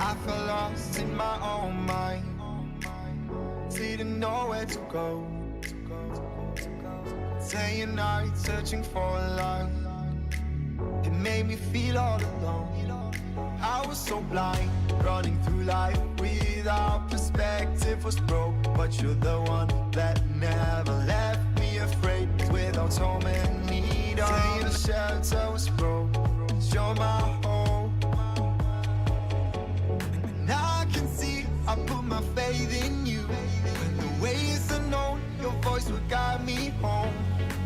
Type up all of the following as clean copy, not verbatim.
I felt lost in my own mind, didn't know where to go. Day and night searching for a light, it made me feel all alone. I was so blind, running through life without perspective, was broke. But you're the one that never left me afraid, without home and need of a shelter was broke. You're my hope, and I can see I put my faith in you. When the way is unknown, your voice will guide me home.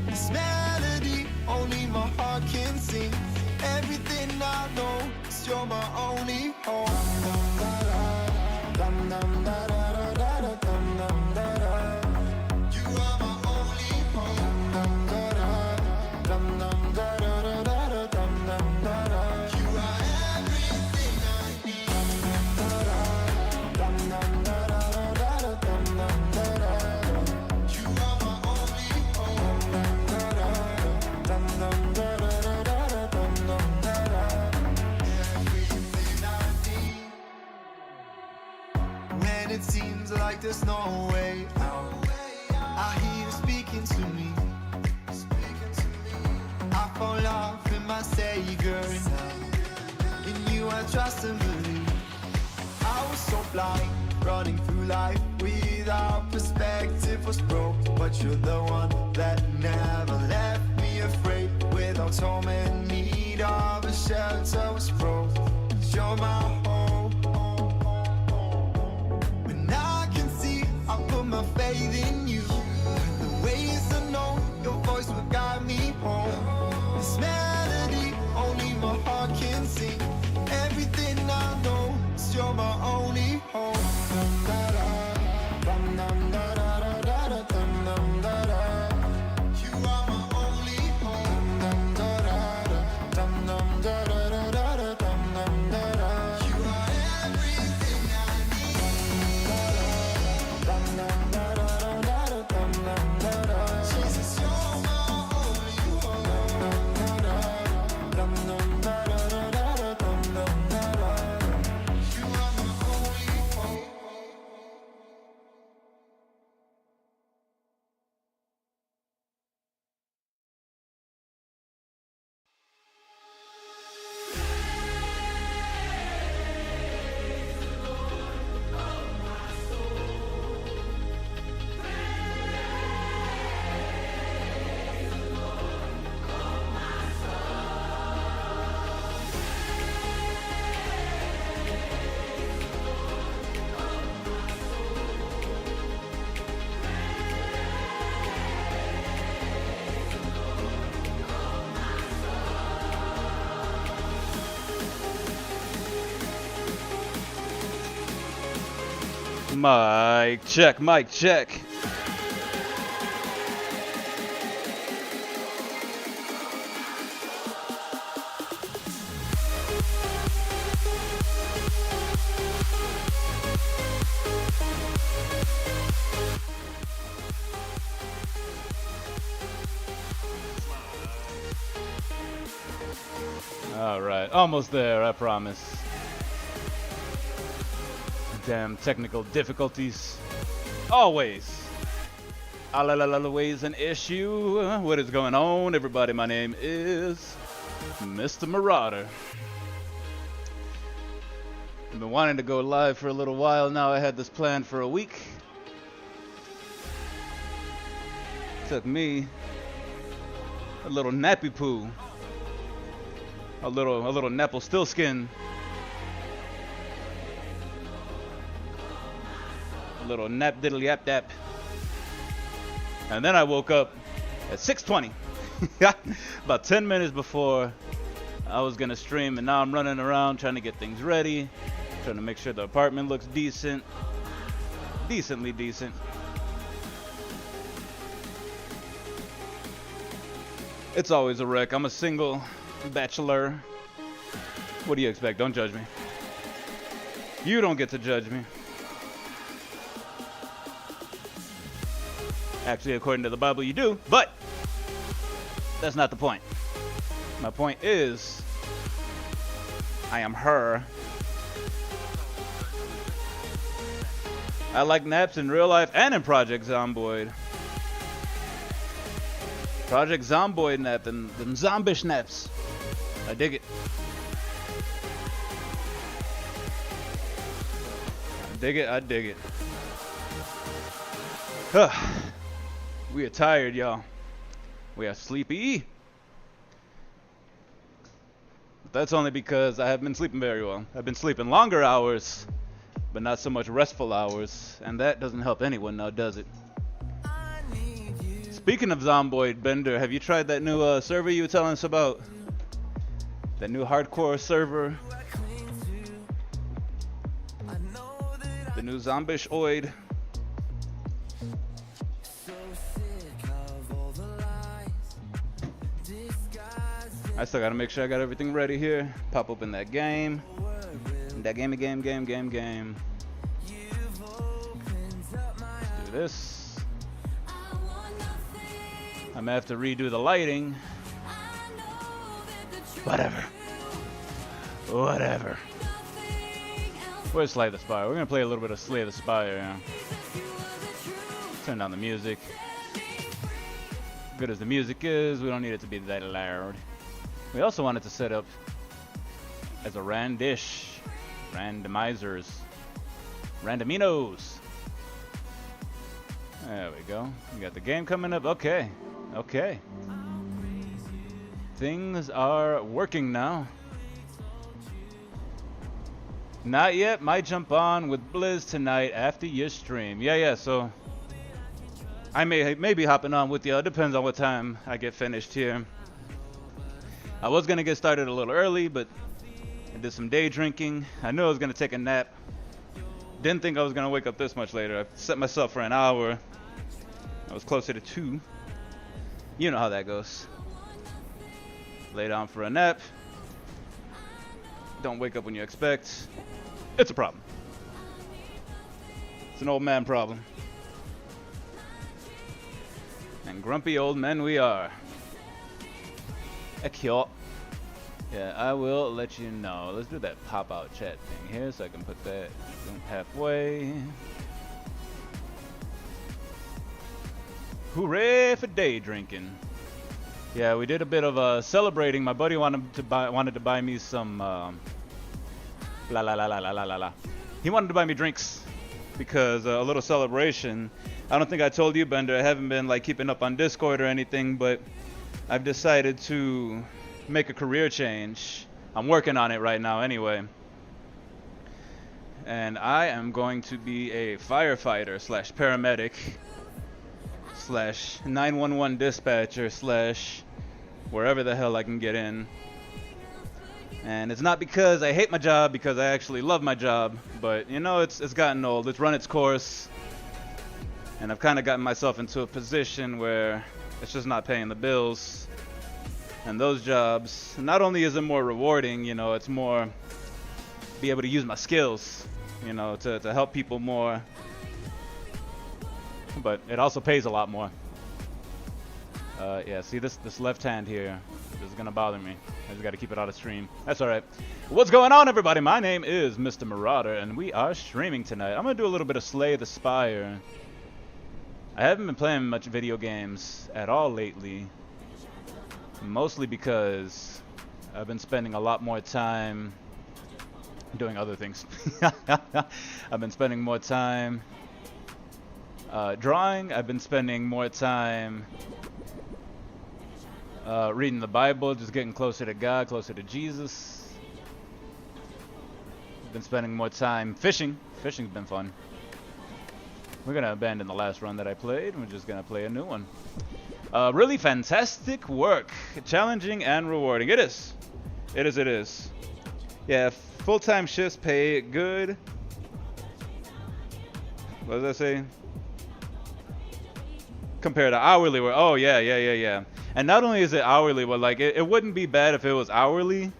This melody only my heart can sing. Everything I know is you're my only hope. You are my only hope. You are everything I need. You are my only hope. When it seems like there's no way out, I hear you speaking to me. I fall off in my Savior. In you I trust and believe. I was so blind, running through life without perspective, was broke. But you're the one that never left me afraid, without home and need of a shelter was broke. You're my hope, when I can see I put my faith in you. The way is unknown, your voice will guide me home. This melody only my heart can sing. Everything I know is you're my only hope. You are my only hope. You are everything I need. Jesus, you're my only hope. You are my only hope. Mic check, mic check. All right, almost there, I promise. Damn technical difficulties. Always an issue. What is going on, everybody? My name is Mr. Marerader. I've been wanting to go live for a little while now. I had this planned for a week. Took me a little nappy poo. A little Nepal stillskin. A little nap diddle yap dap. And then I woke up at 6:20. About 10 minutes before I was gonna stream, and now I'm running around trying to get things ready, trying to make sure the apartment looks decent. Decently decent. It's always a wreck. I'm a single bachelor. What do you expect? Don't judge me. You don't get to judge me. Actually, according to the Bible, you do, but that's not the point. My point is, I am her, I like naps in real life and in Project Zomboid. Project Zomboid nap, them zombish naps. I dig it. I dig it, I dig it. We are tired, y'all. We are sleepy. But that's only because I haven't been sleeping very well. I've been sleeping longer hours, but not so much restful hours. And that doesn't help anyone now, does it? Speaking of Zomboid, Bender, have you tried that new server you were telling us about? That new hardcore server? The new Zombish-oid? I still gotta make sure I got everything ready here. Pop open that game. That game. Let's do this. I'm gonna have to redo the lighting. Whatever. Where's Slay the Spire? We're gonna play a little bit of Slay the Spire. Yeah. Turn down the music. Good as the music is, we don't need it to be that loud. We also wanted to set up as a randomizers, randominos. There we go. We got the game coming up. Okay. Things are working now. Not yet. Might jump on with Blizz tonight after your stream. Yeah. So I may be hopping on with you. It depends on what time I get finished here. I was gonna get started a little early, but I did some day drinking. I knew I was gonna take a nap. Didn't think I was gonna wake up this much later. I set myself for an hour. I was closer to 2. You know how that goes. Lay down for a nap. Don't wake up when you expect. It's a problem. It's an old man problem. And grumpy old men we are. Ekyo. Yeah, I will let you know. Let's do that pop-out chat thing here so I can put that halfway. Hooray for day drinking. Yeah, we did a bit of celebrating. My buddy wanted to buy me some He wanted to buy me drinks because a little celebration. I don't think I told you, Bender. I haven't been like keeping up on Discord or anything, but I've decided to make a career change. I'm working on it right now anyway. And I am going to be a firefighter / paramedic / 911 dispatcher / wherever the hell I can get in. And it's not because I hate my job, because I actually love my job, but you know, it's gotten old. It's run its course. And I've kind of gotten myself into a position where it's just not paying the bills. And those jobs, not only is it more rewarding, you know, it's more be able to use my skills, you know, to help people more. But it also pays a lot more. Yeah, see this left hand here, this is gonna bother me. I just gotta keep it out of stream. That's alright. What's going on, everybody? My name is Mr. Marerader, and we are streaming tonight. I'm gonna do a little bit of Slay the Spire. I haven't been playing much video games at all lately. Mostly because I've been spending a lot more time doing other things. I've been spending more time drawing. I've been spending more time reading the Bible, just getting closer to God, closer to Jesus. I've been spending more time fishing. Fishing's been fun. We're going to abandon the last run that I played. We're just going to play a new one. Really fantastic work. Challenging and rewarding. It is. It is. Yeah, full-time shifts pay good. What does that say? Compared to hourly work. Oh, yeah. And not only is it hourly, but like it wouldn't be bad if it was hourly.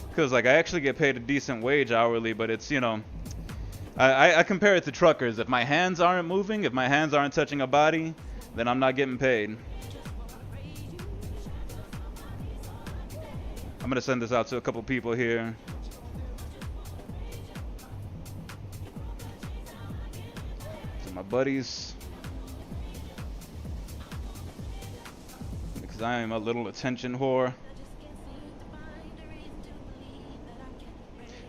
Because like I actually get paid a decent wage hourly, but it's, you know, I compare it to truckers. If my hands aren't moving, if my hands aren't touching a body, then I'm not getting paid. I'm going to send this out to a couple people here. for my buddies. Because I am a little attention whore.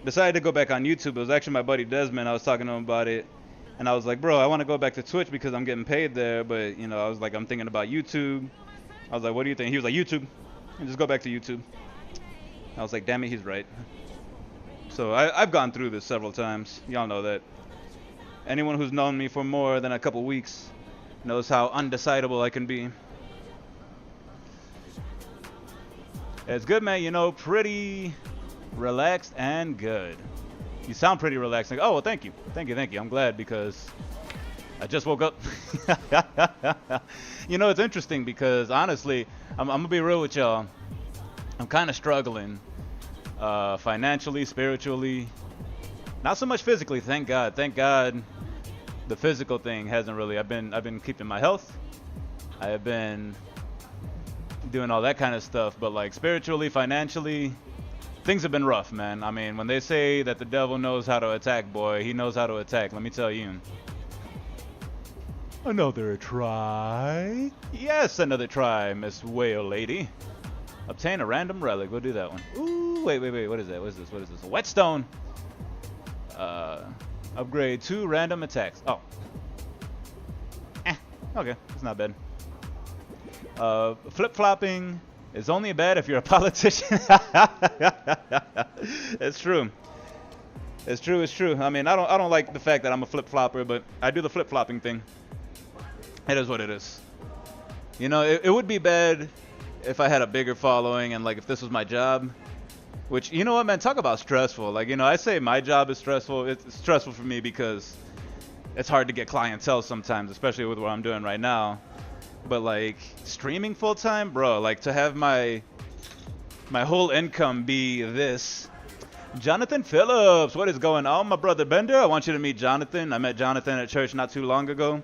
Decided to go back on YouTube. It was actually my buddy Desmond. I was talking to him about it. And I was like, bro, I want to go back to Twitch because I'm getting paid there. But, you know, I was like, I'm thinking about YouTube. I was like, what do you think? He was like, YouTube. And just go back to YouTube. I was like, damn it, he's right. So I've gone through this several times. Y'all know that. Anyone who's known me for more than a couple weeks knows how undecidable I can be. It's good, man. You know, pretty relaxed and good. You sound pretty relaxed. Like, oh, well, thank you. Thank you, thank you. I'm glad because I just woke up. You know, it's interesting because, honestly, I'm going to be real with y'all. I'm kind of struggling financially, spiritually. Not so much physically, thank God. Thank God the physical thing hasn't really. I've been keeping my health. I have been doing all that kind of stuff. But, like, spiritually, financially, things have been rough, man. I mean, when they say that the devil knows how to attack, boy, he knows how to attack. Let me tell you. Another try? Yes, another try, Miss Whale Lady. Obtain a random relic. We'll do that one. Ooh, wait. What is that? What is this? What is this? A whetstone. Upgrade 2 random attacks. Oh. Okay. It's not bad. Flip-flopping is only bad if you're a politician. It's true. It's true. It's true. I mean, I don't like the fact that I'm a flip-flopper, but I do the flip-flopping thing. It is what it is. You know, it would be bad if I had a bigger following and, like, if this was my job. Which, you know what, man, talk about stressful. Like, you know, I say my job is stressful. It's stressful for me because it's hard to get clientele sometimes, especially with what I'm doing right now. But, like, streaming full-time, bro, like, to have my whole income be this. Jonathan Phillips, what is going on, my brother Bender? I want you to meet Jonathan. I met Jonathan at church not too long ago.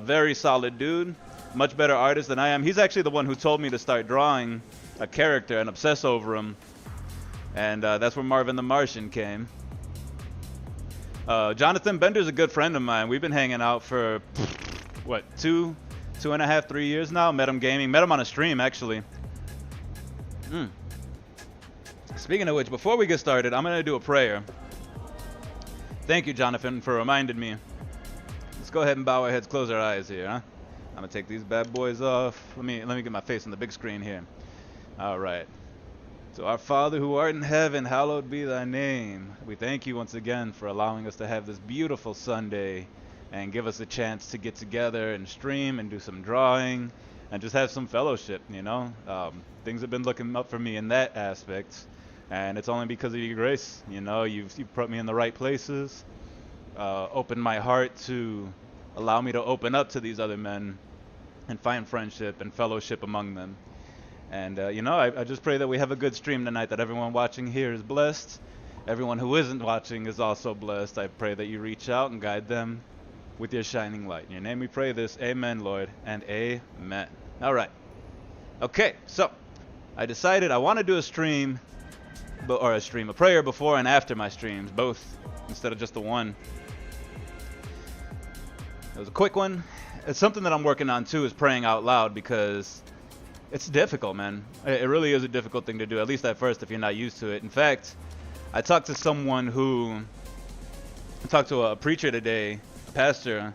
Very solid dude. Much better artist than I am. He's actually the one who told me to start drawing a character and obsess over him. And that's where Marvin the Martian came. Jonathan Bender's a good friend of mine. We've been hanging out for, what, 2.5, 3 years now. Met him gaming. Met him on a stream, actually. Speaking of which, before we get started, I'm going to do a prayer. Thank you, Jonathan, for reminding me. Let's go ahead and bow our heads, close our eyes here, huh? I'm going to take these bad boys off. Let me get my face on the big screen here. All right. So, our Father who art in heaven, hallowed be thy name. We thank you once again for allowing us to have this beautiful Sunday and give us a chance to get together and stream and do some drawing and just have some fellowship, you know? Things have been looking up for me in that aspect. And it's only because of your grace, you know, you've put me in the right places, opened my heart to allow me to open up to these other men and find friendship and fellowship among them. And, you know, I just pray that we have a good stream tonight, that everyone watching here is blessed. Everyone who isn't watching is also blessed. I pray that you reach out and guide them with your shining light. In your name we pray this. Amen, Lord, and amen. All right. Okay, so I decided I want to do a stream. A prayer before and after my streams, both, instead of just the one. It was a quick one. It's something that I'm working on too, is praying out loud, because it's difficult, man. It really is a difficult thing to do, at least at first if you're not used to it. In fact, I talked to a preacher today, a pastor,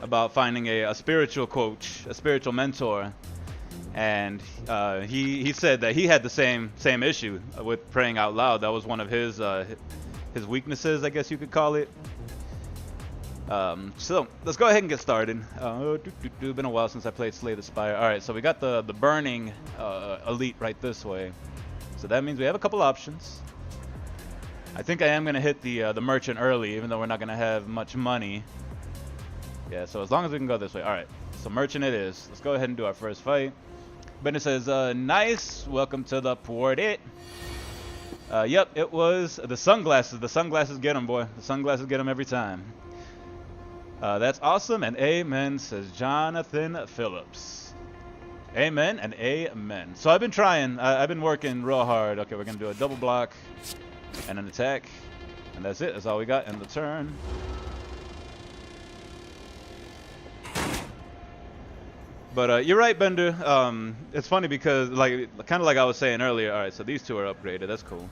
about finding a spiritual coach, a spiritual mentor. And he said that he had the same issue with praying out loud. That was one of his weaknesses, I guess you could call it. So let's go ahead and get started. Been a while since I played Slay the Spire. All right, so we got the burning elite right this way. So that means we have a couple options. I think I am gonna hit the merchant early, even though we're not gonna have much money. Yeah, so as long as we can go this way. All right, so merchant it is. Let's go ahead and do our first fight. Bennett says, nice. Welcome to the port. Yep, it was the sunglasses. The sunglasses get them, boy. The sunglasses get them every time. That's awesome. And amen, says Jonathan Phillips. Amen and amen. So I've been trying. I've been working real hard. Okay, we're going to do a double block and an attack. And that's it. That's all we got in the turn. But you're right, Bender. It's funny because, like, kind of like I was saying earlier. All right, so these two are upgraded. That's cool.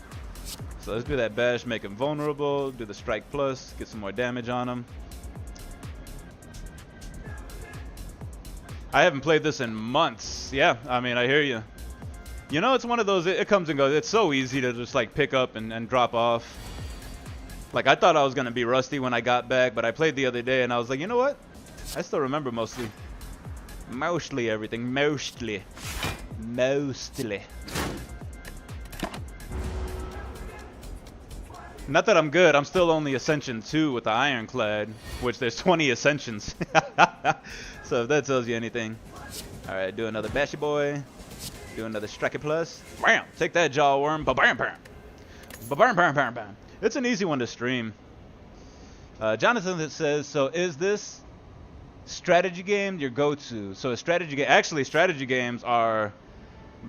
So let's do that bash, make him vulnerable. Do the strike plus, get some more damage on him. I haven't played this in months. Yeah, I mean, I hear you. You know, it's one of those, it comes and goes. It's so easy to just, like, pick up and drop off. Like, I thought I was going to be rusty when I got back, but I played the other day, and I was like, you know what? I still remember mostly everything. Mostly. Not that I'm good. I'm still only Ascension 2 with the Ironclad, which there's 20 Ascensions. So if that tells you anything. All right, do another Bashy Boy. Do another Strike Plus. Bam! Take that, Jaw Worm. Ba-bam, bam. Ba-bam, bam, bam, bam. It's an easy one to stream. Jonathan says, so is this strategy game your go-to? So a strategy game, actually strategy games are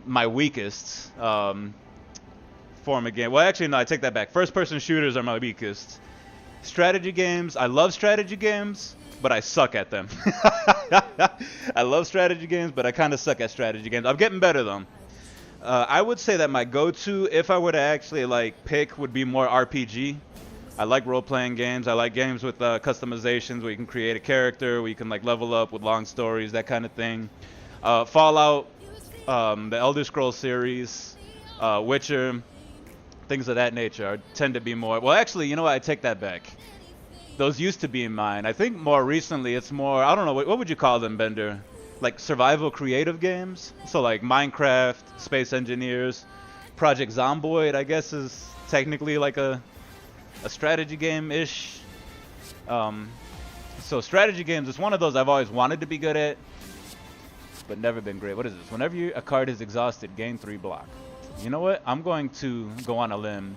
my weakest form of game. Well, actually, no, I take that back. First-person shooters are my weakest. Strategy games, I love strategy games, but I suck at them. I love strategy games, but I kind of suck at strategy games. I'm getting better, though. I would say that my go-to, if I were to actually, like, pick, would be more RPG. I like role-playing games. I like games with customizations where you can create a character, where you can, like, level up with long stories, that kind of thing. Fallout, the Elder Scrolls series, Witcher, things of that nature tend to be more... Well, actually, you know what? I take that back. Those used to be mine. I think more recently it's more... I don't know. What would you call them, Bender? Like survival creative games? So like Minecraft, Space Engineers, Project Zomboid, I guess is technically like a strategy game-ish. So strategy games is one of those I've always wanted to be good at, but never been great. What is this? Whenever a card is exhausted, gain 3 block. You know what? I'm going to go on a limb.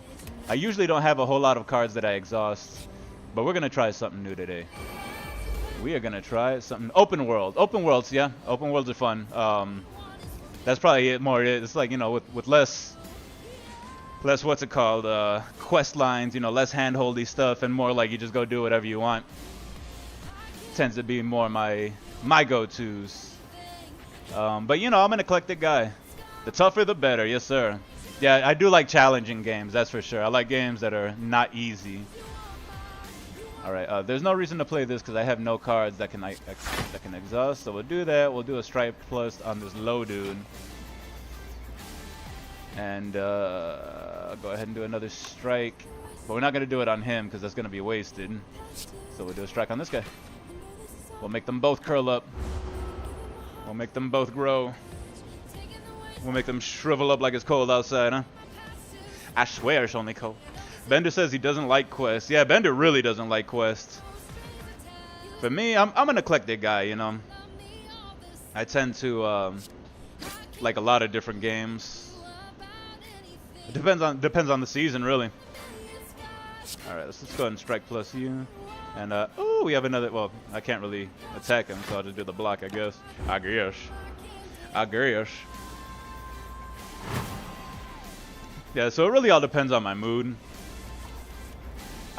I usually don't have a whole lot of cards that I exhaust, but we're going to try something new today. We are going to try something. Open world. Open worlds, yeah. Open worlds are fun. That's probably it more. It's like, you know, with less what's it called? Quest lines, you know, less handholdy stuff, and more like you just go do whatever you want. Tends to be more my go-tos. But, you know, I'm an eclectic guy. The tougher, the better. Yes, sir. Yeah, I do like challenging games, that's for sure. I like games that are not easy. All right, there's no reason to play this because I have no cards that can exhaust. So we'll do that. We'll do a Strike Plus on this low dude. And I'll go ahead and do another strike. But we're not going to do it on him because that's going to be wasted. So we'll do a strike on this guy. We'll make them both curl up. We'll make them both grow. We'll make them shrivel up like it's cold outside, huh? I swear it's only cold. Bender says he doesn't like quests. Yeah, Bender really doesn't like quests. For me, I'm an eclectic guy, you know. I tend to like a lot of different games. It depends on the season, really. All right, let's go ahead and Strike Plus you. And oh, we have another. Well, I can't really attack him, so I'll just do the block, I guess. I guess. Yeah, so it really all depends on my mood.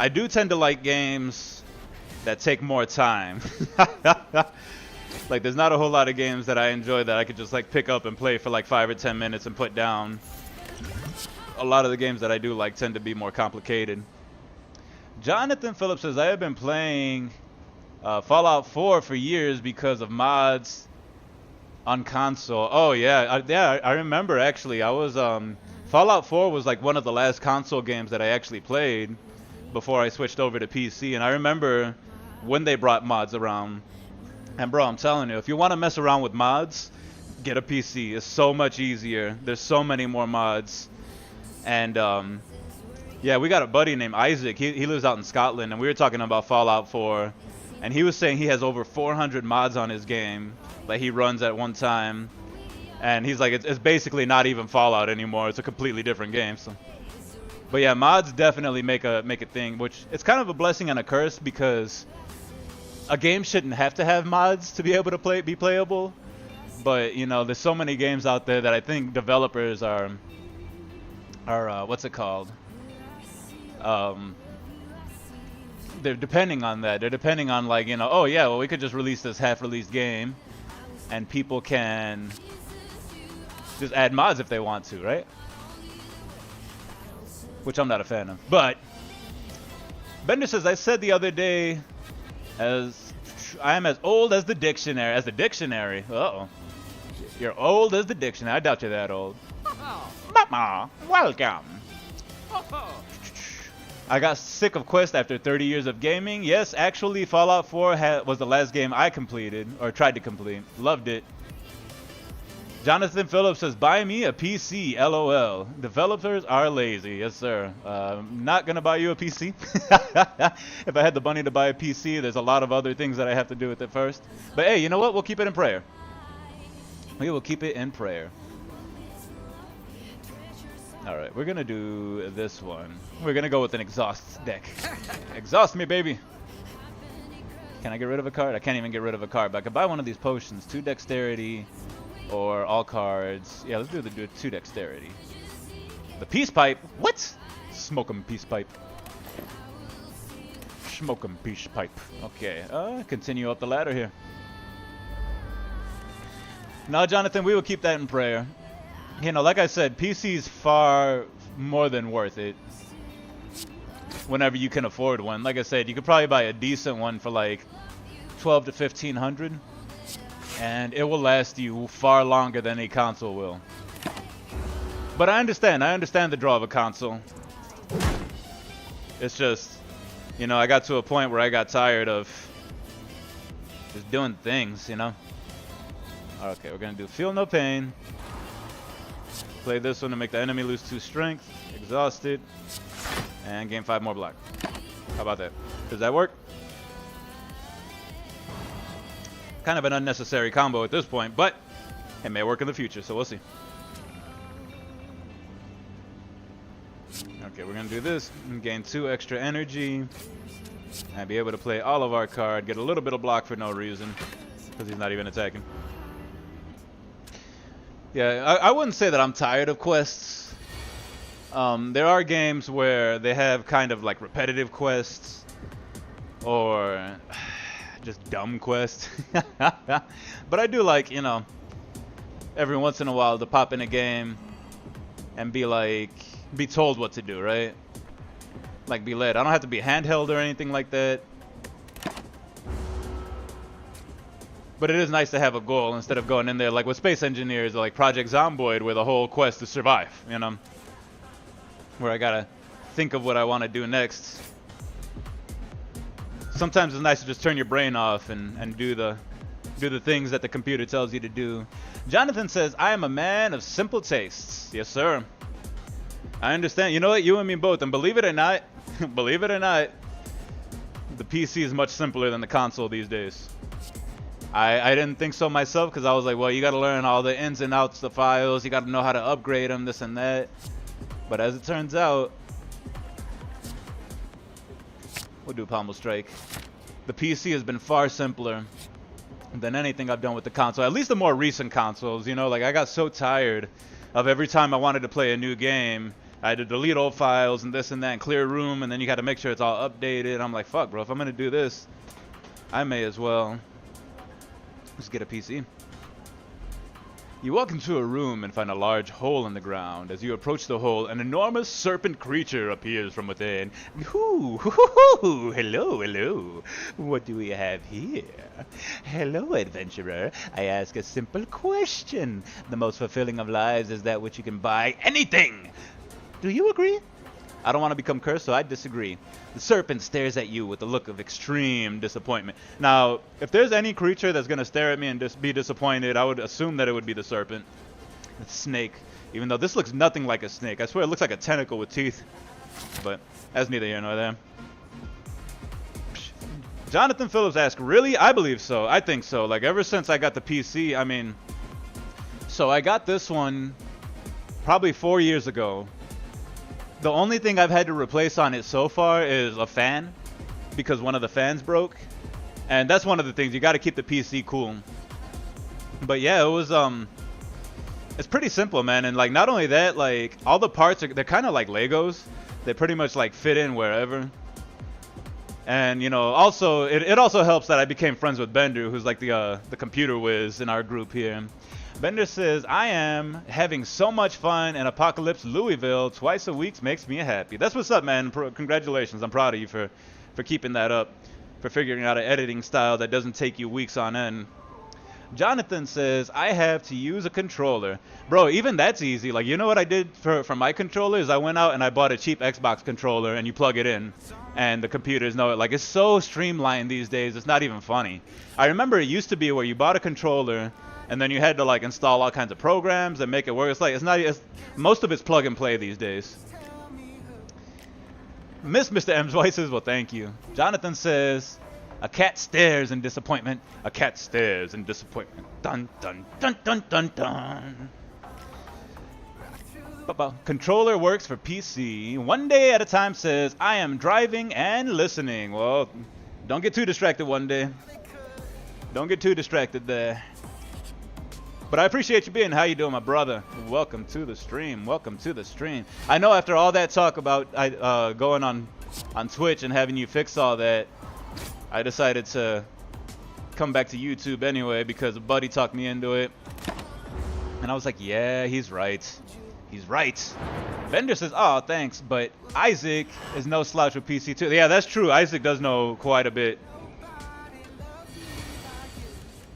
I do tend to like games that take more time. Like, there's not a whole lot of games that I enjoy that I could just, like, pick up and play for, like, 5 or 10 minutes and put down. A lot of the games that I do like tend to be more complicated. Jonathan Phillips says, I have been playing Fallout 4 for years because of mods on console. Oh, yeah. I remember, actually. I was... Fallout 4 was, like, one of the last console games that I actually played before I switched over to PC. And I remember when they brought mods around. And, bro, I'm telling you, if you want to mess around with mods, get a PC. It's so much easier. There's so many more mods. And, yeah, we got a buddy named Isaac. He lives out in Scotland, and we were talking about Fallout 4. And he was saying he has over 400 mods on his game that he runs at one time. And he's like, it's basically not even Fallout anymore. It's a completely different game. So, but yeah, mods definitely make a thing, which it's kind of a blessing and a curse because a game shouldn't have to have mods to be able to be playable. But you know, there's so many games out there that I think developers are what's it called? They're depending on that. They're depending on, like, you know, oh yeah, well, we could just release this half-released game and people can just add mods if they want to, right? Which I'm not a fan of. But Bender says, I said the other day, I am as old as the dictionary. As the dictionary? Uh-oh. You're old as the dictionary. I doubt you're that old. Mama, welcome. I got sick of Quest after 30 years of gaming. Yes, actually, Fallout 4 was the last game I completed, or tried to complete. Loved it. Jonathan Phillips says, buy me a PC, LOL. Developers are lazy. Yes, sir. Not going to buy you a PC. If I had the money to buy a PC, there's a lot of other things that I have to do with it first. But hey, you know what? We'll keep it in prayer. We will keep it in prayer. Alright, we're going to do this one. We're going to go with an exhaust deck. Exhaust me, baby. Can I get rid of a card? I can't even get rid of a card, but I could buy one of these potions. 2 dexterity or all cards. Yeah, let's do 2 dexterity. The peace pipe. What? Smoke 'em peace pipe. Smoke 'em peace pipe. Okay, continue up the ladder here. Now, Jonathan, we will keep that in prayer. You know, like I said, PC's far more than worth it whenever you can afford one. Like I said, you could probably buy a decent one for like 12 to 1500, and it will last you far longer than a console will. But I understand the draw of a console. It's just, you know, I got to a point where I got tired of just doing things, you know. Okay, we're gonna do Feel No Pain. Play this one to make the enemy lose 2 strength. Exhausted. And gain 5 more block. How about that? Does that work? Kind of an unnecessary combo at this point, but it may work in the future, so we'll see. Okay, we're going to do this and gain 2 extra energy. And be able to play all of our card. Get a little bit of block for no reason, because he's not even attacking. Yeah, I wouldn't say that I'm tired of quests. There are games where they have kind of like repetitive quests or just dumb quests. But I do like, you know, every once in a while to pop in a game and be told what to do, right? Like be led. I don't have to be handheld or anything like that. But it is nice to have a goal instead of going in there like with Space Engineers or like Project Zomboid, where the whole quest is survive, you know? Where I gotta think of what I want to do next. Sometimes it's nice to just turn your brain off and do the things that the computer tells you to do. Jonathan says, I am a man of simple tastes. Yes, sir. I understand. You know what? You and me both. And believe it or not, believe it or not, the PC is much simpler than the console these days. I didn't think so myself, because I was like, well, you got to learn all the ins and outs, the files. You got to know how to upgrade them, this and that. But as it turns out, we'll do Pommel Strike. The PC has been far simpler than anything I've done with the console. At least the more recent consoles, you know, like I got so tired of every time I wanted to play a new game, I had to delete old files and this and that and clear room, and then you got to make sure it's all updated. I'm like, fuck, bro, if I'm going to do this, I may as well just get a PC. You walk into a room and find a large hole in the ground. As you approach the hole, an enormous serpent creature appears from within. Ooh, hello, hello. What do we have here? Hello, adventurer. I ask a simple question. The most fulfilling of lives is that which you can buy anything. Do you agree? I don't want to become cursed, so I disagree. The serpent stares at you with a look of extreme disappointment. Now, if there's any creature that's going to stare at me and just be disappointed, I would assume that it would be the serpent. The snake. Even though this looks nothing like a snake. I swear it looks like a tentacle with teeth. But that's neither here nor there. Jonathan Phillips asked, really? I believe so. I think so. Like, ever since I got the PC, I mean... So I got this one probably 4 years ago. The only thing I've had to replace on it so far is a fan, because one of the fans broke. And that's one of the things. You got to keep the PC cool. But yeah, it was it's pretty simple, man. And like, not only that, like all the parts they're kind of like Legos. They pretty much like fit in wherever. And you know, also it also helps that I became friends with Bender, who's like the computer whiz in our group here. Bender says, I am having so much fun in Apocalypse Louisville. Twice a week makes me happy. That's what's up, man. Congratulations. I'm proud of you for keeping that up, for figuring out an editing style that doesn't take you weeks on end. Jonathan says, I have to use a controller. Bro, even that's easy. Like, you know what I did for my controller is I went out and I bought a cheap Xbox controller, and you plug it in and the computers know it. Like, it's so streamlined these days, it's not even funny. I remember it used to be where you bought a controller and then you had to like install all kinds of programs and make it work. It's like, most of it's plug and play these days. Mr. M's White says, well, thank you. Jonathan says, a cat stares in disappointment. A cat stares in disappointment. Dun, dun, dun, dun, dun, dun. Controller works for PC. One day at a time says, I am driving and listening. Well, don't get too distracted one day. Don't get too distracted there. But I appreciate you being. How you doing, my brother? Welcome to the stream. Welcome to the stream. I know after all that talk about going on Twitch and having you fix all that, I decided to come back to YouTube anyway because a buddy talked me into it. And I was like, yeah, he's right. He's right. Bender says, oh, thanks, but Isaac is no slouch with PC too. Yeah, that's true. Isaac does know quite a bit.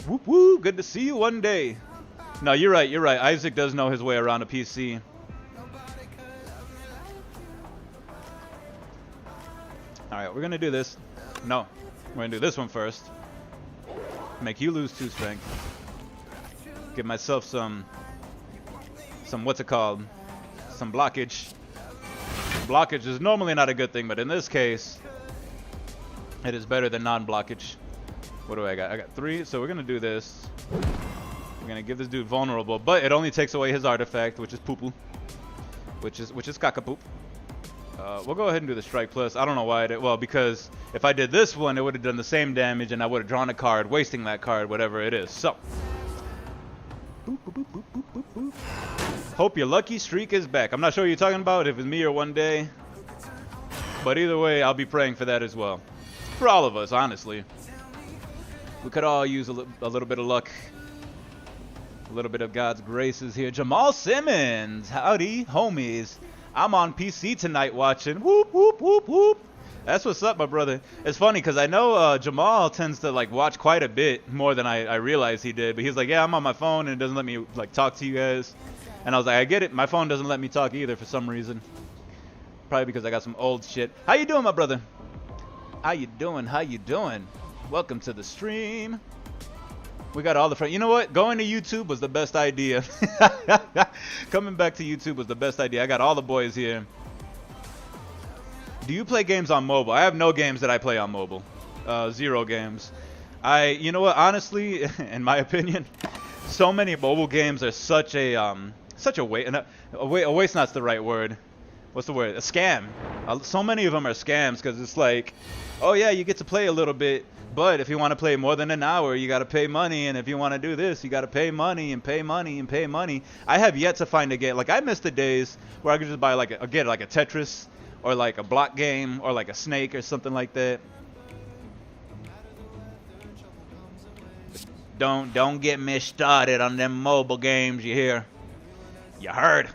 Whoop whoop, good to see you one day. No, you're right, you're right. Isaac does know his way around a PC. Alright, we're gonna do this. No, we're gonna do this one first. Make you lose 2 strength. Give myself some what's it called? Some blockage. Blockage is normally not a good thing, but in this case, it is better than non-blockage. What do I got? I got 3, so we're gonna do this. We're gonna give this dude vulnerable, but it only takes away his artifact, which is poo-poo. Which is caca-poop. We'll go ahead and do the strike plus. I don't know why I did. Well, because if I did this one, it would have done the same damage, and I would have drawn a card, wasting that card, whatever it is. So, boop, boop, boop, boop, boop, boop, boop. Hope your lucky streak is back. I'm not sure what you're talking about, if it's me or one day, but either way, I'll be praying for that as well. For all of us, honestly. We could all use a little bit of luck. A little bit of God's graces here. Jamal Simmons, howdy, homies. I'm on PC tonight watching. Whoop, whoop, whoop, whoop. That's what's up, my brother. It's funny because I know Jamal tends to like watch quite a bit more than I realized he did. But he's like, yeah, I'm on my phone and it doesn't let me like talk to you guys. And I was like, I get it. My phone doesn't let me talk either for some reason. Probably because I got some old shit. How you doing, my brother? How you doing? How you doing? Welcome to the stream. We got all the friends. You know what? Going to YouTube was the best idea. Coming back to YouTube was the best idea. I got all the boys here. Do you play games on mobile? I have no games that I play on mobile. 0 games. You know what? Honestly, in my opinion, so many mobile games are such a waste. A waste not the right word. What's the word? A scam. So many of them are scams because it's like, oh yeah, you get to play a little bit. But if you want to play more than an hour, you got to pay money. And if you want to do this, you got to pay money and pay money and pay money. I have yet to find a game. Like, I miss the days where I could just buy like a Tetris or like a block game or like a Snake or something like that. Don't get me started on them mobile games, you hear? You heard?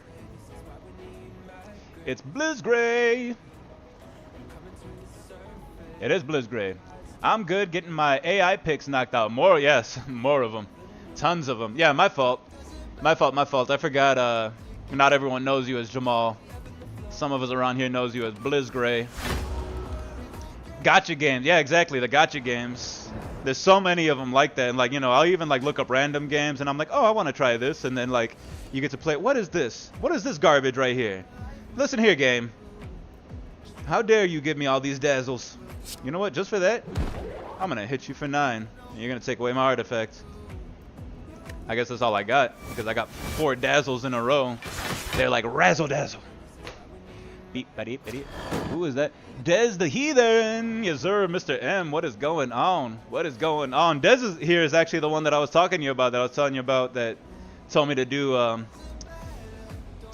It's Blizzgray. It is Blizzgray. I'm good getting my AI picks knocked out. More, yes, more of them. Tons of them. Yeah, my fault. My fault. I forgot not everyone knows you as Jamal. Some of us around here knows you as Blizzgray. Gotcha games. Yeah, exactly, the gotcha games. There's so many of them like that. And like, you know, I'll even like look up random games and I'm like, oh, I want to try this. And then like, you get to play. What is this? What is this garbage right here? Listen here, game. How dare you give me all these dazzles? You know what? Just for that, I'm going to hit you for 9. And you're going to take away my artifact. I guess that's all I got, because I got 4 dazzles in a row. They're like razzle-dazzle. Beep, ba-deep, ba-deep. Who is that? Dez the Heathen. Yes, sir, Mr. M. What is going on? What is going on? Dez here is actually the one that I was talking to you about, that I was telling you about, that told me to do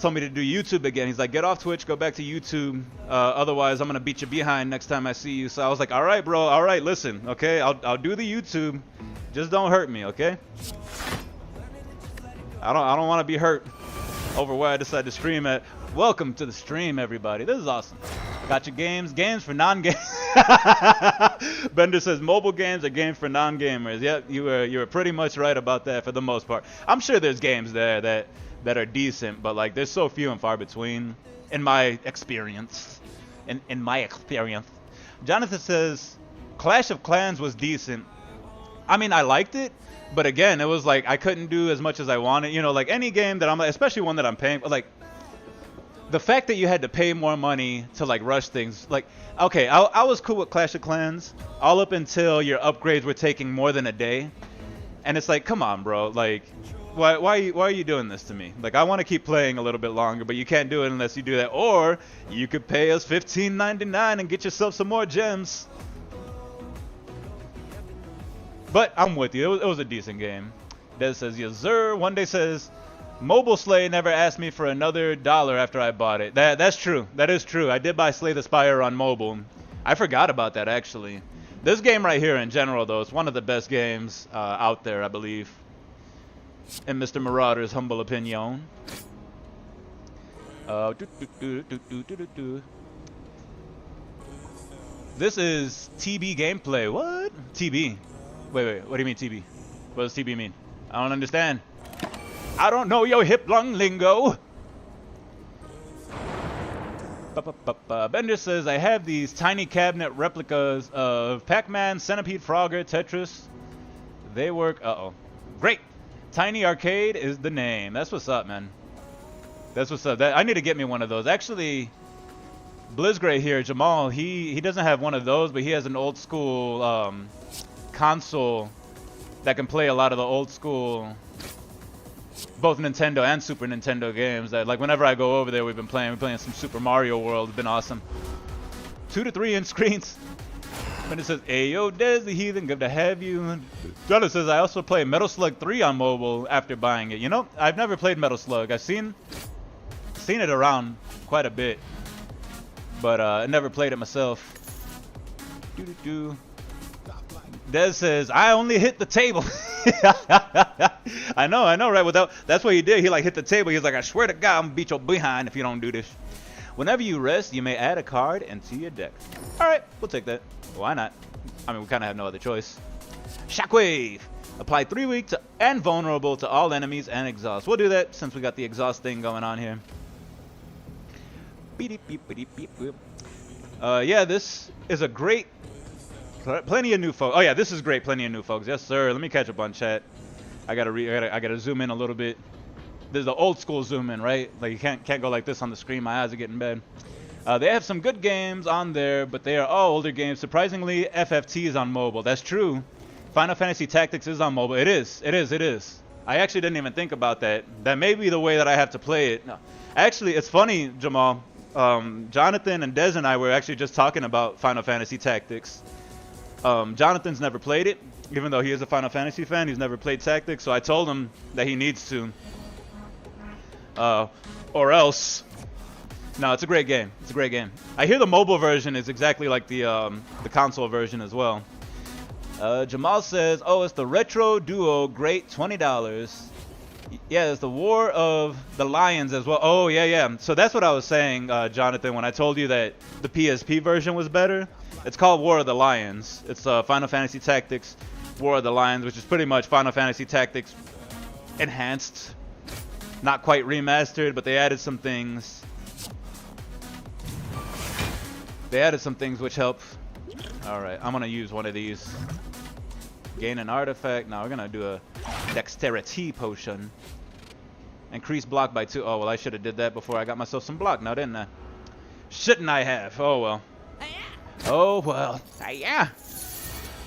told me to do YouTube again. He's like, get off Twitch, go back to YouTube. Otherwise, I'm gonna beat you behind next time I see you. So I was like, all right, bro. All right, listen, okay. I'll do the YouTube. Just don't hurt me, okay? I don't want to be hurt over where I decide to stream at. Welcome to the stream, everybody. This is awesome. Got your games for non-games. Bender says mobile games are games for non-gamers. Yep, you were pretty much right about that for the most part. I'm sure there's games there that are decent, but like there's so few and far between in my experience. In my experience. Jonathan says Clash of Clans was decent. I mean, I liked it, but again, it was like I couldn't do as much as I wanted. You know, like any game that I'm like, especially one that I'm paying, like the fact that you had to pay more money to like rush things, like, okay, I was cool with Clash of Clans all up until your upgrades were taking more than a day. And it's like, come on, bro. Like, why are you doing this to me? Like, I want to keep playing a little bit longer, but you can't do it unless you do that. Or you could pay us $15.99 and get yourself some more gems. But I'm with you. It was a decent game. Des says, yes, sir. One Day says, Mobile Slay never asked me for another $1 after I bought it. That's true. That is true. I did buy Slay the Spire on mobile. I forgot about that, actually. This game right here, in general, though, is one of the best games out there, I believe. In Mr. Marauder's humble opinion. This is TB gameplay. What? TB. Wait. What do you mean TB? What does TB mean? I don't understand. I don't know your hip lung lingo. Bender says, I have these tiny cabinet replicas of Pac-Man, Centipede, Frogger, Tetris. They work. Uh-oh. Great. Tiny Arcade is the name. That's what's up, man. That's what's up. I need to get me one of those. Actually, Blizzgray here, Jamal, he doesn't have one of those, but he has an old school console that can play a lot of the old school, both Nintendo and Super Nintendo games. That, like, whenever I go over there, we're playing some Super Mario World. It's been awesome. 2 to 3 inch screens. And it says, Ayo, Des the Heathen, good to have you. Jonathan says, I also play Metal Slug 3 on mobile after buying it. You know, I've never played Metal Slug. I've seen it around quite a bit, but I never played it myself. Des says, I only hit the table. I know, right? That's what he did. He like hit the table. He's like, I swear to God, I'm gonna beat your behind if you don't do this. Whenever you rest, you may add a card into your deck. All right, we'll take that. Why not? I mean, we kind of have no other choice. Shockwave. Apply 3 weak and vulnerable to all enemies and exhaust. We'll do that since we got the exhaust thing going on here. Yeah, this is a great... Plenty of new folks. Oh yeah, this is great. Plenty of new folks. Yes, sir. Let me catch up on chat. I gotta zoom in a little bit. This is the old school zoom in, right? Like you can't go like this on the screen. My eyes are getting bad. They have some good games on there, but they are all older games. Surprisingly, FFT is on mobile. That's true. Final Fantasy Tactics is on mobile. It is. I actually didn't even think about that. That may be the way that I have to play it. No. Actually, it's funny, Jamal. Jonathan and Des and I were actually just talking about Final Fantasy Tactics. Jonathan's never played it, even though he is a Final Fantasy fan. He's never played Tactics, so I told him that he needs to. Or else. No, it's a great game. It's a great game. I hear the mobile version is exactly like the console version as well. Jamal says, oh, it's the Retro Duo, great, $20. Yeah, it's the War of the Lions as well. Oh, yeah. So that's what I was saying, Jonathan, when I told you that the PSP version was better. It's called War of the Lions. It's Final Fantasy Tactics War of the Lions, which is pretty much Final Fantasy Tactics enhanced. Not quite remastered, but they added some things. They added some things which help. Alright, I'm going to use one of these. Gain an artifact. Now we're going to do a dexterity potion. Increase block by 2. Oh, well, I should have did that before I got myself some block now, didn't I? Shouldn't I have? Oh, well. Oh, well. Yeah.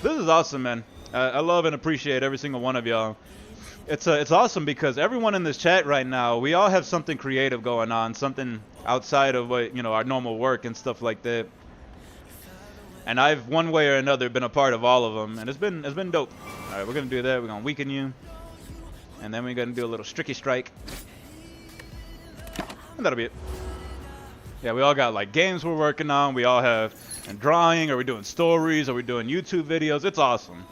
This is awesome, man. I love and appreciate every single one of y'all. It's awesome because everyone in this chat right now, we all have something creative going on, something outside of what, you know, our normal work and stuff like that. And I've one way or another been a part of all of them, and it's been dope. All right, we're gonna do that. We're gonna weaken you, and then we're gonna do a little Stricky Strike. And that'll be it. Yeah, we all got like games we're working on. We all have and drawing, or we're doing stories, or we're doing YouTube videos. It's awesome.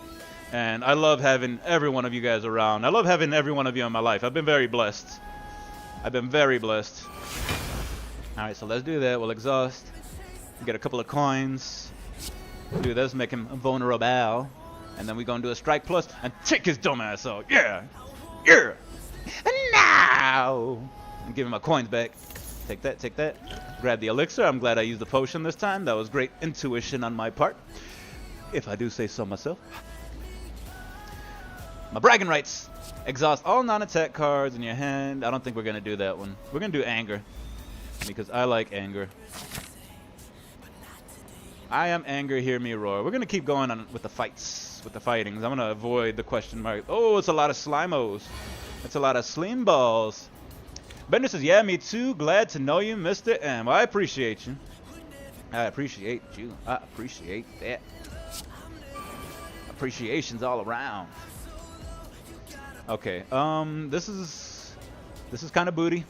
And I love having every one of you guys around. I love having every one of you in my life. I've been very blessed. I've been very blessed. Alright, so let's do that. We'll exhaust. Get a couple of coins. Do this, make him vulnerable. And then we're gonna do a strike plus and take his dumb ass out. Yeah! Yeah! And now! And give him my coins back. Take that, take that. Grab the elixir. I'm glad I used the potion this time. That was great intuition on my part, if I do say so myself. My bragging rights. Exhaust all non-attack cards in your hand. I don't think we're going to do that one. We're going to do anger, because I like anger. I am anger, hear me roar. We're going to keep going on with the fights, with the fightings. I'm going to avoid the question mark. Oh, it's a lot of Slimos. It's a lot of Slim balls. Bender says, yeah, me too. Glad to know you, Mr. M. Well, I appreciate you. I appreciate you. I appreciate that. Appreciation's all around. Okay, this is kind of booty.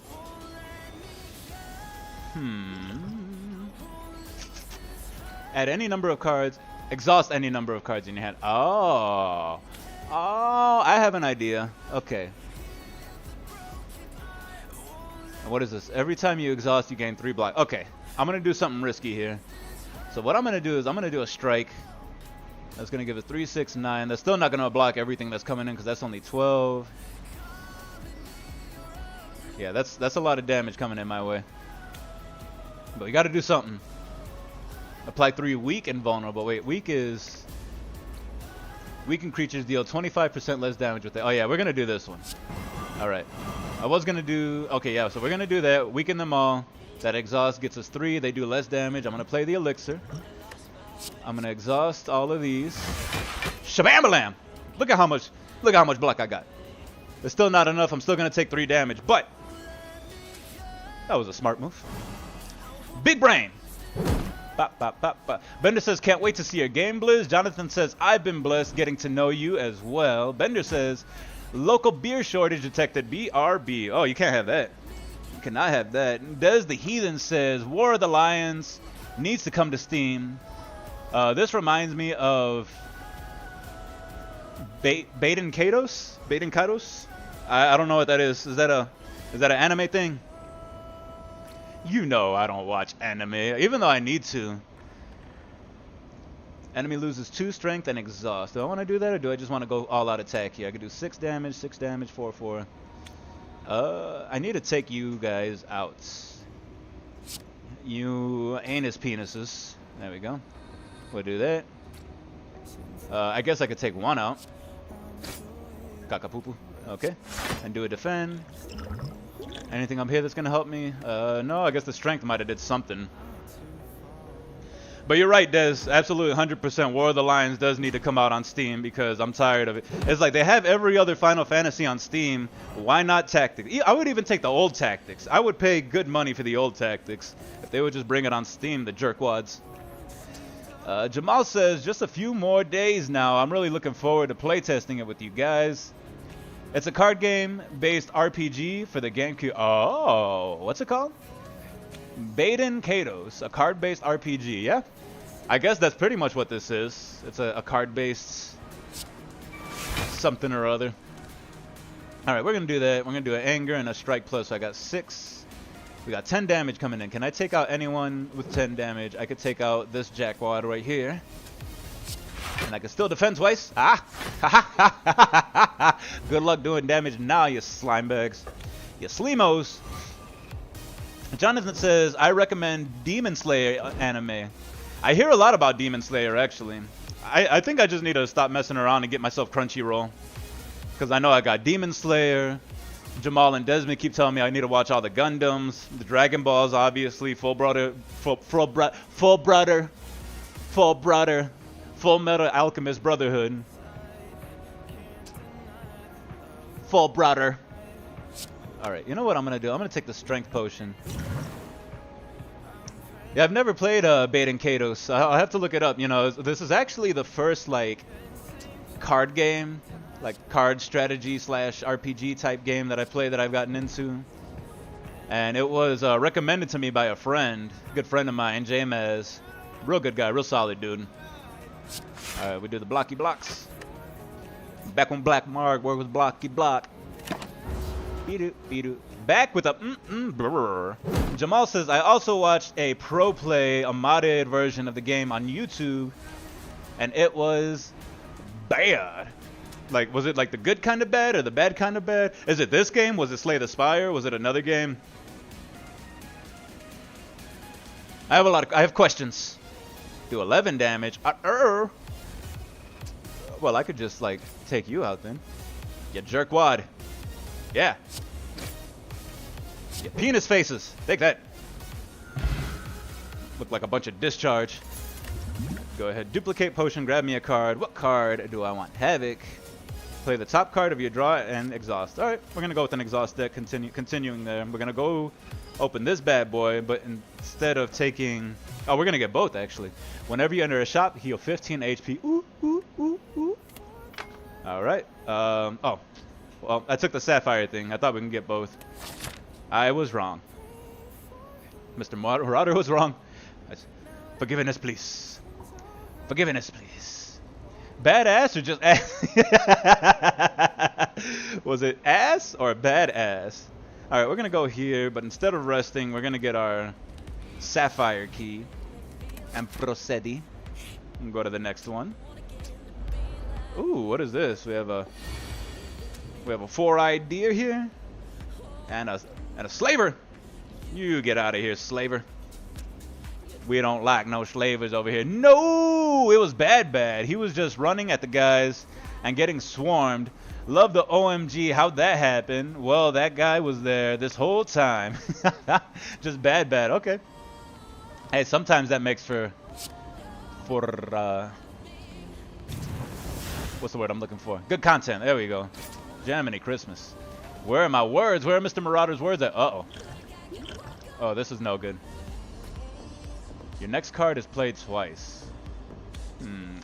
Add any number of cards. Exhaust any number of cards in your hand. Oh, I have an idea. Okay. What is this? Every time you exhaust, you gain 3 block. Okay, I'm gonna do something risky here. So what I'm gonna do is I'm gonna do a strike. That's gonna give us 3, 6, 9. That's still not gonna block everything that's coming in because that's only 12. Yeah, that's a lot of damage coming in my way. But we got to do something. Apply 3 weak and vulnerable. Wait, weak is weakened creatures deal 25% less damage with it. Oh yeah, we're gonna do this one. All right. I was gonna do. Okay, yeah. So we're gonna do that. Weaken them all. That exhaust gets us 3. They do less damage. I'm gonna play the elixir. I'm gonna exhaust all of these. Shabam-a-lam! Look at how much block I got. It's still not enough. I'm still gonna take 3 damage, but that was a smart move. Big brain. Bop, bop, bop, bop. Bender says, can't wait to see your game, Blizz. Jonathan says, I've been blessed getting to know you as well. Bender says, local beer shortage detected. BRB. Oh, you can't have that. You cannot have that. Des the Heathen says, War of the Lions needs to come to Steam. This reminds me of Baden Kaitos? Baden Kaitos? I don't know what that is. Is that an anime thing? You know I don't watch anime, even though I need to. Enemy loses 2 strength and exhaust. Do I want to do that, or do I just want to go all out attack here? I could do 6 damage, 4, 4. I need to take you guys out. You anus penises. There we go. We'll do that. I guess I could take 1 out. Kakapupu. Okay. And do a defend. Anything up here that's going to help me? No, I guess the strength might have did something. But you're right, Des. Absolutely 100%. War of the Lions does need to come out on Steam because I'm tired of it. It's like they have every other Final Fantasy on Steam. Why not Tactics? I would even take the old Tactics. I would pay good money for the old Tactics if they would just bring it on Steam, the jerkwads. Jamal says, just a few more days now. I'm really looking forward to playtesting it with you guys. It's a card game-based RPG for the GameCube. Oh, what's it called? Baden Kaitos, a card-based RPG, yeah? I guess that's pretty much what this is. It's a card-based something or other. Alright, we're going to do that. We're going to do an anger and a strike plus. So I got 6. We got 10 damage coming in. Can I take out anyone with 10 damage? I could take out this jackwad right here. And I can still defend twice. Ah! Good luck doing damage now, you slime bags. You slimos. Jonathan says, I recommend Demon Slayer anime. I hear a lot about Demon Slayer, actually. I think I just need to stop messing around and get myself Crunchyroll. Because I know I got Demon Slayer. Jamal and Desmond keep telling me I need to watch all the Gundams. The Dragon Balls, obviously. Full Metal Alchemist Brotherhood. Full brother. Alright, you know what I'm going to do? I'm going to take the Strength Potion. Yeah, I've never played Baden Kaitos. I'll have to look it up. You know, this is actually the first, like, card game. Like, card strategy / RPG type game that I play that I've gotten into. and it was recommended to me by a friend, good friend of mine, J-Maz. Real good guy, real solid dude. All right, we do the blocky blocks. Back on Black Mark, work with blocky block. Back with a brr. Jamal says, I also watched a pro play, a modded version of the game on YouTube, and it was bad. Like, was it like the good kind of bad or the bad kind of bad? Is it this game? Was it Slay the Spire? Was it another game? I have questions. Do 11 damage. Well, I could just like take you out then. You jerkwad. Yeah. Yeah, penis faces. Take that. Look like a bunch of discharge. Go ahead. Duplicate potion. Grab me a card. What card do I want? Havoc. Play the top card of your draw and exhaust. All right, we're gonna go with an exhaust deck. Continuing there. We're gonna go open this bad boy, but instead of taking, oh, we're gonna get both actually. Whenever you enter a shop, heal 15 HP. Ooh, ooh, ooh, ooh. All right. Oh, well, I took the sapphire thing. I thought we can get both. I was wrong. Mr. Marerader was wrong. Forgiveness, please. Forgiveness, please. Badass or just ass? Was it ass or badass? All right, we're gonna go here, but instead of resting, we're gonna get our sapphire key and procedi. And go to the next one. Ooh, what is this? We have a four-eyed deer here, and a slaver. You get out of here, slaver. We don't like no slavers over here. No, it was bad. He was just running at the guys and getting swarmed. Love the OMG. How'd that happen? Well, that guy was there this whole time. Just bad. Okay. Hey, sometimes that makes for what's the word I'm looking for? Good content. There we go. Jiminy Christmas. Where are my words? Where are Mr. Marauder's words at? Uh-oh. Oh, this is no good. Your next card is played twice.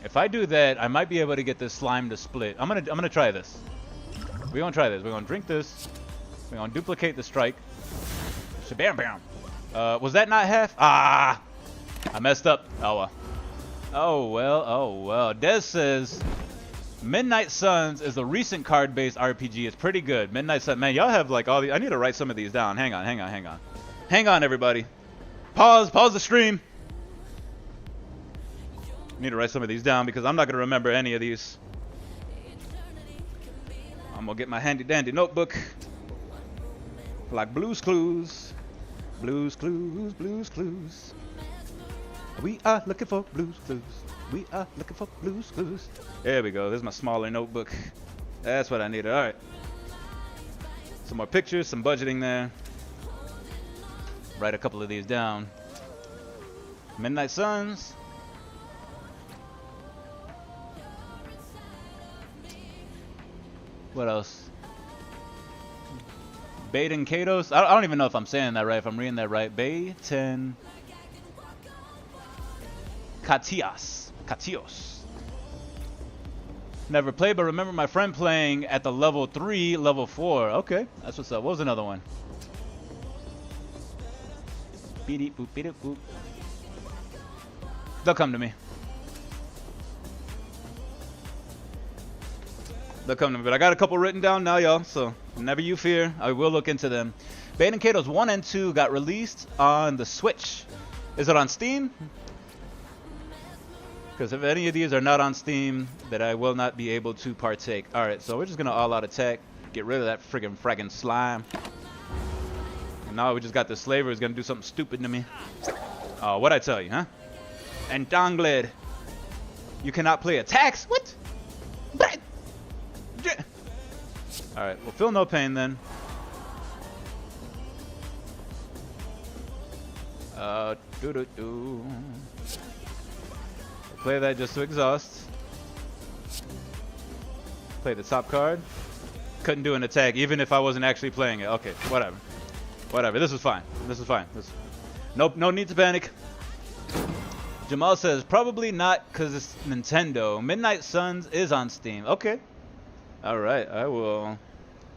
If I do that, I might be able to get this slime to split. I'm gonna try this. We're gonna try this. We're gonna drink this. We're gonna duplicate the strike. Shabam bam. Was that not half? Ah! I messed up. Oh well. Dez says Midnight Suns is a recent card-based RPG. It's pretty good. Midnight Suns. Man, y'all have like all the. I need to write some of these down. Hang on. Hang on, everybody. Pause the stream. I need to write some of these down because I'm not going to remember any of these. I'm going to get my handy dandy notebook. Like Blue's Clues. Blue's Clues. We are looking for Blue's Clues. We are looking for Blue's Clues. There we go. There's my smaller notebook. That's what I needed. All right. Some more pictures, some budgeting there. Write a couple of these down. Midnight Suns. What else? Baden Katos. I don't even know if I'm saying that right, if I'm reading that right. Baden Katios. Never played, but remember my friend playing at the level 3, level 4. Okay, that's what's up. What was another one? Beep boop, beep boop. They'll come to me. But I got a couple written down now, y'all. So never you fear. I will look into them. Baden Katos 1 and 2 got released on the Switch. Is it on Steam? Because if any of these are not on Steam, then I will not be able to partake. All right, so we're just gonna all-out attack, get rid of that fragging slime. And now we just got the slaver who's gonna do something stupid to me. Oh, what'd I tell you, huh? Entangled. You cannot play attacks. What? All right, well, feel no pain then. Play that just to exhaust. Play the top card. Couldn't do an attack even if I wasn't actually playing it. Okay, whatever. This was fine. No need to panic. Jamal says probably not because it's Nintendo. Midnight Suns is on Steam. Okay. All right, I will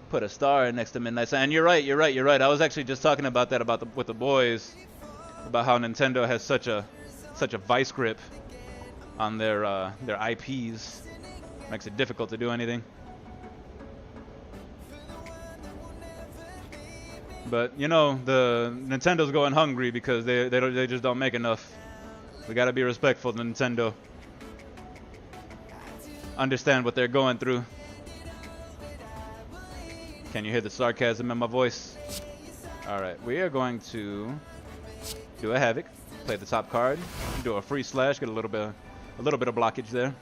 Put a star next to Midnight Sun. And you're right. I was actually just talking about that with the boys, about how Nintendo has such a vice grip on their IPs. Makes it difficult to do anything. But you know, the Nintendo's going hungry because they just don't make enough. We gotta be respectful to Nintendo. Understand what they're going through. Can you hear the sarcasm in my voice? Alright, we are going to do a Havoc, play the top card, do a free slash, get a little bit of blockage there.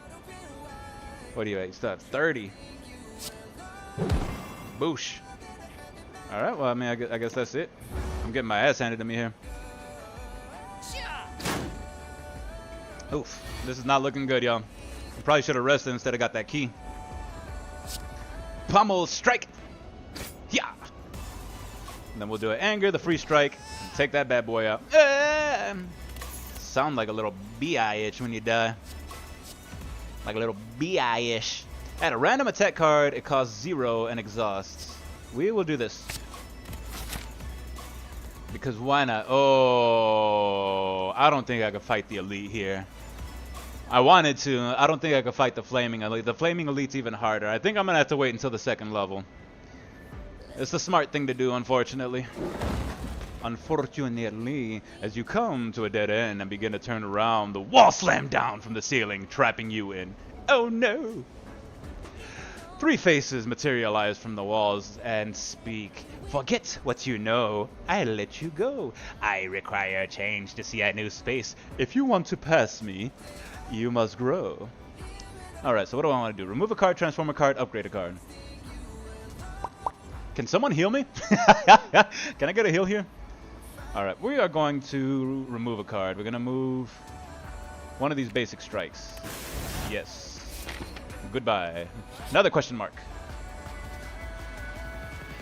What do you at? Start 30. Boosh. Alright, well I mean I guess that's it. I'm getting my ass handed to me here. Oof, this is not looking good, y'all. I probably should have rested instead of got that key. Pummel strike. Yeah. And then we'll do an anger, the free strike, and take that bad boy out. Sound like a little bi-ish when you die. Like a little bi-ish. Add a random attack card. It costs 0 and exhausts. We will do this. Because why not? Oh, I don't think I could fight the elite here. I wanted to. I don't think I could fight the Flaming Elite. The Flaming Elite's even harder. I think I'm going to have to wait until the second level. It's the smart thing to do, unfortunately. Unfortunately, as you come to a dead end and begin to turn around, the wall slammed down from the ceiling, trapping you in. Oh no! 3 faces materialize from the walls and speak. Forget what you know. I'll let you go. I require change to see a new space. If you want to pass me, you must grow. Alright, so what do I want to do? Remove a card, transform a card, upgrade a card. Can someone heal me? Can I get a heal here? Alright, we are going to remove a card. We're going to move one of these basic strikes. Yes. Goodbye. Another question mark.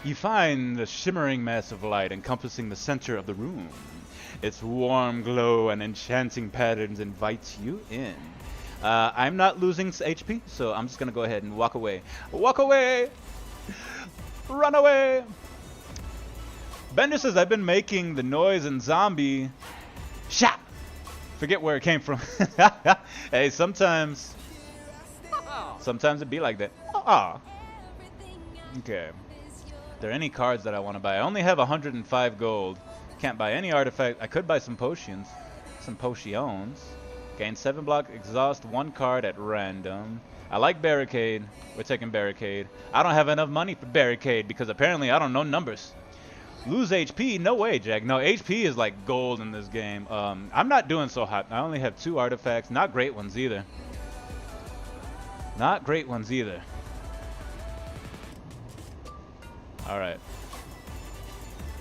You find the shimmering mass of light encompassing the center of the room. Its warm glow and enchanting patterns invites you in. I'm not losing HP, so I'm just going to go ahead and walk away. Walk away! Run away! Bender says I've been making the noise in zombie. Shot! Forget where it came from. Hey, sometimes it be like that. Okay. Are there any cards that I want to buy? I only have 105 gold. Can't buy any artifact. I could buy some potions. Some potions. Gain 7 block, exhaust 1 card at random. I like Barricade. We're taking Barricade. I don't have enough money for Barricade because apparently I don't know numbers. Lose HP? No way, Jack. No, HP is like gold in this game. I'm not doing so hot. I only have 2 artifacts. Not great ones either. Not great ones either. Alright.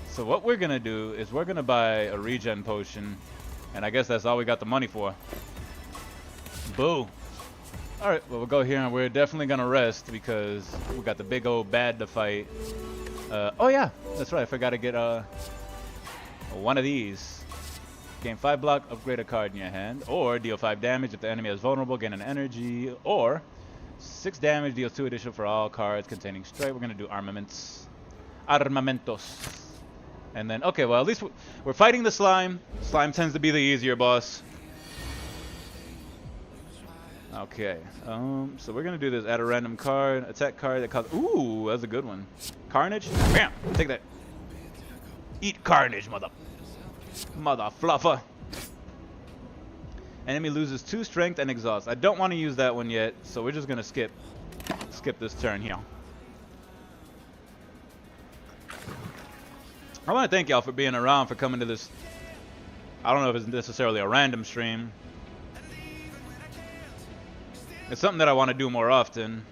So what we're going to do is we're going to buy a regen potion. And I guess that's all we got the money for. Boo. Alright, well, we'll go here and we're definitely going to rest because we got the big old bad to fight. Oh yeah, that's right. I forgot to get one of these. Gain 5 block, upgrade a card in your hand. Or deal 5 damage if the enemy is vulnerable, gain an energy. Or 6 damage, deals 2 additional for all cards containing strike. We're going to do armaments. Armamentos. And then, okay, well, at least we're fighting the slime. Slime tends to be the easier boss. Okay, so we're gonna do this. Add a random card, attack card that costs. Ooh, that's a good one. Carnage. Bam! Take that. Eat Carnage, mother fluffer. Enemy loses 2 strength and exhaust. I don't want to use that one yet, so we're just gonna skip this turn here. I want to thank y'all for being around, for coming to this. I don't know if it's necessarily a random stream. It's something that I want to do more often.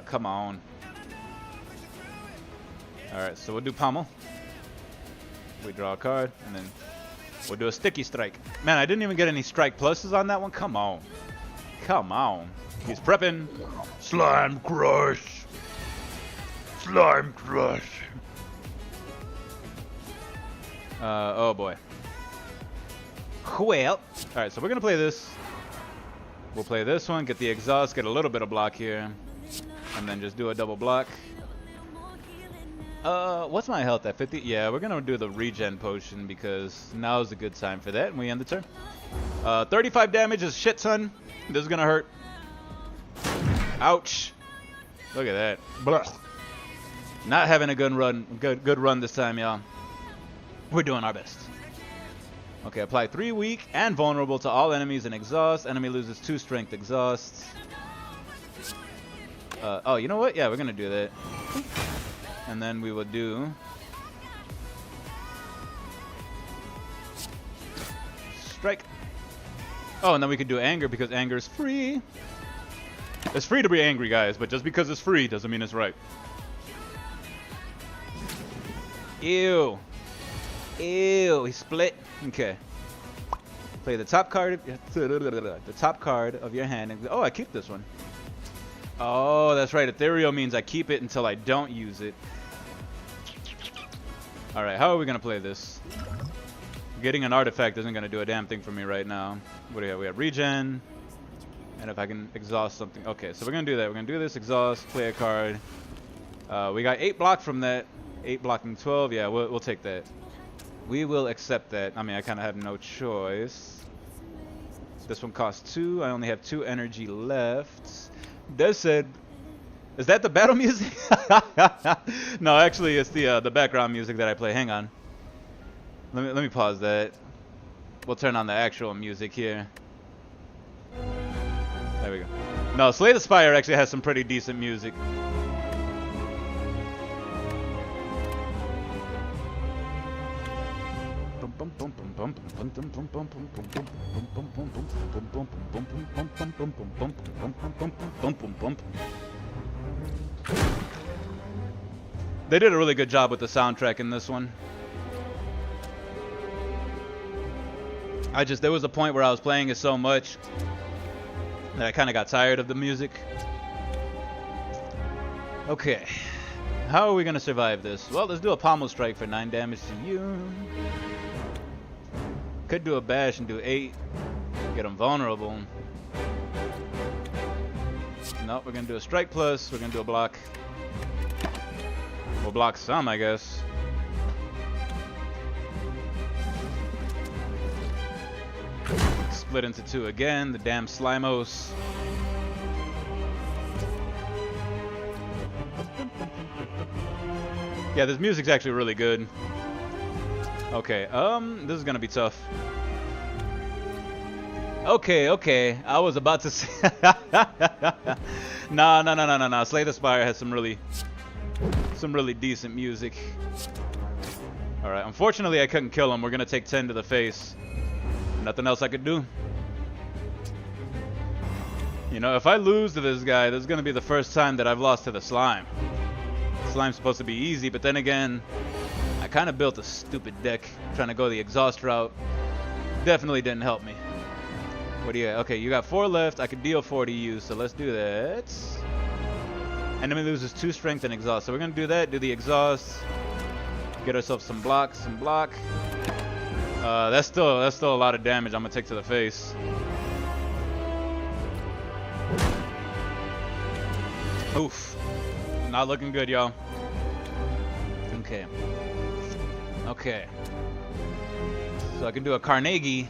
Come on. Alright, so we'll do Pommel. We draw a card, and then we'll do a Sticky Strike. Man, I didn't even get any strike pluses on that one. Come on. Come on. He's prepping. Slime Crush. Slime Crush. Oh boy. Well. Alright, so we're going to play this. We'll play this one, get the exhaust, get a little bit of block here. and then just do a double block. What's my health at 50? Yeah, we're gonna do the regen potion because now is a good time for that, and we end the turn. 35 damage is shit ton. This is gonna hurt. Ouch! Look at that. Blah. Not having a good run this time, y'all. We're doing our best. Okay, apply 3 weak and vulnerable to all enemies and exhaust. Enemy loses 2 strength exhaust. Oh, you know what? Yeah, we're gonna do that. And then we will do strike. Oh, and then we could do anger because anger is free. It's free to be angry, guys, but just because it's free doesn't mean it's right. Ew. Ew, he split. Okay. Play the top card of your hand. And, oh, I keep this one. Oh, that's right. Ethereal means I keep it until I don't use it. Alright, how are we going to play this? Getting an artifact isn't going to do a damn thing for me right now. What do we have? We have regen. And if I can exhaust something. Okay, so we're going to do that. We're going to do this, exhaust, play a card. We got 8 block from that. 8 blocking 12. Yeah, we'll take that. We will accept that. I mean, I kind of have no choice. This one costs 2. I only have 2 energy left. Des said, is that the battle music? No, actually, it's the background music that I play. Hang on. Let me pause that. We'll turn on the actual music here. There we go. No, Slay the Spire actually has some pretty decent music. They did a really good job with the soundtrack in this one. There was a point where I was playing it so much that I kind of got tired of the music. Okay. How are we going to survive this? Well, let's do a pommel strike for 9 damage to you. Could do a bash and do 8. Get them vulnerable. Nope, we're going to do a strike plus. We're going to do a block. We'll block some, I guess. Split into 2 again. The damn Slimos. Yeah, this music's actually really good. Okay, this is gonna be tough. Okay. I was about to say No. Slay the Spire has some really decent music. Alright, unfortunately I couldn't kill him. We're gonna take 10 to the face. Nothing else I could do. You know, if I lose to this guy, this is gonna be the first time that I've lost to the slime. Slime's supposed to be easy, but then again, I kind of built a stupid deck trying to go the exhaust route. Definitely didn't help me. What do you got? Okay, you got 4 left. I could deal 4 to you, so let's do that. Enemy loses 2 strength and exhaust. So we're going to do that, do the exhaust. Get ourselves some block. That's still a lot of damage I'm going to take to the face. Oof. Not looking good, y'all. Okay. So I can do a Carnegie.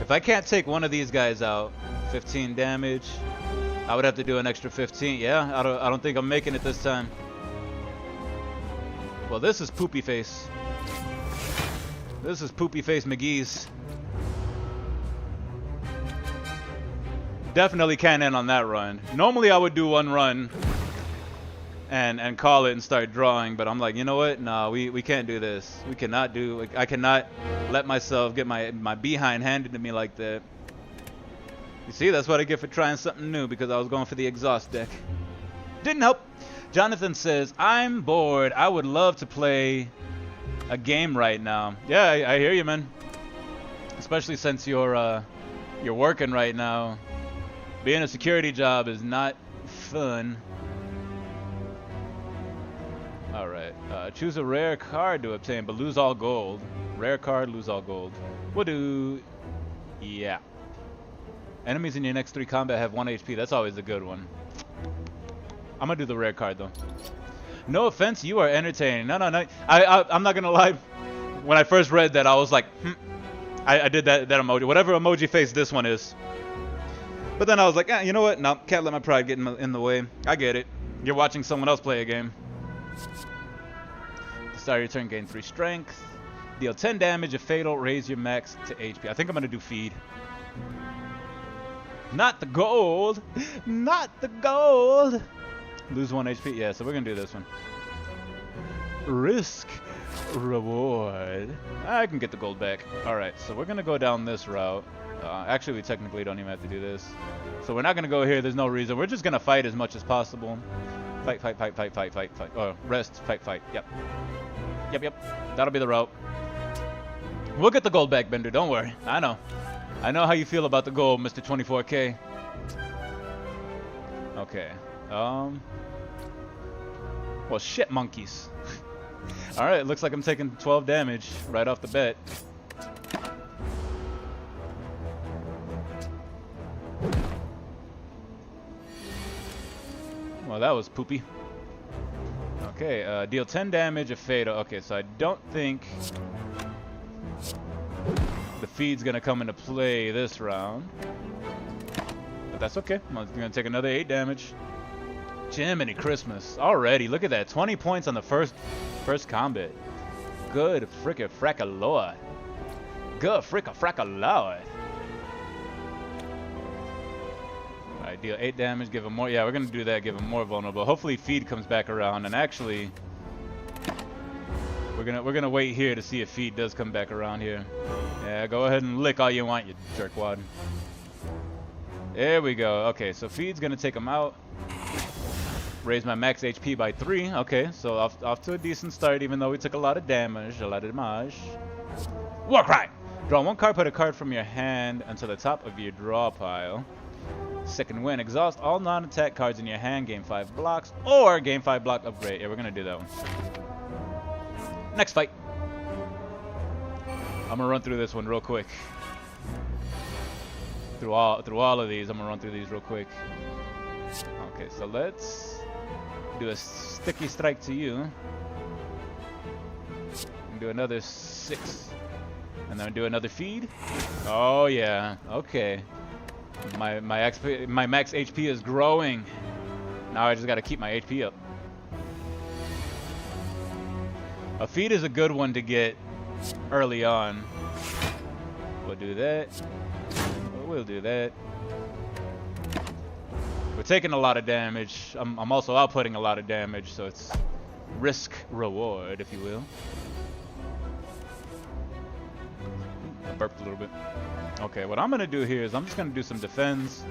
If I can't take one of these guys out, 15 damage. I would have to do an extra 15. Yeah, I don't think I'm making it this time. Well, this is Poopy Face. This is Poopy Face McGee's. Definitely can't end on that run. Normally I would do 1 run and call it and start drawing, but I'm like, you know what? Nah, we can't do this. We cannot do. I cannot let myself get my behind handed to me like that. You see, that's what I get for trying something new, because I was going for the exhaust deck. Didn't help. Jonathan says, I'm bored. I would love to play a game right now. Yeah, I hear you, man. Especially since you're working right now. Being a security job is not fun. Alright, choose a rare card to obtain, but lose all gold. Rare card, lose all gold. We'll do... yeah. Enemies in your next 3 combat have 1 HP. That's always a good one. I'm gonna do the rare card though. No offense, you are entertaining. No, no, no. I'm not gonna lie. When I first read that, I was like, I did that emoji. Whatever emoji face this one is. But then I was like, you know what? No, can't let my pride get in the way. I get it. You're watching someone else play a game. Start your turn, gain 3 strength. Deal 10 damage if fatal. Raise your max to HP. I think I'm gonna do feed. Not the gold. Not the gold. Lose 1 HP. Yeah, so we're gonna do this one. Risk. Reward. I can get the gold back. Alright, so we're gonna go down this route. Actually, we technically don't even have to do this. So we're not gonna go here. There's no reason. We're just gonna fight as much as possible. Fight, fight, fight, fight, fight, fight, fight. Oh, rest, fight, fight. Yep. Yep, yep. That'll be the route. We'll get the gold back, Bender. Don't worry. I know. I know how you feel about the gold, Mr. 24K. Okay. Well, shit, monkeys. Alright, looks like I'm taking 12 damage right off the bat. Well, that was poopy. Okay, deal 10 damage if fatal. Okay, so I don't think the feed's gonna come into play this round. But that's okay. I'm gonna take another 8 damage. Jiminy Christmas. Already, look at that. 20 points on the first combat. Good fricka fracka lord. Good fricka fracka lord. Alright, deal 8 damage, give him more. Yeah, we're gonna do that, give him more vulnerable. Hopefully feed comes back around, and actually we're gonna wait here to see if feed does come back around here. Yeah, go ahead and lick all you want, you jerkwad. There we go. Okay, so feed's gonna take him out. Raise my max HP by 3. Okay, so off to a decent start, even though we took a lot of damage. A lot of damage. War cry! Draw 1 card, put a card from your hand onto the top of your draw pile. Second win, exhaust all non-attack cards in your hand, gain 5 blocks, or gain 5 block upgrade. Yeah, we're gonna do that one. Next fight. I'm gonna run through this one real quick. Through all of these, I'm gonna run through these real quick. Okay, so let's do a sticky strike to you. And do another 6. And then do another feed. Oh yeah, okay. My max HP is growing. Now I just gotta keep my HP up. A feed is a good one to get early on. We'll do that. We'll do that. We're taking a lot of damage. I'm also outputting a lot of damage, so it's risk reward, if you will. I burped a little bit. Okay, what I'm gonna do here is I'm just gonna do some defense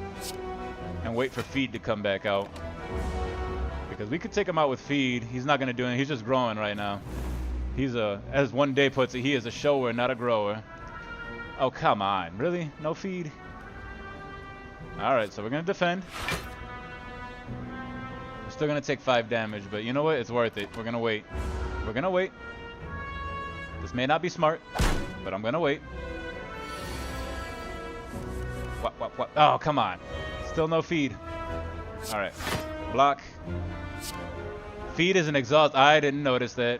and wait for feed to come back out, because we could take him out with feed. He's not gonna do anything. He's just growing right now. He's as one day puts it, he is a shower, not a grower. Oh come on, really? No feed? All right, so we're gonna defend. We're still gonna take 5 damage, but you know what? It's worth it. We're gonna wait. We're gonna wait. This may not be smart, but I'm gonna wait. What? Oh, come on. Still no feed. All right. Block. Feed is an exhaust. I didn't notice that.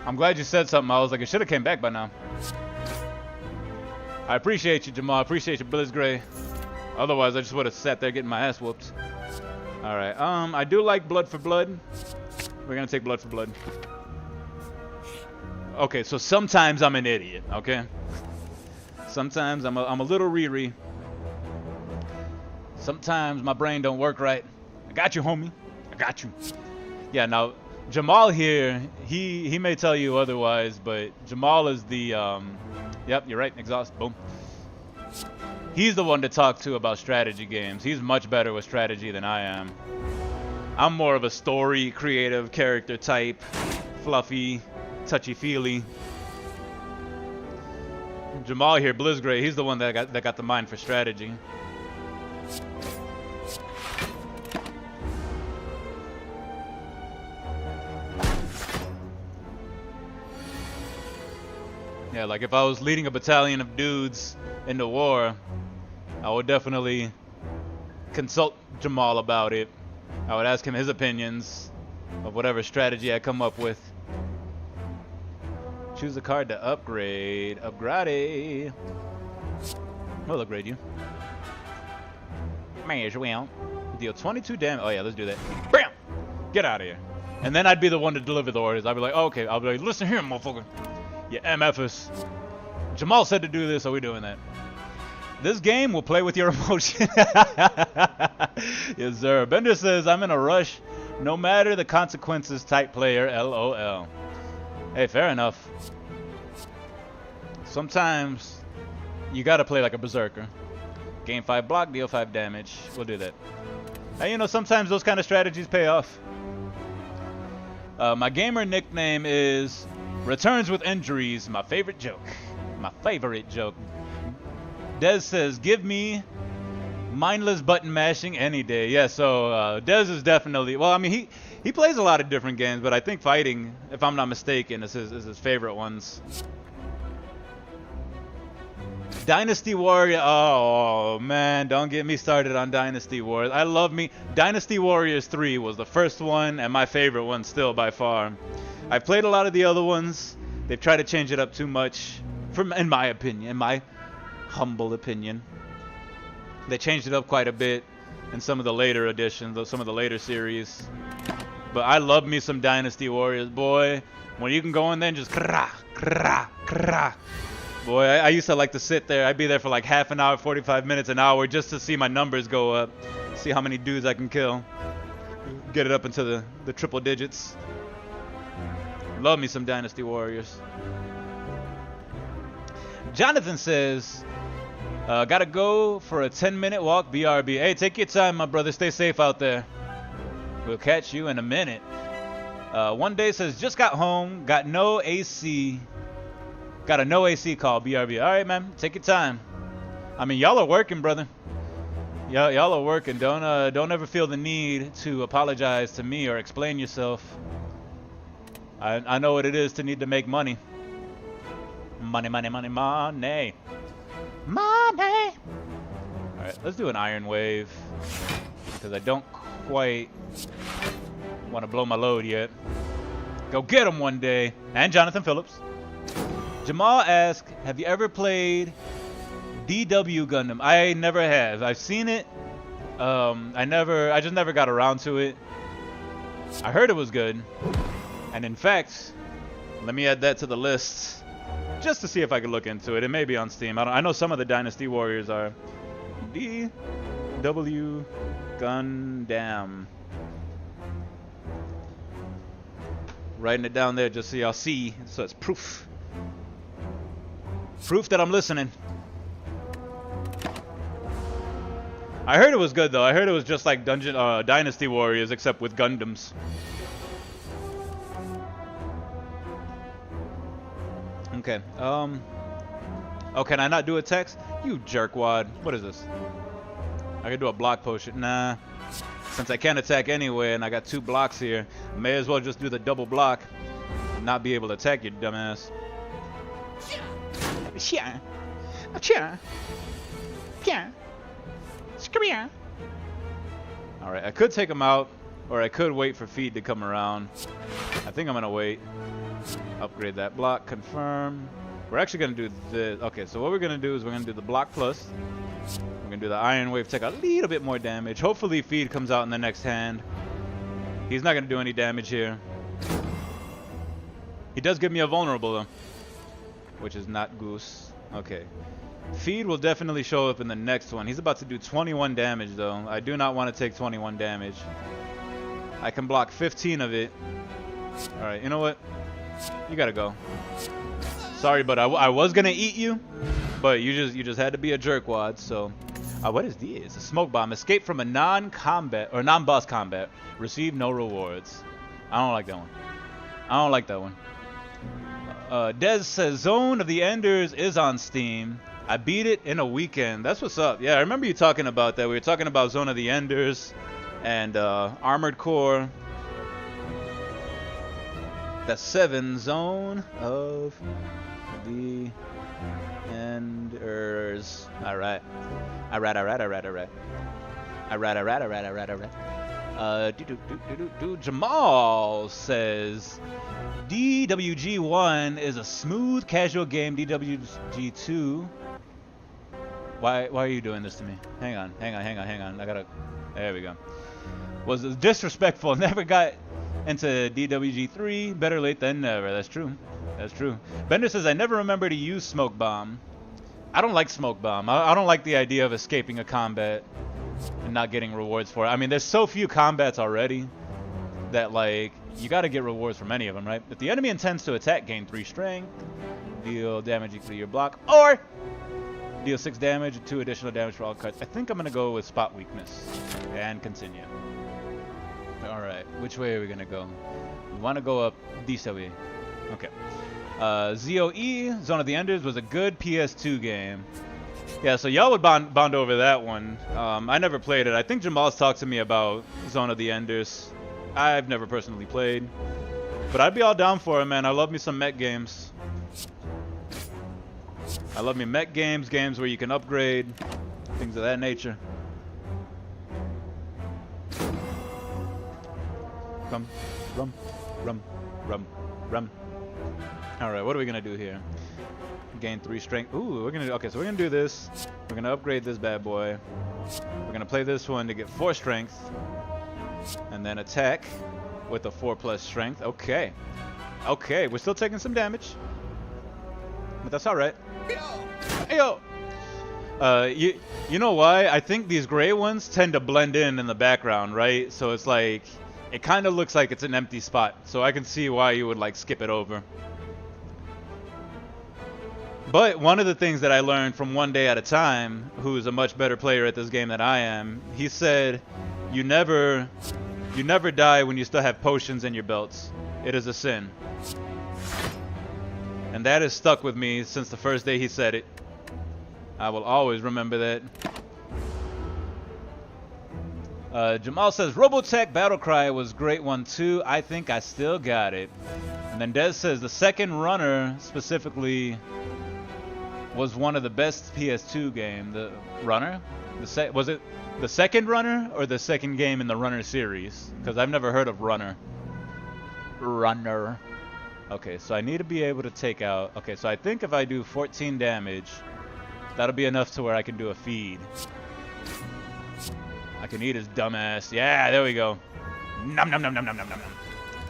I'm glad you said something. I was like, it should have came back by now. I appreciate you, Jamal. I appreciate you, Blizzgray. Otherwise, I just would have sat there getting my ass whooped. All right. I do like blood for blood. We're gonna take blood for blood. Okay, so sometimes I'm an idiot. Okay. Sometimes I'm a little Riri. Sometimes my brain don't work right. I got you, homie. I got you. Yeah. Now, Jamal here, he may tell you otherwise, but Jamal is the yep, you're right. Exhaust. Boom. He's the one to talk to about strategy games. He's much better with strategy than I am. I'm more of a story, creative character type, fluffy, touchy-feely. Jamal here, Blizzgray, he's the one that got the mind for strategy. Yeah, like if I was leading a battalion of dudes into war, I would definitely consult Jamal about it. I would ask him his opinions of whatever strategy I come up with. Choose a card to upgrade. Upgrade. We'll upgrade you. May as well. Deal 22 damage. Oh yeah, let's do that. Bam! Get out of here. And then I'd be the one to deliver the orders. I'd be like, oh, okay. I'll be like, listen here, motherfucker. You MFers. Jamal said to do this, so we're doing that. This game will play with your emotion. Yes, sir. Bender says, I'm in a rush. No matter the consequences type player. LOL. Hey, fair enough. Sometimes you gotta play like a berserker. Gain 5 block, deal 5 damage. We'll do that. And you know, sometimes those kind of strategies pay off. My gamer nickname is Returns with Injuries. My favorite joke. My favorite joke. Dez says, give me mindless button mashing any day. Yeah, so Dez is definitely, well, I mean, he plays a lot of different games, but I think fighting, if I'm not mistaken, is his favorite ones. Dynasty Warrior, oh man, don't get me started on Dynasty Warriors. I love me. Dynasty Warriors 3 was the first one and my favorite one still by far. I've played a lot of the other ones. They've tried to change it up too much, in my opinion, in my humble opinion. They changed it up quite a bit in some of the later editions, some of the later series. But I love me some Dynasty Warriors, boy. When you can go in there and just krah, krah, krah. Boy, I used to like to sit there. I'd be there for like half an hour, 45 minutes, an hour just to see my numbers go up. See how many dudes I can kill. Get it up into the triple digits. Love me some Dynasty Warriors. Jonathan says, gotta go for a 10-minute walk, BRB. Hey, take your time, my brother. Stay safe out there. We'll catch you in a minute. One day says, just got home, got no AC. Got a no AC call, BRB. All right, man. Take your time. I mean, y'all are working, brother. Y'all are working. Don't ever feel the need to apologize to me or explain yourself. I know what it is to need to make money. Money, money, money, money. Money. All right, let's do an Iron Wave because I don't quite want to blow my load yet. Go get him one day. And Jonathan Phillips. Jamal asks, have you ever played DW Gundam? I never have. I've seen it. I just never got around to it. I heard it was good. And in fact, let me add that to the list just to see if I can look into it. It may be on Steam. I know some of the Dynasty Warriors are. DW Gundam. Writing it down there just so y'all see. So it's proof. Proof that I'm listening. I heard it was good though. I heard it was just like Dynasty Warriors except with Gundams. Okay. Oh, can I not do a text? You jerkwad. What is this? I can do a block potion. Nah. Since I can't attack anyway and I got 2 blocks here, may as well just do the double block and not be able to attack you, dumbass. Yeah. Alright, I could take him out, or I could wait for feed to come around. I think I'm gonna wait. Upgrade that block, confirm. We're actually gonna do this. Okay, so what we're gonna do is we're gonna do the block plus. We're gonna do the Iron Wave, take a little bit more damage. Hopefully feed comes out in the next hand. He's not gonna do any damage here. He does give me a vulnerable though, which is not goose. Okay. Feed will definitely show up in the next one. He's about to do 21 damage though. I do not want to take 21 damage. I can block 15 of it. Alright, you know what? You gotta go. Sorry, but I was gonna eat you, but you just had to be a jerkwad. So, what is this? A smoke bomb. Escape from a non-combat or non-boss combat. Receive no rewards. I don't like that one. I don't like that one. Dez says Zone of the Enders is on Steam. I beat it in a weekend. That's what's up. Yeah, I remember you talking about that. We were talking about Zone of the Enders and Armored Core. That's 7. Zone of the Enders. Alright. Alright. Jamal says DWG1 is a smooth casual game. DWG2. Why are you doing this to me? Hang on. I gotta. There we go. Was disrespectful. Never got into DWG3. Better late than never. That's true. Bender says I never remember to use smoke bomb. I don't like smoke bomb. I don't like the idea of escaping a combat and not getting rewards for it. I mean, there's so few combats already that, like, you gotta get rewards from any of them, right? If the enemy intends to attack, gain 3 strength, deal damage equal to your block, or deal 6 damage and 2 additional damage for all cuts. I think I'm gonna go with spot weakness and continue. Alright, which way are we gonna go? We wanna go up this way. Okay. ZOE, Zone of the Enders, was a good PS2 game. Yeah, so y'all would bond over that one. I never played it. I think Jamal's talked to me about Zone of the Enders. I've never personally played. But I'd be all down for it, man. I love me some mech games. I love me mech games, games where you can upgrade, things of that nature. Rum. Alright, what are we gonna do here? Gain 3 strength. Ooh, we're gonna do this. We're gonna upgrade this bad boy. We're gonna play this one to get 4 strength. And then attack with a 4+ strength. Okay, we're still taking some damage. But that's alright. Yo! You know why? I think these gray ones tend to blend in the background, right? So it's like, it kind of looks like it's an empty spot. So I can see why you would like skip it over. But one of the things that I learned from One Day at a Time, who's a much better player at this game than I am, he said, you never die when you still have potions in your belts. It is a sin. And that has stuck with me since the first day he said it. I will always remember that. Jamal says, Robotech Battlecry was a great one too. I think I still got it. And then Dez says, the second runner specifically was one of the best PS2 game. The runner? Was it the second runner or the second game in the runner series? Because I've never heard of runner. Okay, so I need to be able to take out... Okay, so I think if I do 14 damage, that'll be enough to where I can do a feed. I can eat his dumbass. Yeah, there we go. Nom nom nom nom nom nom nom.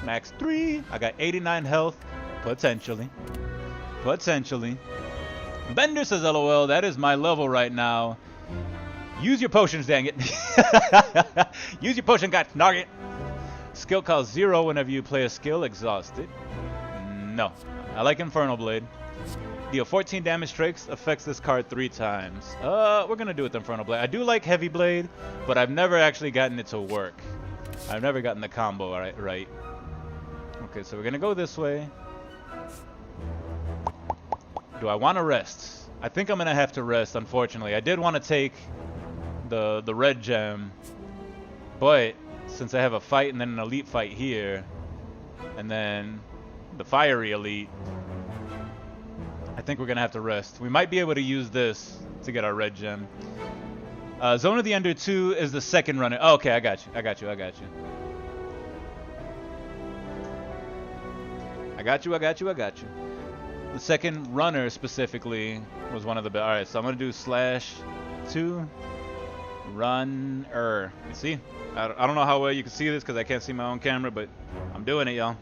Max 3. I got 89 health. Potentially. Bender says, LOL, that is my level right now. Use your potions, dang it. Use your potion, god dog it. Skill cost 0 whenever you play a skill. Exhausted. No. I like Infernal Blade. Deal 14 damage strikes. Affects this card 3 times. We're going to do it with Infernal Blade. I do like Heavy Blade, but I've never actually gotten it to work. I've never gotten the combo right. Okay, so we're going to go this way. Do I want to rest? I think I'm going to have to rest, unfortunately. I did want to take the red gem, but since I have a fight and then an elite fight here, and then the fiery elite, I think we're going to have to rest. We might be able to use this to get our red gem. Zone of the Ender 2 is the second runner. Oh, okay, I got you. The second runner specifically was one of the best. Alright, so I'm going to do /2 runner. You see? I don't know how well you can see this because I can't see my own camera, but I'm doing it, y'all.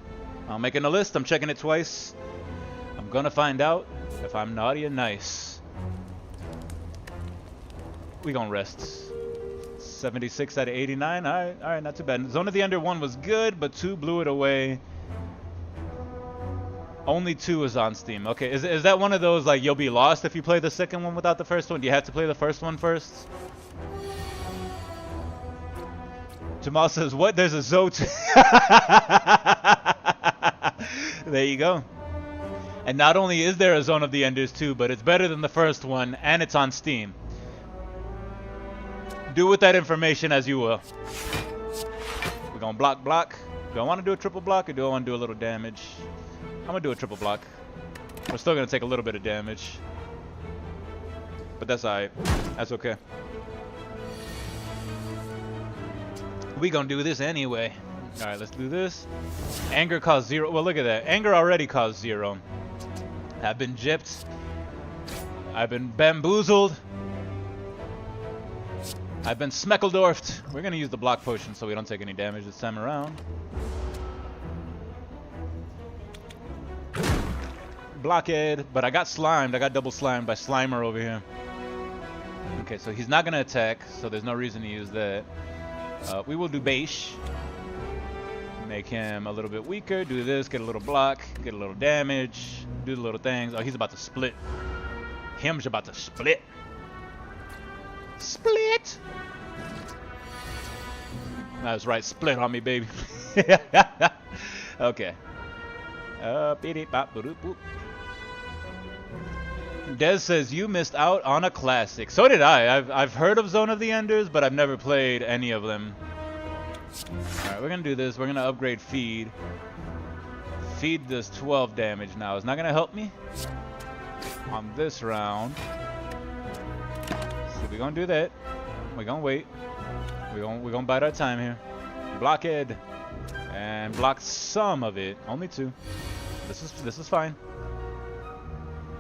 I'm making a list. I'm checking it twice. I'm going to find out if I'm naughty and nice. We going to rest. 76 out of 89. Alright, not too bad. Zone of the Ender 1 was good, but 2 blew it away. Only 2 is on Steam. Okay, is that one of those, like, you'll be lost if you play the second one without the first one? Do you have to play the first one first? Jamal says, what? There's a Zoe. There you go. And not only is there a Zone of the Enders 2, but it's better than the first one, and it's on Steam. Do with that information as you will. We're going to block. Do I want to do a triple block, or do I want to do a little damage? I'm going to do a triple block. We're still going to take a little bit of damage. But that's alright. That's okay. We gonna do this anyway. All right, let's do this. Anger caused 0. Well, look at that. Anger already caused 0. I've been gypped. I've been bamboozled. I've been smeckledorfed. We're gonna use the block potion so we don't take any damage this time around. Blockade, but I got slimed. I got double slimed by Slimer over here. Okay, so he's not gonna attack, so there's no reason to use that. We will do Beish. Make him a little bit weaker. Do this, get a little block, get a little damage, do the little things. Oh, he's about to split. Him's about to split. Split! That's right, split on me, baby. Okay. Dez says, you missed out on a classic. So did I. I've heard of Zone of the Enders, but I've never played any of them. Alright, we're going to do this. We're going to upgrade Feed. Feed does 12 damage now. It's not going to help me on this round. So we're going to do that. We're going to wait. We're going to bide our time here. Blockade. And block some of it. Only 2. This is fine.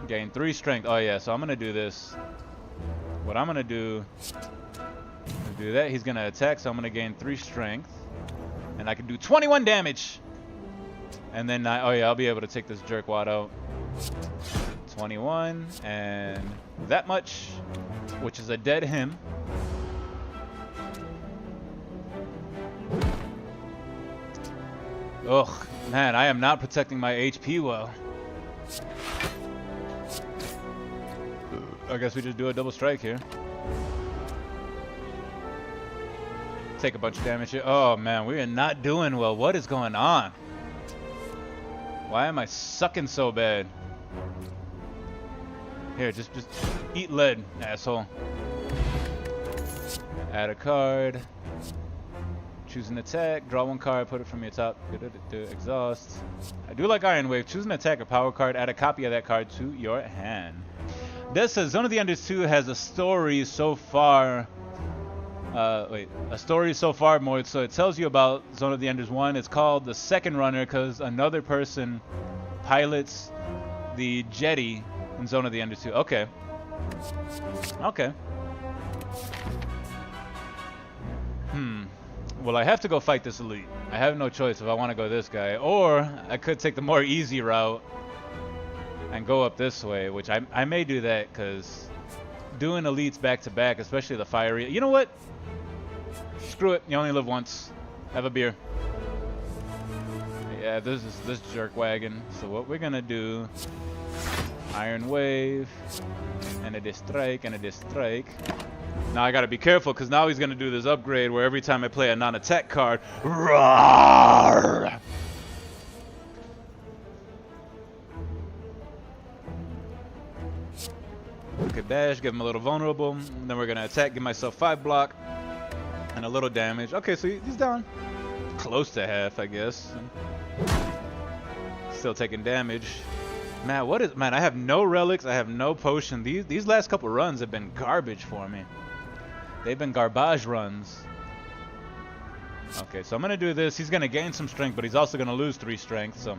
Gain 3 strength. Oh yeah, so I'm gonna do this. What I'm gonna do that. He's gonna attack, so I'm gonna gain 3 strength, and I can do 21 damage. And then oh yeah, I'll be able to take this jerkwad out. 21 and that much, which is a dead him. Ugh, man, I am not protecting my HP well. I guess we just do a double strike here. Take a bunch of damage here. Oh man, we are not doing well. What is going on? Why am I sucking so bad? Here, just eat lead, asshole. Add a card. Choose an attack. Draw 1 card. Put it from your top. Exhaust. I do like Iron Wave. Choose an attack or power card. Add a copy of that card to your hand. This says Zone of the Enders 2 has a story so far. A story so far mode. So it tells you about Zone of the Enders 1. It's called the Second Runner because another person pilots the jetty in Zone of the Enders 2. Okay. Okay. Well, I have to go fight this elite. I have no choice if I want to go this guy. Or I could take the more easy route and go up this way, which I may do that because doing elites back to back, especially the fiery. You know what? Screw it. You only live once. Have a beer. Yeah, this is this jerk wagon. So what we're gonna do? Iron Wave, and a strike, and a strike. Now I gotta be careful because now he's gonna do this upgrade where every time I play a non-attack card, roar! Okay, dash, give him a little vulnerable. And then we're gonna attack, give myself 5 block and a little damage. Okay, so he's down close to half, I guess. Still taking damage. Man, man, I have no relics, I have no potion. These last couple runs have been garbage for me. They've been garbage runs. Okay, so I'm gonna do this. He's gonna gain some strength, but he's also gonna lose 3 strength, so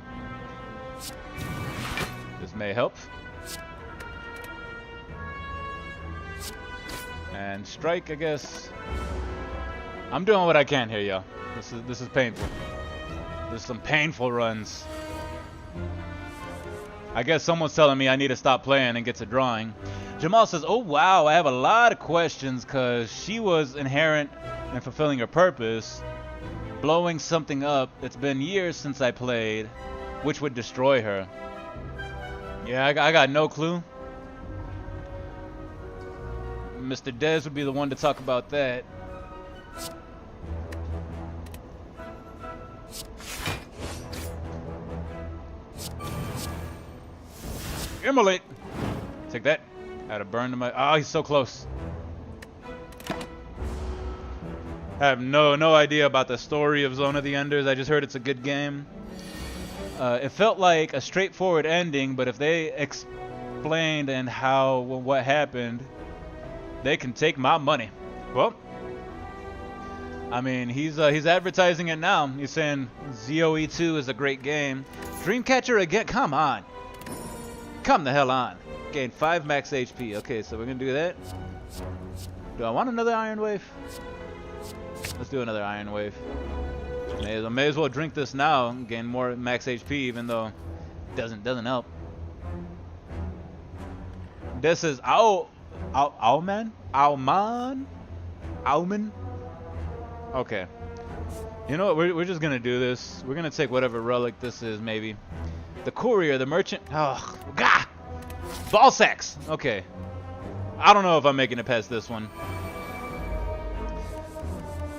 this may help. And strike, I guess. I'm doing what I can here, y'all. This is painful. There's some painful runs. I guess someone's telling me I need to stop playing and get to drawing. Jamal says, oh wow, I have a lot of questions because she was inherent in fulfilling her purpose, blowing something up that's been years since I played, which would destroy her. Yeah, I got no clue. Mr. Dez would be the one to talk about that. Immolate! Take that. I had to burn to my... Oh, he's so close. I have no idea about the story of Zone of the Enders. I just heard it's a good game. It felt like a straightforward ending, but if they explained and what happened, they can take my money. Well, I mean, he's advertising it now. He's saying ZOE2 is a great game. Dreamcatcher again? Come on. Come the hell on. Gain 5 max HP. Okay, so we're going to do that. Do I want another Iron Wave? Let's do another Iron Wave. May as well drink this now and gain more max HP, even though it doesn't help. This is Auman? Okay. You know what? We're just gonna do this. We're gonna take whatever relic this is, maybe. The courier, the merchant. Oh, gah! Ball sacks. Okay. I don't know if I'm making it past this one.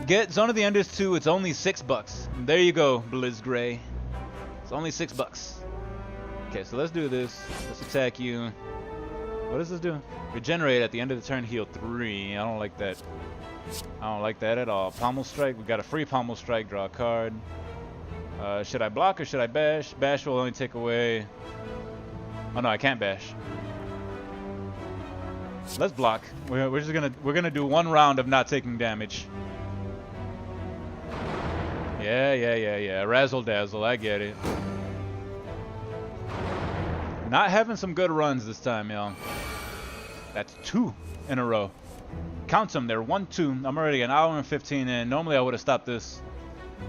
Get Zone of the Enders 2. It's only $6. There you go, Blizz Gray. It's only $6. Okay, so let's do this. Let's attack you. What does this do? Regenerate at the end of the turn. Heal 3. I don't like that. I don't like that at all. Pommel Strike. We got a free Pommel Strike. Draw a card. Should I block or should I bash? Bash will only take away. Oh no, I can't bash. Let's block. We're just gonna do one round of not taking damage. Yeah. Razzle dazzle. I get it. Not having some good runs this time, y'all. That's 2 in a row. Count them. They're 1, 2. I'm already an hour and 15 in. Normally I would have stopped this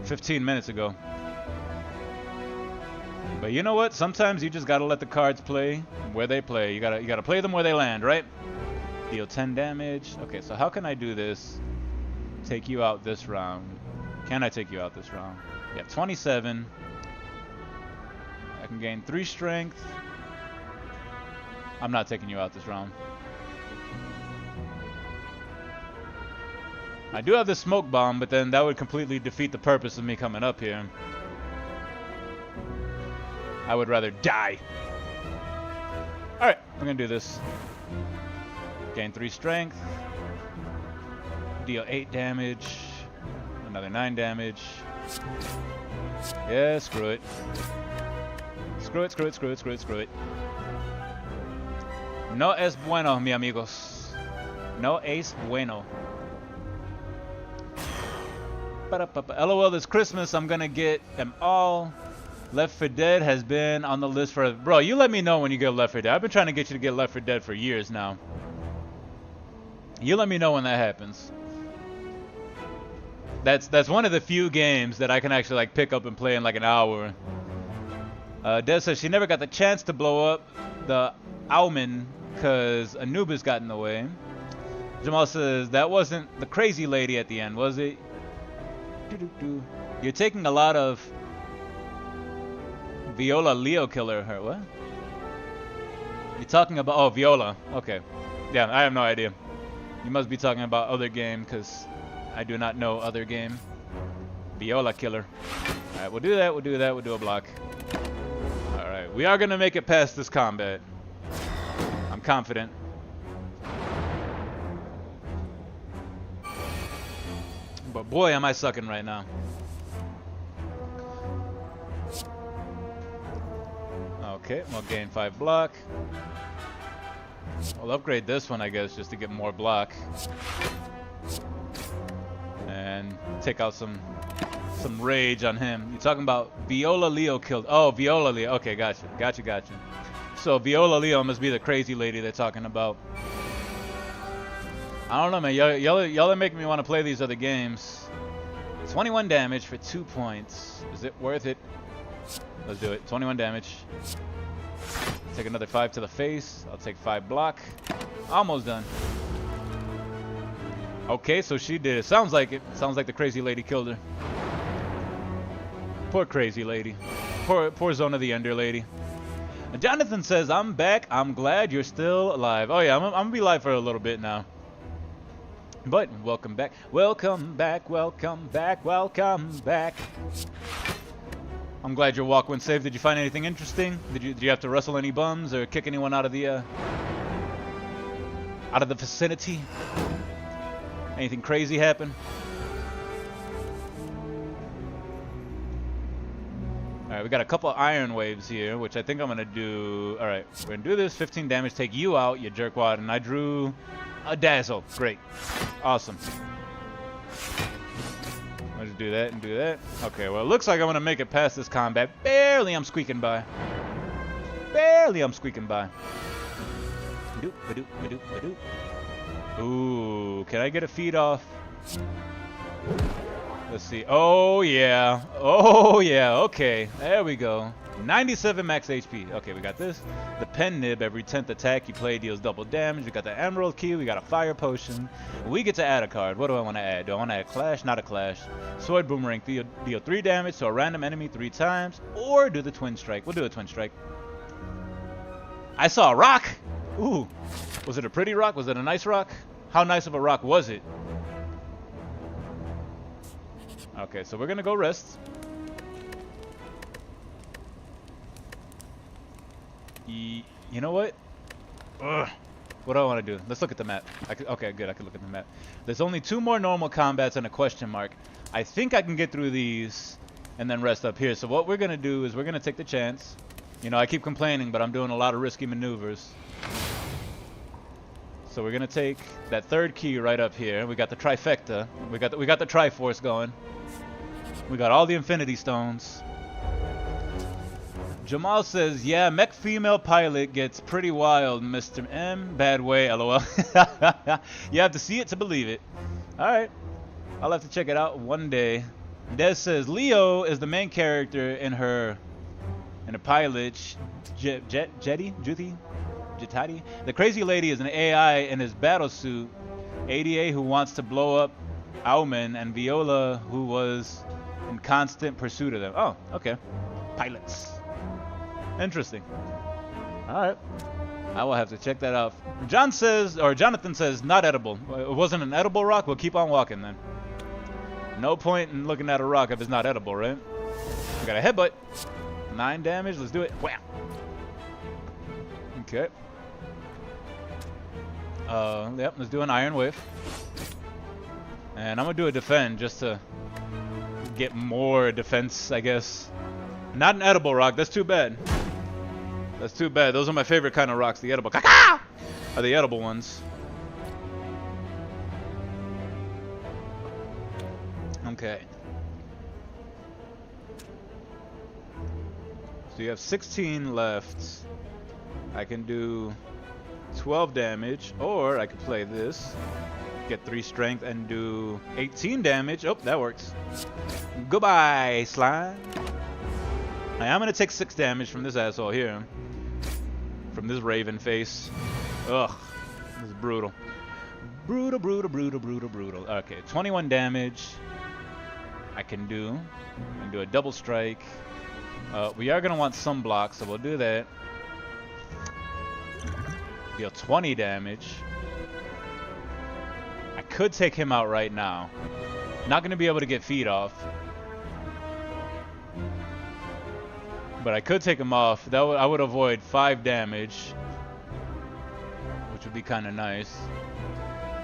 15 minutes ago. But you know what? Sometimes you just gotta let the cards play where they play. You gotta play them where they land, right? Deal 10 damage. Okay, so how can I do this? Take you out this round. Can I take you out this round? Yeah, 27. I can gain 3 strength. I'm not taking you out this round. I do have the smoke bomb, but then that would completely defeat the purpose of me coming up here. I would rather die. Alright, we're gonna do this. Gain 3 strength. Deal 8 damage. Another 9 damage. Yeah, screw it. Screw it. No es bueno, mi amigos. No es bueno. LOL, this Christmas I'm gonna get them all. Left 4 Dead has been on the list for... Bro, you let me know when you get Left 4 Dead. I've been trying to get you to get Left 4 Dead for years now. You let me know when that happens. That's one of the few games that I can actually like pick up and play in like an hour. Des says she never got the chance to blow up the Auman because Anubis got in the way. Jamal says that wasn't the crazy lady at the end, was it? You're taking a lot of Viola Leo killer. Her what? You're talking about Viola. Okay. Yeah, I have no idea. You must be talking about other game because I do not know other game. Viola killer. Alright, we'll do that. We'll do a block. Alright, we are going to make it past this combat. I'm confident. But boy, am I sucking right now. Okay, we'll gain 5 block. I'll upgrade this one, I guess, just to get more block. And take out some rage on him. You're talking about Viola Leo killed. Oh, Viola Leo. Okay, gotcha. So Viola Leo must be the crazy lady they're talking about. I don't know, man. Y'all are making me want to play these other games. 21 damage for 2 points. Is it worth it? Let's do it. 21 damage. Take another 5 to the face. I'll take 5 block. Almost done. Okay, so she did it. Sounds like it. Sounds like the crazy lady killed her. Poor crazy lady. Poor Zone of the Ender lady. And Jonathan says, I'm back. I'm glad you're still alive. Oh yeah, I'm gonna be live for a little bit now. But welcome back. Welcome back. I'm glad your walk went safe. Did you find anything interesting? Did you have to wrestle any bums or kick anyone out of the vicinity? Anything crazy happen? Alright, we got a couple iron waves here, which I think I'm gonna do. Alright, we're gonna do this. 15 damage, take you out, you jerkwad, and I drew a dazzle. Great. Awesome. do that and do that. Okay, well, it looks like I'm going to make it past this combat. Barely I'm squeaking by. Barely I'm squeaking by. Ba-doop, ba-doop, ba-doop, ba-doop. Ooh, can I get a feed off? Let's see. Oh, yeah. Oh, yeah. Okay. There we go. 97 max HP. Okay, we got this. The pen nib. Every 10th attack you play deals double damage. We got the emerald key. We got a fire potion. We get to add a card. What do I want to add? Do I want to add clash? Not a clash. Sword boomerang. Deal 3 damage to a random enemy 3 times. Or do the twin strike. We'll do a twin strike. I saw a rock. Ooh. Was it a pretty rock? Was it a nice rock? How nice of a rock was it? Okay, so we're going to go rest. You know what? Ugh. What do I want to do? Let's look at the map. Okay, good. I can look at the map. There's only 2 more normal combats and a question mark. I think I can get through these and then rest up here. So what we're going to do is we're going to take the chance. You know, I keep complaining, but I'm doing a lot of risky maneuvers. So we're going to take that 3rd key right up here. We got the trifecta. We got the Triforce going. We got all the Infinity Stones. Jamal says, yeah, mech female pilot gets pretty wild, Mr. M. Bad way, lol. You have to see it to believe it. Alright. I'll have to check it out one day. Des says, Leo is the main character in her pilot, Jetty? The crazy lady is an AI in his battle suit. ADA who wants to blow up Auman, and Viola who was in constant pursuit of them. Oh, okay. Pilots. Interesting. Alright. I will have to check that out. Jonathan says, not edible. It wasn't an edible rock? We'll keep on walking then. No point in looking at a rock if it's not edible, right? We got a headbutt. 9 damage. Let's do it. Wham! Okay. Yep, let's do an Iron Wave. And I'm going to do a defend just to get more defense, I guess. Not an edible rock. That's too bad. That's too bad. Those are my favorite kind of rocks. The edible are the edible ones. Okay. So you have 16 left. I can do 12 damage, or I could play this. Get 3 strength and do 18 damage. Oh, that works. Goodbye, slime. I am going to take 6 damage from this asshole here. From this raven face. Ugh. This is brutal. Brutal, brutal, brutal, brutal, brutal. Okay, 21 damage. I can do a double strike. We are going to want some blocks, so we'll do that. Deal 20 damage. I could take him out right now. Not going to be able to get feet off. But I could take him off. I would avoid 5 damage, which would be kind of nice.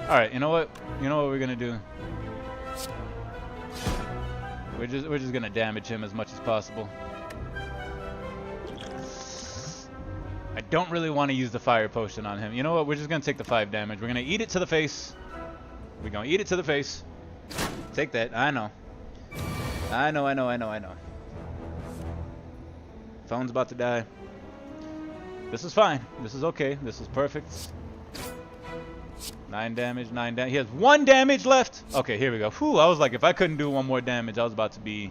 All right, you know what? You know what we're gonna do? We're just gonna damage him as much as possible. I don't really want to use the fire potion on him. You know what? We're just gonna take the 5 damage. We're gonna eat it to the face. We're gonna eat it to the face. Take that. I know. I know. Phone's about to die. This is fine. This is okay. This is perfect. 9 damage, 9 damage. He has 1 damage left. Okay, here we go. Whew, I was like, if I couldn't do 1 more damage, I was about to be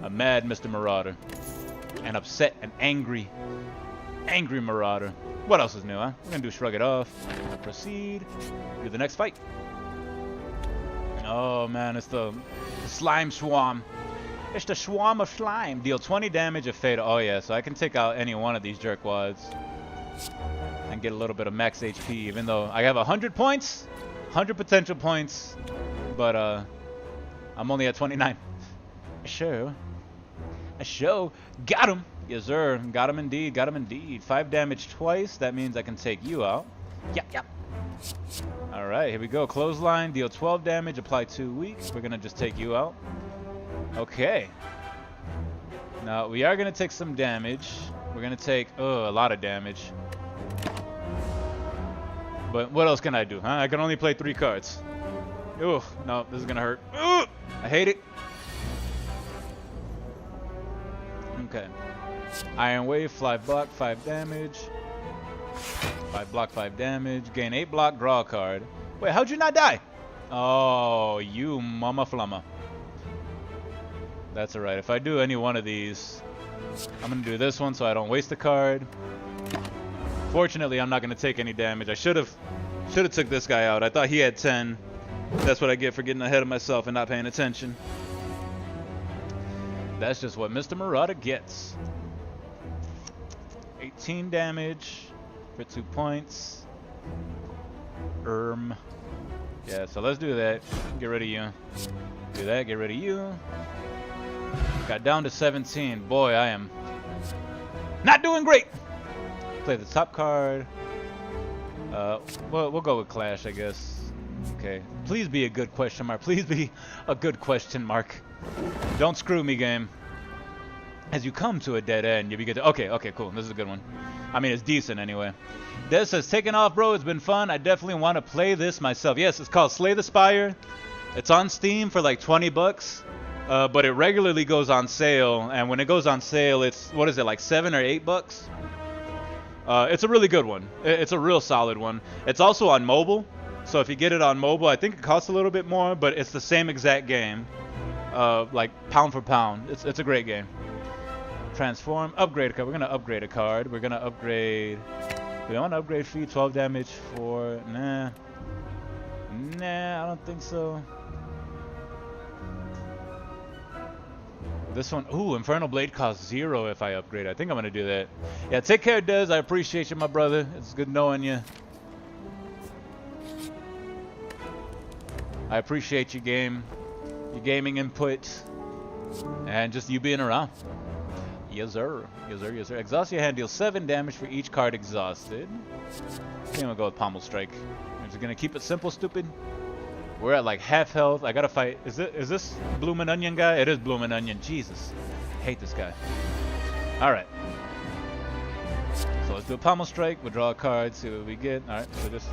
a mad Mr. Marauder. An upset, an angry Marauder. What else is new, huh? We're gonna do Shrug It Off. Proceed. Do the next fight. Oh, man, it's the slime swarm. It's the swarm of slime. Deal 20 damage of fade. Oh, yeah, so I can take out any one of these jerkwads and get a little bit of max HP, even though I have 100 points, 100 potential points, but I'm only at 29. Sure. Got him. Yes, sir. Got him indeed. Got him indeed. 5 damage twice. That means I can take you out. Yep. All right, here we go. Clothesline. Deal 12 damage. Apply 2 weeks. We're going to just take you out. Okay. Now, we are going to take some damage. We're going to take, a lot of damage. But what else can I do, huh? I can only play 3 cards. Ooh, no, this is going to hurt. Ooh, I hate it. Okay. Iron Wave, 5 block, 5 damage. 5 block, 5 damage. Gain 8 block, draw a card. Wait, how'd you not die? Oh, you mama flumma. That's alright. If I do any one of these, I'm going to do this one so I don't waste a card. Fortunately, I'm not going to take any damage. I should have took this guy out. I thought he had 10. That's what I get for getting ahead of myself and not paying attention. That's just what Mr. Marerader gets. 18 damage for 2 points. Yeah, so let's do that. Get rid of you. Do that, get rid of you. Got down to 17. Boy, I am not doing great. Play the top card. Well, we'll go with Clash, I guess. Okay. Please be a good question mark. Please be a good question mark. Don't screw me, game. As you come to a dead end, you begin to... Okay, cool. This is a good one. I mean, it's decent anyway. Des says, taking off, bro. It's been fun. I definitely want to play this myself. Yes, it's called Slay the Spire. It's on Steam for like 20 bucks. But it regularly goes on sale. And when it goes on sale, it's, what is it, like 7 or 8 bucks? It's a really good one. It's a real solid one. It's also on mobile. So if you get it on mobile, I think it costs a little bit more, but it's the same exact game. Like pound for pound. It's a great game. Transform, upgrade a card. We're going to upgrade a card. We're going to upgrade... Do we want to upgrade feet? 12 damage for... Nah, I don't think so. This one... Ooh, Infernal Blade costs 0 if I upgrade. I think I'm going to do that. Yeah, take care, Des. I appreciate you, my brother. It's good knowing you. I appreciate you, game. Your gaming input. And just you being around. Yes, sir. Yes, sir. Yes, sir. Exhaust your hand. Deals 7 damage for each card exhausted. I think I'm going to go with Pommel Strike. I'm just going to keep it simple, stupid. We're at like half health. I got to fight. Is this Bloomin' Onion guy? It is Bloomin' Onion. Jesus. I hate this guy. Alright. So let's do a Pommel Strike. We'll draw a card. See what we get. Alright. So just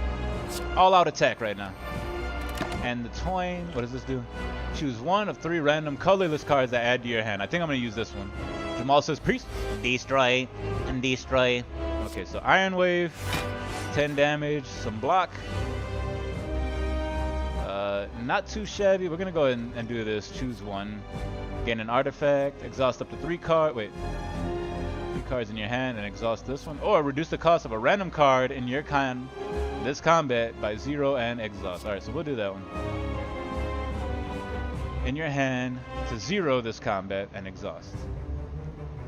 all-out attack right now. And the Toyn. What does this do? Choose 1 of 3 random colorless cards that add to your hand. I think I'm going to use this one. Jamal says, priest. Destroy. And destroy. Okay, so Iron Wave. 10 damage. Some block. Not too shabby. We're going to go ahead and do this. Choose 1. Gain an artifact. Exhaust up to 3 cards. Wait. 3 cards in your hand and exhaust this one. Or reduce the cost of a random card in your this combat by 0 and exhaust. Alright, so we'll do that one. In your hand to 0 this combat and exhaust.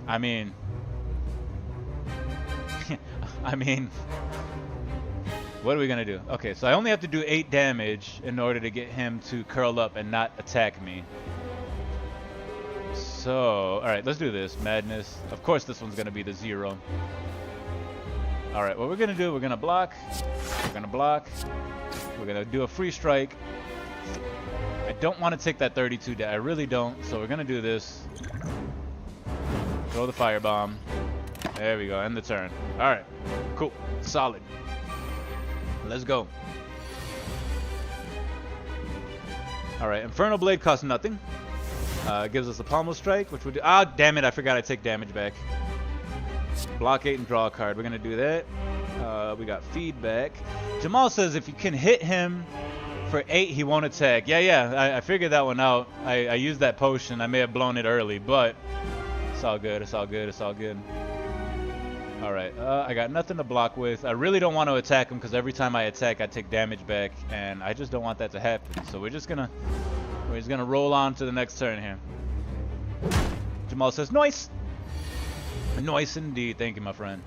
I mean, what are we gonna do? Okay, so I only have to do 8 damage in order to get him to curl up and not attack me. So, alright, let's do this. Madness. Of course this one's gonna be the 0. Alright, what we're gonna do, we're gonna block. We're gonna block. We're gonna do a free strike. I don't want to take that 32 down. I really don't. So we're gonna do this. Throw the firebomb. There we go. End the turn. Alright. Cool. Solid. Let's go. Alright. Infernal Blade costs nothing. Gives us a Pommel Strike, which would do... Ah, damn it. I forgot I take damage back. Block 8 and draw a card. We're going to do that. We got feedback. Jamal says if you can hit him for 8, he won't attack. Yeah. I figured that one out. I used that potion. I may have blown it early, but it's all good. It's all good. It's all good. Alright, I got nothing to block with. I really don't want to attack him because every time I attack I take damage back, and I just don't want that to happen. So we're just gonna roll on to the next turn here. Jamal says, "Nice, nice indeed." Thank you, my friend.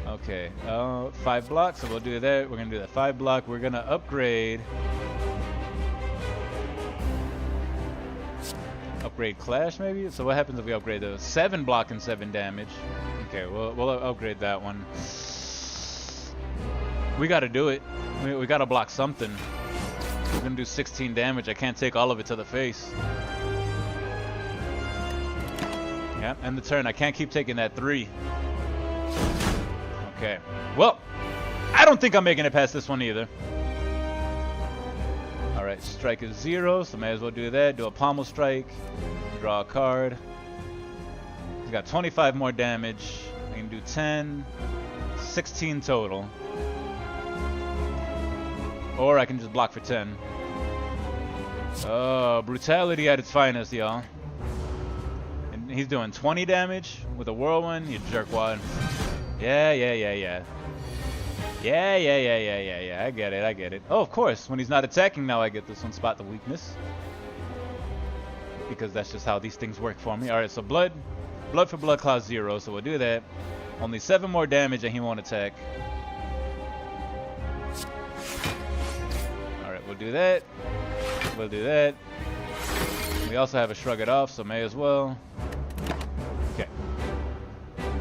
Okay, 5 blocks, so we'll do that. We're gonna do that 5 block. We're gonna upgrade. Upgrade Clash maybe? So what happens if we upgrade those? 7 block and 7 damage. Okay, we'll upgrade that one. We gotta do it. We gotta block something. We're gonna do 16 damage. I can't take all of it to the face. Yeah, end the turn. I can't keep taking that 3. Okay. Well, I don't think I'm making it past this one either. Alright, strike is 0, so may as well do that. Do a Pommel Strike. Draw a card. got 25 more damage. I can do 10, 16 total. Or I can just block for 10. Oh, brutality at its finest, y'all. And he's doing 20 damage with a whirlwind. You jerkwad. Yeah. Yeah. I get it. Oh, of course. When he's not attacking now, I get this one. Spot the weakness. Because that's just how these things work for me. Alright, so blood for blood costs 0, so we'll do that. Only 7 more damage and he won't attack. Alright, we'll do that. We'll do that. We also have a shrug it off, so may as well. Okay.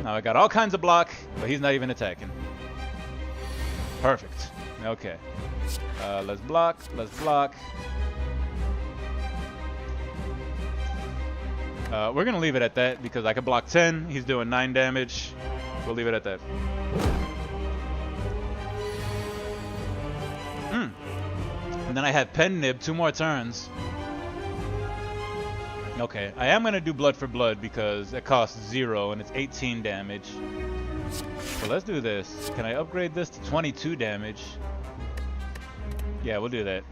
Now I got all kinds of block, but he's not even attacking. Perfect. Okay. Let's block. We're gonna leave it at that because I can block 10. He's doing 9 damage. We'll leave it at that. And then I have Pen Nib 2 more turns. Okay, I am gonna do blood for blood because it costs 0 and it's 18 damage. So let's do this. Can I upgrade this to 22 damage? Yeah, we'll do that.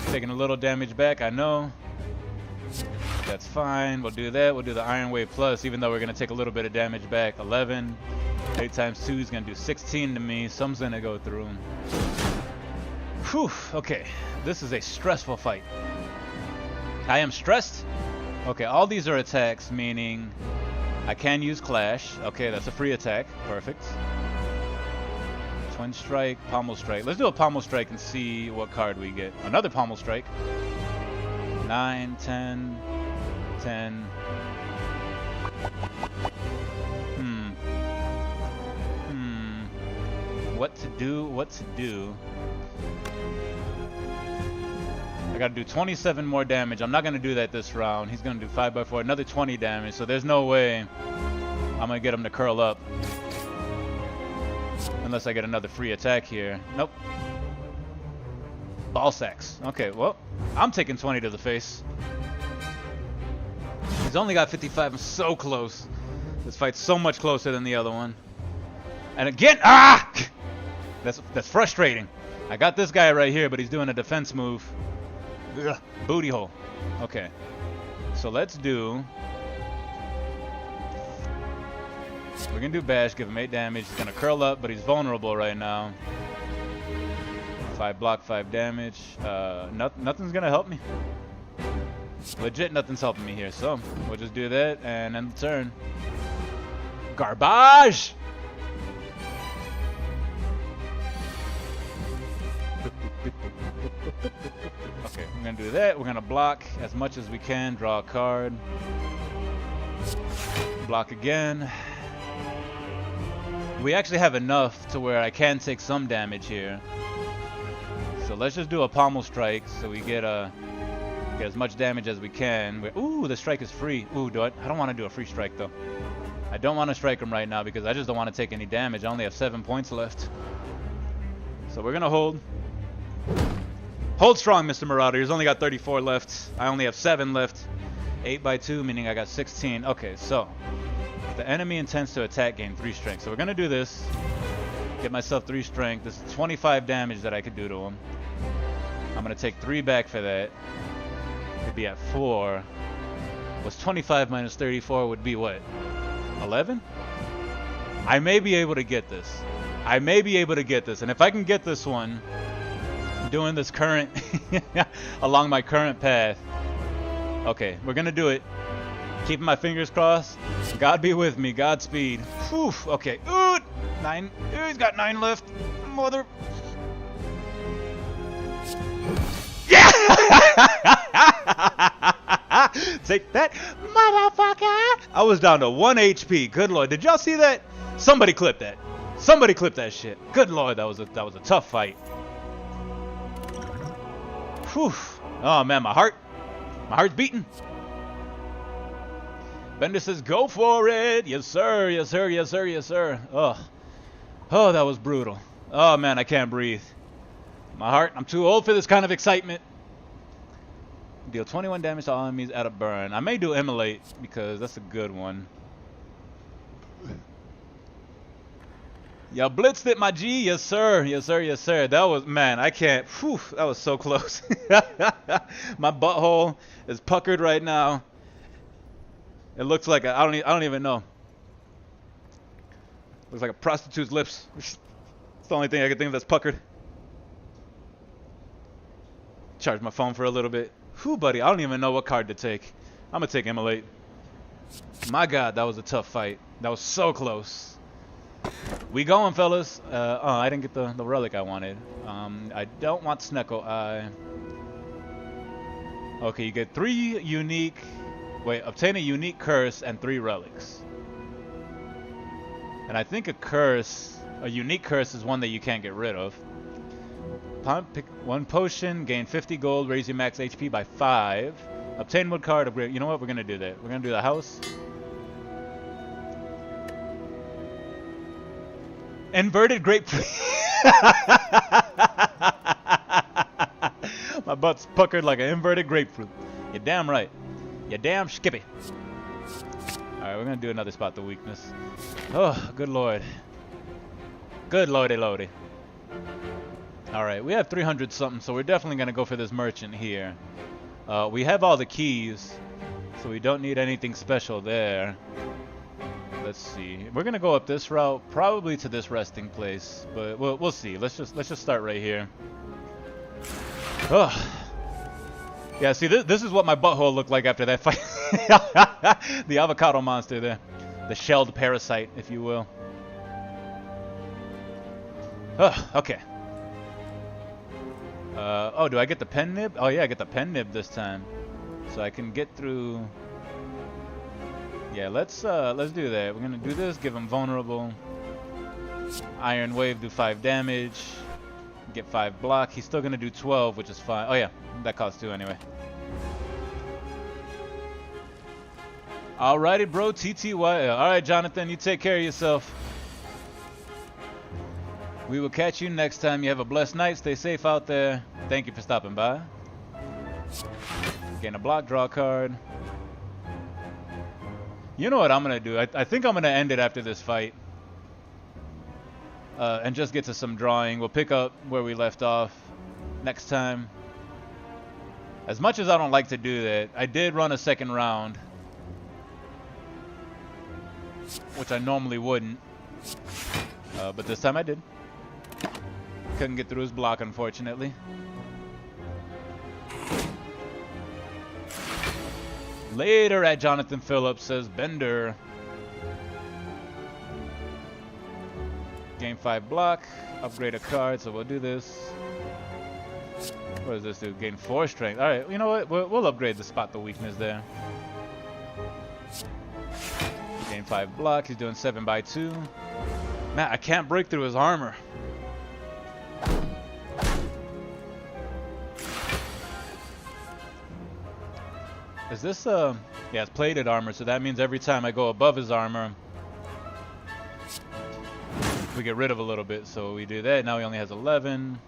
Taking a little damage back, I know. That's fine. We'll do that. We'll do the Iron Wave Plus, even though we're going to take a little bit of damage back. 11. 8 times 2 is going to do 16 to me. Some's going to go through. Whew. Okay. This is a stressful fight. I am stressed. Okay, all these are attacks, meaning I can use Clash. Okay, that's a free attack. Perfect. Twin Strike, Pommel Strike. Let's do a Pommel Strike and see what card we get. Another Pommel Strike. 9, 10, 10. What to do? I gotta do 27 more damage. I'm not gonna do that this round. He's gonna do 5x4, another 20 damage. So there's no way I'm gonna get him to curl up. Unless I get another free attack here. Nope. Ball sacks. Okay, well, I'm taking 20 to the face. He's only got 55. I'm so close. This fight's so much closer than the other one. And again, That's frustrating. I got this guy right here, but he's doing a defense move. Ugh, booty hole. Okay. So let's do... We're going to do bash, give him 8 damage. He's going to curl up, but he's vulnerable right now. 5 block, 5 damage. Nothing's going to help me. Legit, nothing's helping me here. So we'll just do that and end the turn. Garbage! Okay, we're going to do that. We're going to block as much as we can. Draw a card. Block again. We actually have enough to where I can take some damage here. So let's just do a Pommel Strike so we get as much damage as we can. Ooh, the strike is free. Ooh, I don't want to do a free strike though. I don't want to strike him right now because I just don't want to take any damage. I only have 7 points left. So we're going to hold. Hold strong, Mr. Marauder. He's only got 34 left. I only have 7 left. 8x2, meaning I got 16. Okay, so if the enemy intends to attack, gain 3 strength. So we're going to do this. Get myself 3 strength. This is 25 damage that I could do to him. I'm going to take 3 back for that. Could be at 4. What's 25 minus 34 would be what? 11? I may be able to get this. And if I can get this one, doing this current, along my current path. Okay, we're going to do it. Keeping my fingers crossed. God be with me. Godspeed. Whew. Okay. Ooh, 9. Ooh, he's got 9 left. Mother. Yeah! Take that, motherfucker! I was down to 1 HP. Good lord. Did y'all see that? Somebody clip that. Somebody clip that shit. Good lord, that was a tough fight. Whew. Oh man, my heart's beating. Bender says, go for it. Yes, sir. Yes, sir. Yes, sir. Yes, sir. Oh, that was brutal. Oh, man, I can't breathe. My heart, I'm too old for this kind of excitement. Deal 21 damage to all enemies at a burn. I may do Immolate because that's a good one. Y'all blitzed it, my G. Yes, sir. Yes, sir. Yes, sir. That was, man, I can't. Whew, that was so close. My butthole is puckered right now. It looks like I don't even know. Looks like a prostitute's lips. It's the only thing I can think of that's puckered. Charge my phone for a little bit. Whew, buddy, I don't even know what card to take. I'm gonna take Immolate. My God, that was a tough fight. That was so close. We going, fellas. Oh, I didn't get the relic I wanted. I don't want Snecko Eye. Okay, you get 3 unique. Wait, obtain a unique curse and 3 relics. And I think a unique curse is one that you can't get rid of. Pick 1 potion, gain 50 gold, raise your max HP by 5. Obtain wood card, upgrade. You know what? We're gonna do that. We're gonna do the house. Inverted grapefruit. My butt's puckered like an inverted grapefruit. You're damn right. You're damn skippy. Alright, we're gonna do another spot the weakness. Oh, good lord. Good lordy lordy. Alright, we have 300 something, so we're definitely gonna go for this merchant here. We have all the keys, so we don't need anything special there. Let's see. We're gonna go up this route, probably to this resting place, but we'll see. Let's just start right here. Oh, yeah. See, this is what my butthole looked like after that fight. The avocado monster there, the shelled parasite, if you will. Oh, okay. Oh, do I get the pen nib? Oh yeah, I get the pen nib this time, so I can get through. Yeah, let's do that. We're gonna do this. Give him vulnerable. Iron Wave, do 5 damage. Get 5 block. He's still gonna do 12, which is fine. Oh yeah, that costs 2 anyway. Alrighty, bro. TTY. Alright, Jonathan, you take care of yourself. We will catch you next time. You have a blessed night. Stay safe out there. Thank you for stopping by. Gain a block, draw a card. You know what I'm going to do? I think I'm going to end it after this fight. And just get to some drawing. We'll pick up where we left off next time. As much as I don't like to do that, I did run a second round. Which I normally wouldn't. But this time I did. Couldn't get through his block, unfortunately. Later at Jonathan Phillips, says Bender. Gain 5 block. Upgrade a card, so we'll do this. What does this do? Gain 4 strength. Alright, you know what? We'll upgrade the spot the weakness there. Gain 5 block. He's doing 7x2. Man, I can't break through his armor. Is this, yeah, it's plated armor, so that means every time I go above his armor, we get rid of a little bit, so we do that. Now he only has 11.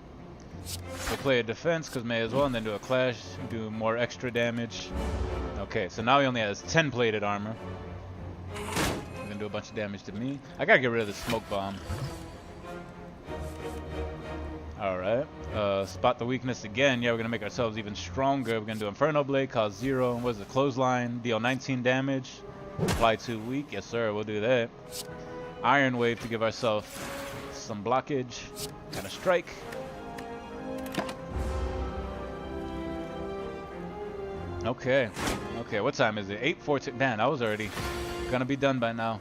We'll play a defense, because may as well, and then do a clash, do more extra damage. Okay, so now he only has 10 plated armor. He's gonna do a bunch of damage to me. I gotta get rid of the smoke bomb. Alright, spot the weakness again. Yeah, we're gonna make ourselves even stronger. We're gonna do Inferno Blade, cause 0. What is it? Clothesline, deal 19 damage. Apply 2 weak. Yes, sir, we'll do that. Iron Wave to give ourselves some blockage. And a strike. Okay. Okay, what time is it? 8:14. Man, I was already gonna be done by now.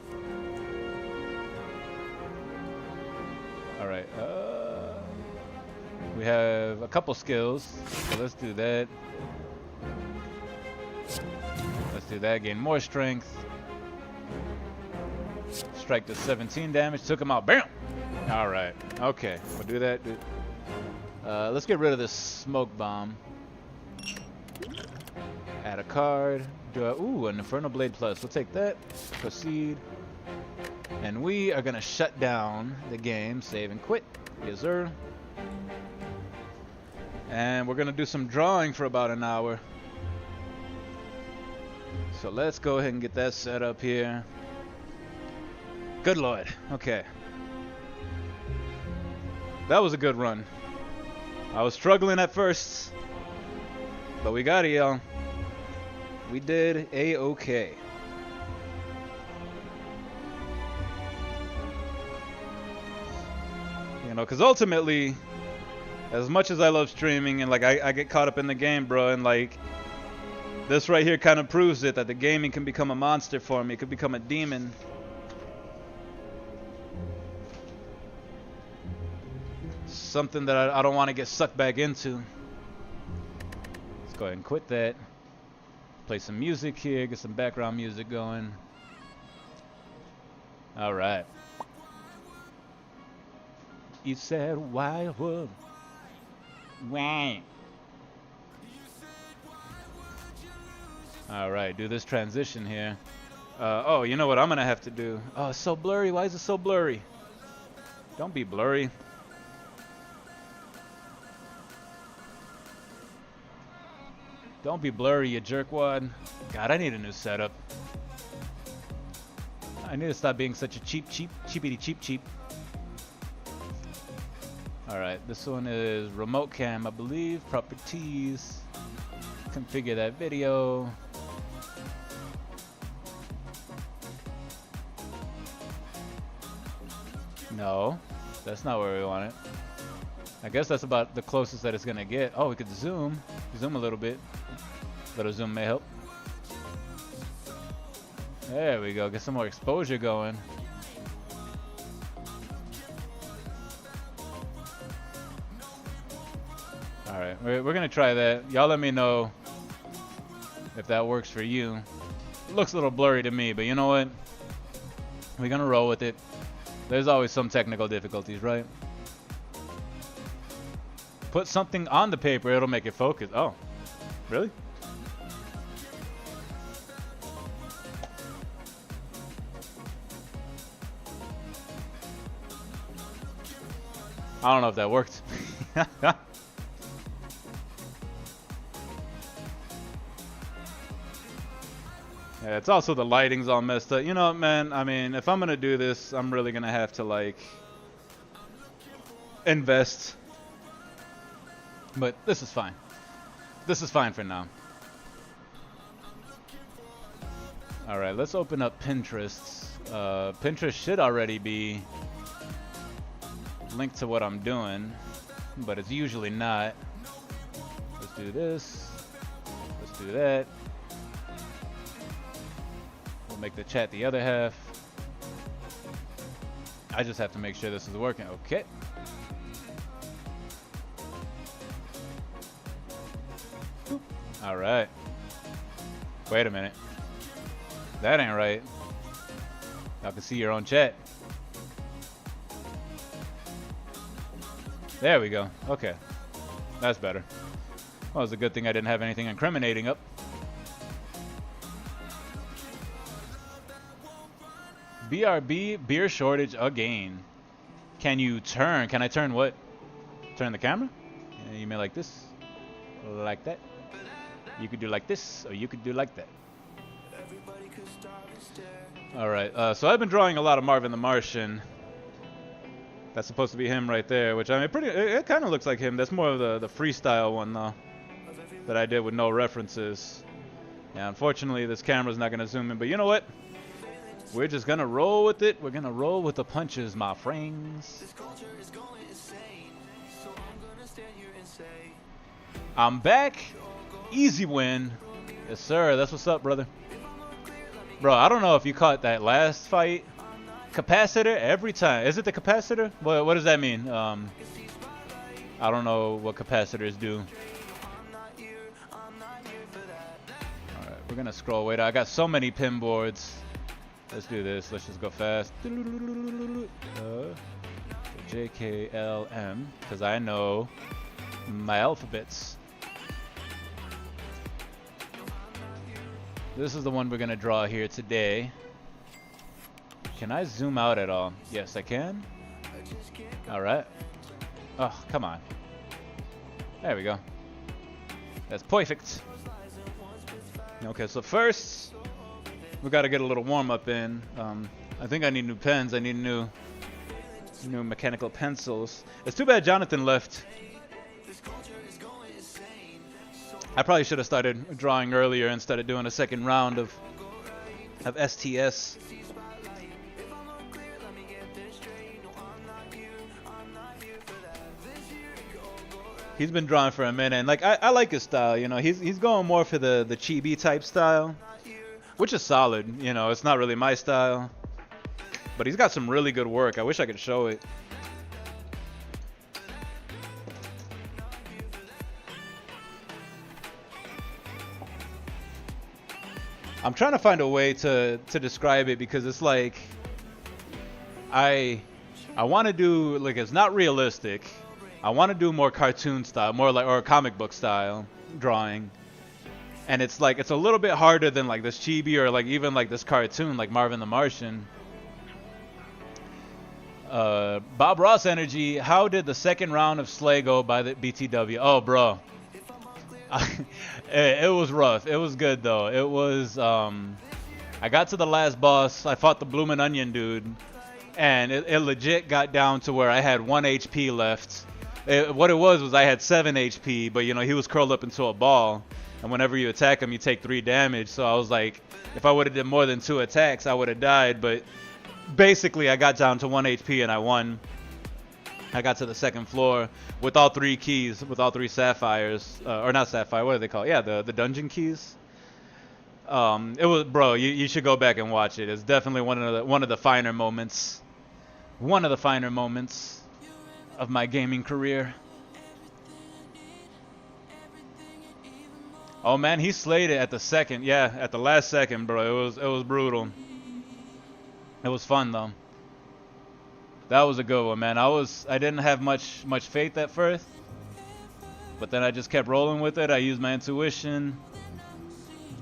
Alright, we have a couple skills, so let's do that. Let's do that, gain more strength. Strike to 17 damage, took him out, bam! Alright, okay, we'll do that. Let's get rid of this smoke bomb. Add a card. Ooh, an Inferno Blade Plus, we'll take that. Proceed. And we are gonna shut down the game, save and quit. Yes, sir. And we're gonna do some drawing for about an hour. So let's go ahead and get that set up here. Good lord. Okay. That was a good run. I was struggling at first, but we got it, y'all. We did a-okay. You know, because ultimately, as much as I love streaming and like I get caught up in the game, bro, and like this right here kind of proves it, that the gaming can become a monster for me. It could become a demon. Something that I don't want to get sucked back into. Let's go ahead and quit that. Play some music here, get some background music going. All right. You said why would? Why? All right, do this transition here. Oh, you know what I'm gonna have to do? Oh, it's so blurry. Why is it so blurry? Don't be blurry. Don't be blurry, you jerkwad. God, I need a new setup. I need to stop being such a cheapity cheap. Alright, this one is remote cam, I believe. Properties. Configure that video. No, that's not where we want it. I guess that's about the closest that it's gonna get. Oh, we could zoom a little bit. Little zoom may help. There we go. Get some more exposure going. All right, we're gonna try that. Y'all let me know if that works for you. It looks a little blurry to me, but you know what? We're gonna roll with it. There's always some technical difficulties, right? Put something on the paper, it'll make it focus. Oh, really? I don't know if that worked. Yeah, it's also the lighting's all messed up. You know what, man? I mean, if I'm gonna do this, I'm really gonna have to like invest. But this is fine. This is fine for now. All right, let's open up Pinterest. Pinterest should already be linked to what I'm doing, but it's usually not. Let's do this. Let's do that. We'll make the chat the other half. I just have to make sure this is working. Okay. All right. Wait a minute. That ain't right. Y'all can see your own chat. There we go. Okay. That's better. Well, it's a good thing I didn't have anything incriminating up. BRB, beer shortage again. Can you turn? Can I turn what? Turn the camera? Yeah, you mean like this? Like that? You could do like this, or you could do like that. Alright, so I've been drawing a lot of Marvin the Martian. That's supposed to be him right there, which I mean, it kind of looks like him. That's more of the freestyle one, though, that I did with no references. Yeah, unfortunately, this camera's not going to zoom in, but you know what? We're just going to roll with it. We're going to roll with the punches, my friends. I'm back. Easy win. Yes, sir. That's what's up, brother. Bro, I don't know if you caught that last fight. Capacitor every time. Is it the capacitor? What does that mean? I don't know what capacitors do. Alright, we're gonna scroll way down. I got so many pin boards. Let's do this. Let's just go fast. JKLM, because I know my alphabets. This is the one we're gonna draw here today. Can I zoom out at all? Yes, I can. Alright. Oh, come on. There we go. That's perfect. Okay, so first we got to get a little warm up in. I think I need new pens. I need new mechanical pencils. It's too bad Jonathan left. I probably should have started drawing earlier instead of doing a second round of STS. He's been drawing for a minute, and like I like his style. You know, he's going more for the chibi type style, which is solid. You know, it's not really my style, but he's got some really good work. I wish I could show it. I'm trying to find a way to describe it, because it's like I want to do, like, it's not realistic. I want to do more cartoon style, more like, or comic book style drawing. And it's like, it's a little bit harder than like this chibi or like even like this cartoon like Marvin the Martian. Bob Ross Energy, how did the second round of Slay go by the BTW? Oh, bro. It was rough. It was good though. It was, I got to the last boss. I fought the Bloomin' Onion dude. And it legit got down to where I had 1 HP left. What it was I had 7 HP, but you know, he was curled up into a ball, and whenever you attack him you take 3 damage. So I was like, if I would have did more than 2 attacks I would have died, but basically I got down to 1 HP and I won. I got to the second floor with all 3 keys, with all 3 sapphires, or not sapphire, what are they called? Yeah, the dungeon keys. It was, bro, you should go back and watch it. It's definitely one of the finer moments. One of the finer moments of my gaming career. Oh man, he slayed it at the second. Yeah, at the last second, bro. It was brutal. It was fun though. That was a good one, man. I didn't have much faith at first, but then I just kept rolling with it. I used my intuition.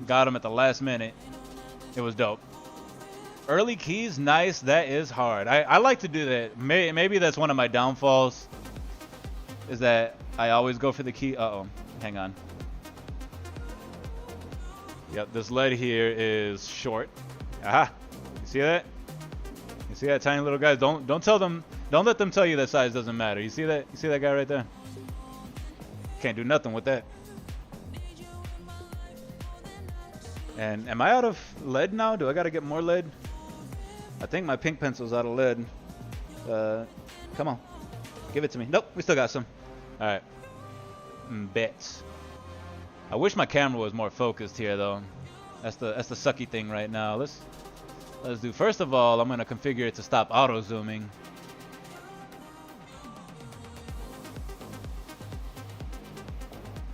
Got him at the last minute. It was dope. Early keys, nice. That is hard. I like to do that. Maybe that's one of my downfalls, is that I always go for the key. Uh-oh. Hang on. Yep, this lead here is short. Aha. You see that? You see that tiny little guy? Don't tell them. Don't let them tell you that size doesn't matter. You see that? You see that guy right there? Can't do nothing with that. And am I out of lead now? Do I gotta get more lead? I think my pink pencil's out of lead. Come on. Give it to me. Nope, we still got some. Alright. Bets. I wish my camera was more focused here though. That's the sucky thing right now. Let's do, first of all, I'm gonna configure it to stop auto zooming.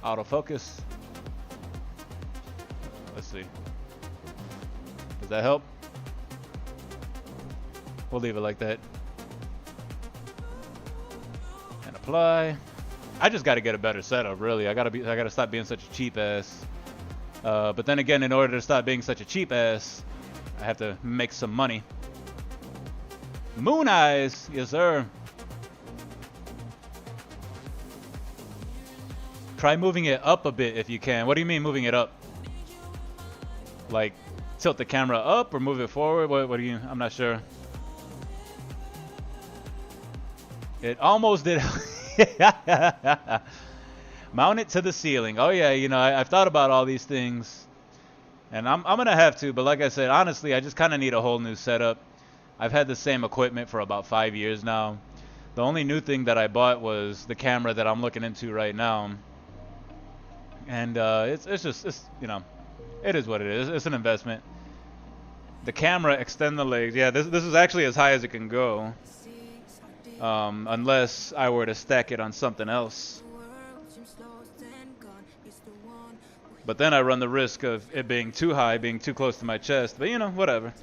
Autofocus. Let's see. Does that help? We'll leave it like that. And apply. I just got to get a better setup, really. I gotta stop being such a cheap ass. But then again, in order to stop being such a cheap ass, I have to make some money. Moon eyes, yes sir. Try moving it up a bit if you can. What do you mean moving it up? Like tilt the camera up or move it forward? What do you? I'm not sure. It almost did. Mount it to the ceiling. Oh yeah, you know, I've thought about all these things, and I'm gonna have to. But like I said, honestly, I just kind of need a whole new setup. I've had the same equipment for about 5 years now. The only new thing that I bought was the camera that I'm looking into right now, and it's you know, it is what it is. It's an investment. The camera, extend the legs. Yeah, this is actually as high as it can go. Unless I were to stack it on something else. But then I run the risk of it being too high, being too close to my chest. But you know, whatever.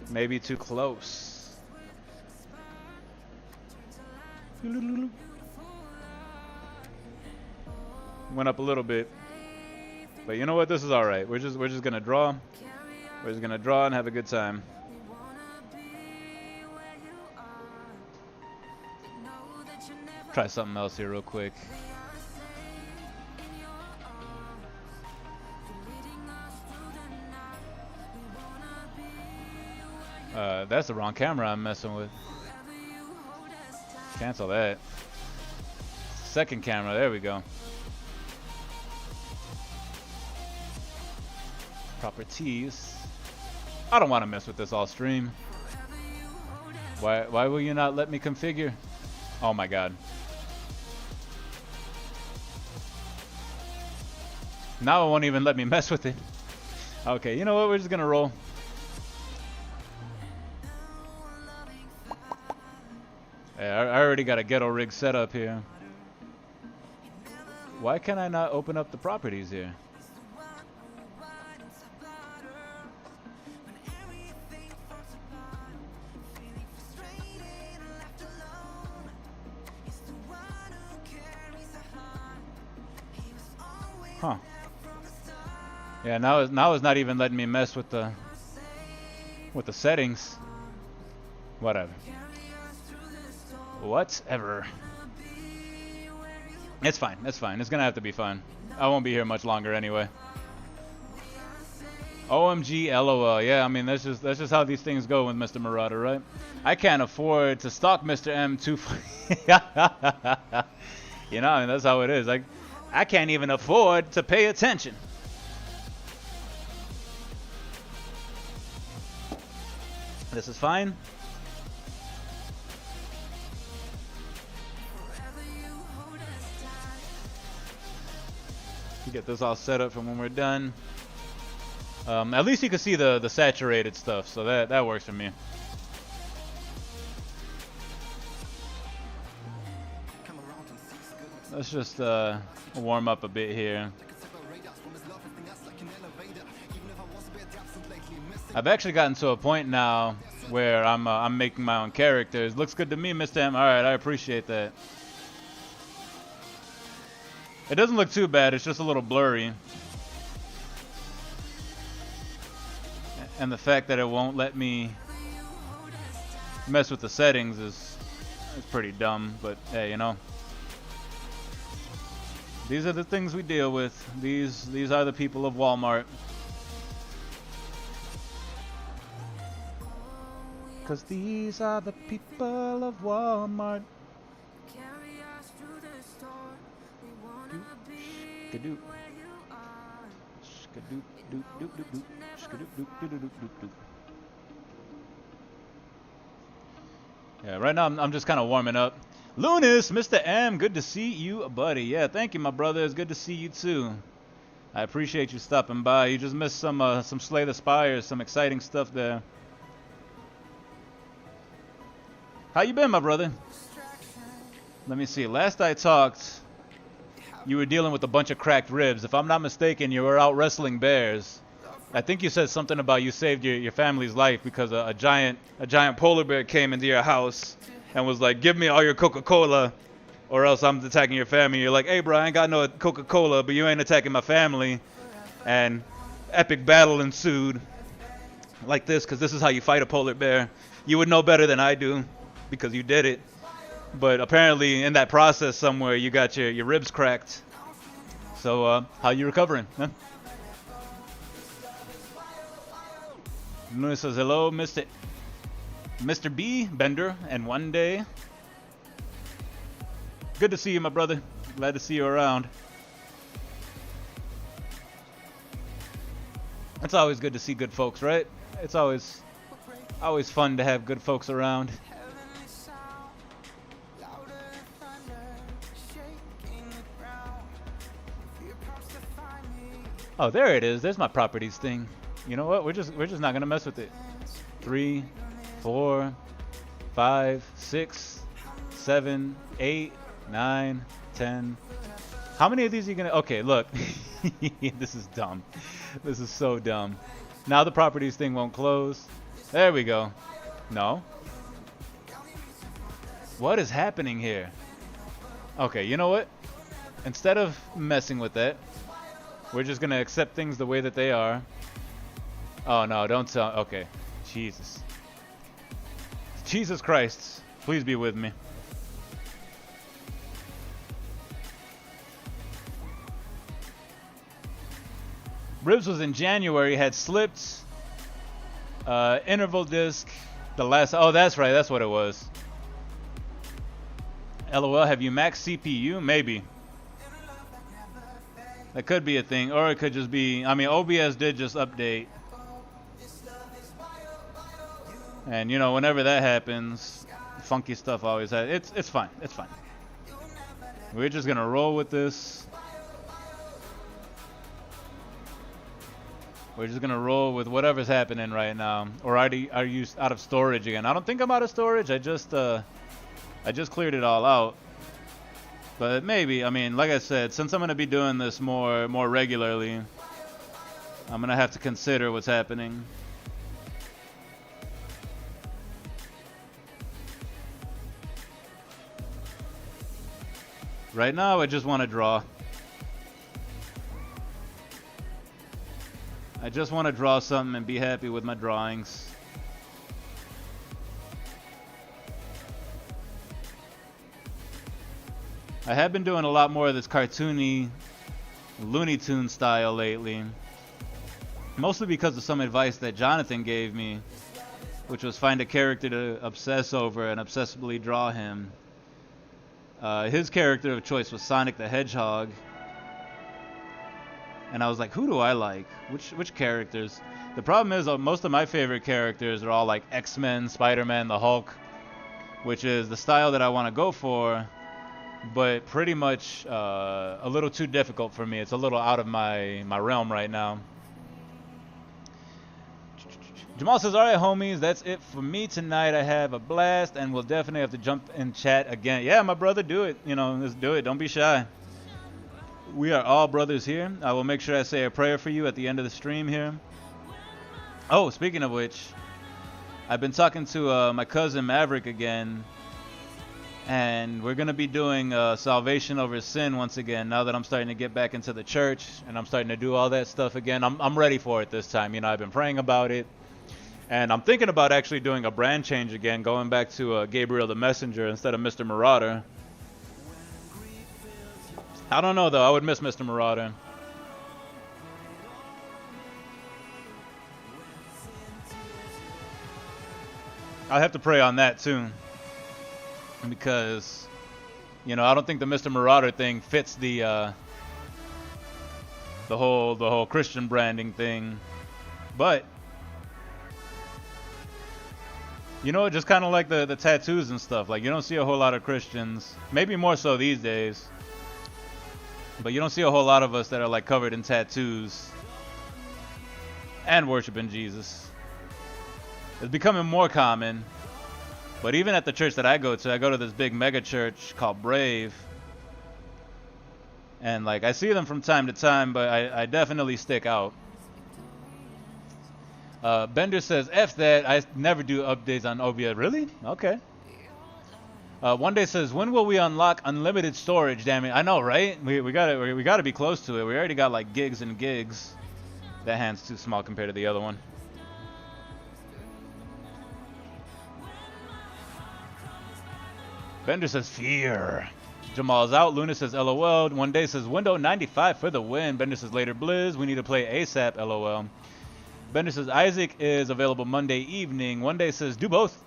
Maybe too close. Went up a little bit. But you know what? This is alright. We're just gonna draw. We're just gonna draw and have a good time. Try something else here real quick. That's the wrong camera I'm messing with. Cancel that. Second camera, there we go. Properties. I don't want to mess with this all stream. Why will you not let me configure? Oh my god. Now it won't even let me mess with it. Okay, you know what? We're just gonna roll. Yeah, I already got a ghetto rig set up here. Why can I not open up the properties here? Huh. Yeah, now it's not even letting me mess with the settings. Whatever. Whatever. It's fine. It's fine. It's gonna have to be fine. I won't be here much longer anyway. OMG LOL. Yeah, I mean that's just how these things go with Mr. Marerader, right? I can't afford to stalk Mr. M too. You know, I mean that's how it is. I can't even afford to pay attention. This is fine. Get this all set up for when we're done. At least you can see the saturated stuff, so that works for me. Let's just warm up a bit here. I've actually gotten to a point now where I'm making my own characters. Looks good to me, Mr. M. All right, I appreciate that. It doesn't look too bad, it's just a little blurry. And the fact that it won't let me mess with the settings is pretty dumb, but hey, you know. These are the things we deal with. These are the people of Walmart. 'Cause these are the people of Walmart. Yeah, right now I'm just kind of warming up. Lunas, Mr. M, good to see you, buddy. Yeah, thank you, my brother. It's good to see you too. I appreciate you stopping by. You just missed some Slay the Spires, some exciting stuff there. How you been, my brother? Let me see. Last I talked, you were dealing with a bunch of cracked ribs. If I'm not mistaken, you were out wrestling bears. I think you said something about you saved your family's life because a giant polar bear came into your house and was like, give me all your Coca-Cola or else I'm attacking your family. You're like, hey, bro, I ain't got no Coca-Cola, but you ain't attacking my family. And epic battle ensued like this, because this is how you fight a polar bear. You would know better than I do because you did it. But apparently in that process somewhere you got your ribs cracked. So how you recovering? Huh? Luna says hello, Mr. B Bender, and one day. Good to see you, my brother. Glad to see you around. It's always good to see good folks, right? It's always fun to have good folks around. Oh, there it is. There's my properties thing. You know what? We're just not gonna mess with it. 3, 4, 5, 6, 7, 8, 9, 10. How many of these are you gonna? Okay, look. This is dumb. This is so dumb. Now the properties thing won't close. There we go. No. What is happening here? Okay, you know what? Instead of messing with that, we're just gonna accept things the way that they are. Oh no, don't tell. Okay. Jesus. Jesus Christ. Please be with me. Ribs was in January, had slipped. Interval disc. The last. Oh, that's right. That's what it was. LOL. Have you maxed CPU? Maybe. That could be a thing, or it could just be. I mean, OBS did just update, and you know, whenever that happens, funky stuff always happens. It's fine. It's fine. We're just gonna roll with this. We're just gonna roll with whatever's happening right now. Or are you out of storage again? I don't think I'm out of storage. I just cleared it all out. But maybe, I mean, like I said, since I'm gonna be doing this more regularly, I'm gonna have to consider what's happening. Right now, I just want to draw. I just want to draw something and be happy with my drawings. I have been doing a lot more of this cartoony Looney Tunes style lately. Mostly because of some advice that Jonathan gave me, which was find a character to obsess over and obsessively draw him. His character of choice was Sonic the Hedgehog. And I was like, who do I like? Which characters? The problem is most of my favorite characters are all like X-Men, Spider-Man, the Hulk, which is the style that I want to go for, but pretty much a little too difficult for me. It's a little out of my realm right now. Jamal says, all right, homies, that's it for me tonight. I have a blast, and we'll definitely have to jump in chat again. Yeah, my brother, do it. You know, let's do it. Don't be shy. We are all brothers here. I will make sure I say a prayer for you at the end of the stream here. Oh, speaking of which, I've been talking to my cousin Maverick again, and we're going to be doing salvation over sin once again now that I'm starting to get back into the church and I'm starting to do all that stuff again. I'm ready for it this time. You know, I've been praying about it. And I'm thinking about actually doing a brand change again, going back to Gabriel the Messenger instead of Mr. Marauder. I don't know, though. I would miss Mr. Marauder. I'll have to pray on that, too. Because, you know, I don't think the Mr. Marauder thing fits the whole Christian branding thing. But you know, just kind of like the tattoos and stuff. Like, you don't see a whole lot of Christians, maybe more so these days, but you don't see a whole lot of us that are like covered in tattoos and worshiping Jesus. It's becoming more common, but even at the church that I go to this big mega church called Brave, and like I see them from time to time, but I definitely stick out. Bender says, F that, I never do updates on OBS. Really? Okay. One day says, when will we unlock unlimited storage? Damn it. I know, right? We gotta be close to it. We already got like gigs and gigs. That hand's too small compared to the other one. Bender says, fear. Jamal's out. Luna says, LOL. One day says, window 95 for the win. Bender says, later Blizz. We need to play ASAP, LOL. Bender says, Isaac is available Monday evening. One day says, do both.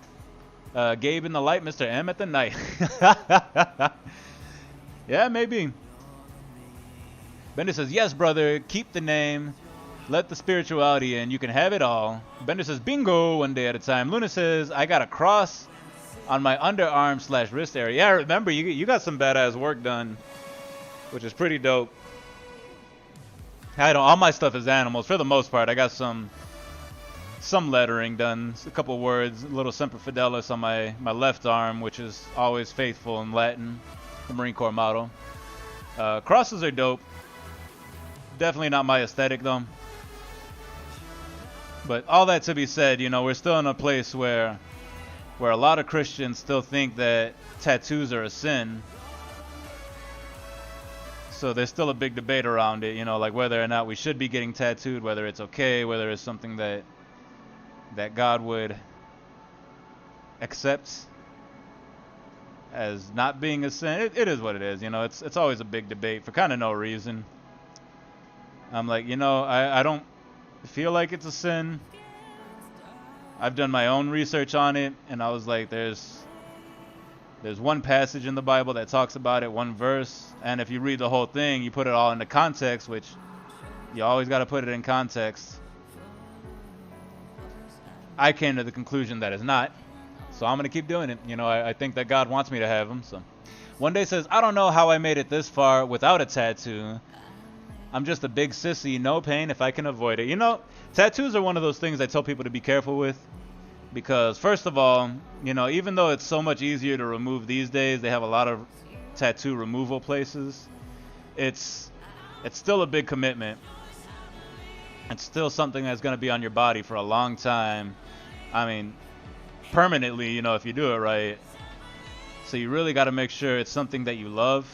Gabe in the light, Mr. M at the night. Yeah, maybe. Bender says, yes, brother. Keep the name. Let the spirituality in. You can have it all. Bender says, bingo, one day at a time. Luna says, I got a cross on my underarm / wrist area. Yeah, remember, you got some badass work done, which is pretty dope. All my stuff is animals for the most part. I got some lettering done, a couple words, a little Semper Fidelis on my left arm, which is always faithful in Latin, the Marine Corps motto. Crosses are dope. Definitely not my aesthetic though. But all that to be said, you know, we're still in a place where a lot of Christians still think that tattoos are a sin. So there's still a big debate around it, you know, like whether or not we should be getting tattooed, whether it's okay, whether it's something that God would accept as not being a sin. It is what it is, you know. It's always a big debate for kind of no reason. I'm like, you know, I don't feel like it's a sin, I've done my own research on it, and I was like, there's one passage in the Bible that talks about it, one verse, and if you read the whole thing, you put it all into context, which you always got to put it in context. I came to the conclusion that it's not, so I'm going to keep doing it. You know, I think that God wants me to have them. So One Day says, I don't know how I made it this far without a tattoo. I'm just a big sissy, no pain if I can avoid it. You know, tattoos are one of those things I tell people to be careful with. Because first of all, you know, even though it's so much easier to remove these days, they have a lot of tattoo removal places. It's still a big commitment. It's still something that's going to be on your body for a long time. I mean, permanently, you know, if you do it right. So you really got to make sure it's something that you love,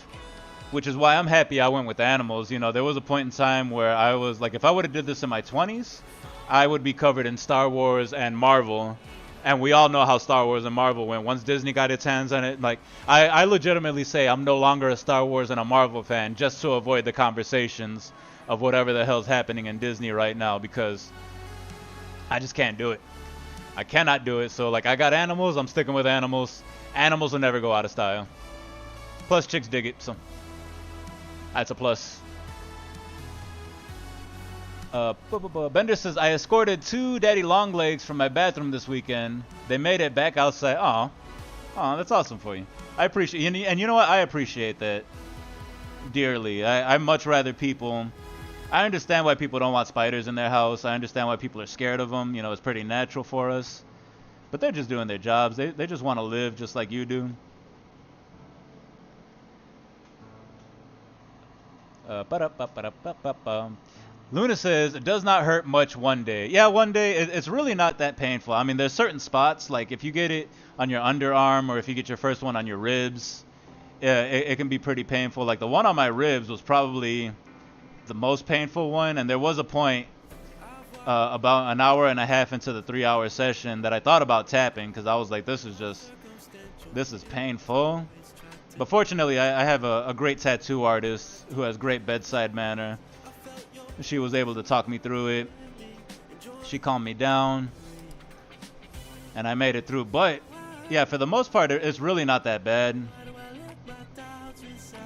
which is why I'm happy I went with animals. You know, there was a point in time where I was like, if I would have did this in my 20s, I would be covered in Star Wars and Marvel. And we all know how Star Wars and Marvel went. Once Disney got its hands on it, like, I legitimately say I'm no longer a Star Wars and a Marvel fan just to avoid the conversations of whatever the hell's happening in Disney right now, because I just can't do it. I cannot do it. So, like, I got animals. I'm sticking with animals. Animals will never go out of style. Plus, chicks dig it, so that's a plus. Bender says, I escorted 2 daddy long legs from my bathroom this weekend. They made it back outside. Oh, that's awesome for you. I appreciate it. And you know what? I appreciate that dearly. I much rather people... I understand why people don't want spiders in their house. I understand why people are scared of them. You know, it's pretty natural for us. But they're just doing their jobs. They just want to live just like you do. Luna says, it does not hurt much one day. Yeah, one day, it's really not that painful. I mean, there's certain spots, like if you get it on your underarm or if you get your first one on your ribs, it can be pretty painful. Like the one on my ribs was probably the most painful one, and there was a point about an hour and a half into the 3-hour session that I thought about tapping, because I was like, this is painful. But fortunately, I have a great tattoo artist who has great bedside manner. She was able to talk me through it. She calmed me down, and I made it through. But yeah, for the most part, it's really not that bad.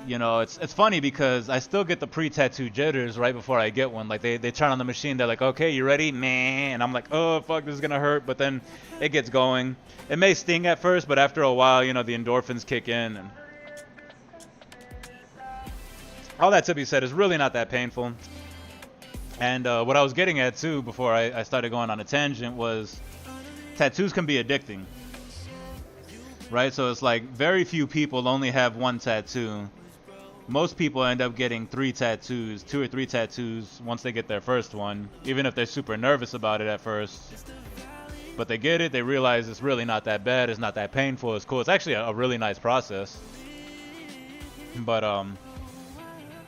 You know, it's funny because I still get the pre-tattoo jitters right before I get one. Like they turn on the machine, they're like, okay, you ready? Meh. And I'm like, oh fuck, this is gonna hurt. But then it gets going. It may sting at first, but after a while, you know, the endorphins kick in. And all that to be said, is really not that painful. And what I was getting at too before I started going on a tangent was tattoos can be addicting. Right? So it's like very few people only have one tattoo. Most people end up getting 3 tattoos, 2 or 3 tattoos once they get their first one, even if they're super nervous about it at first. But they get it, they realize it's really not that bad, it's not that painful, it's cool. It's actually a really nice process. But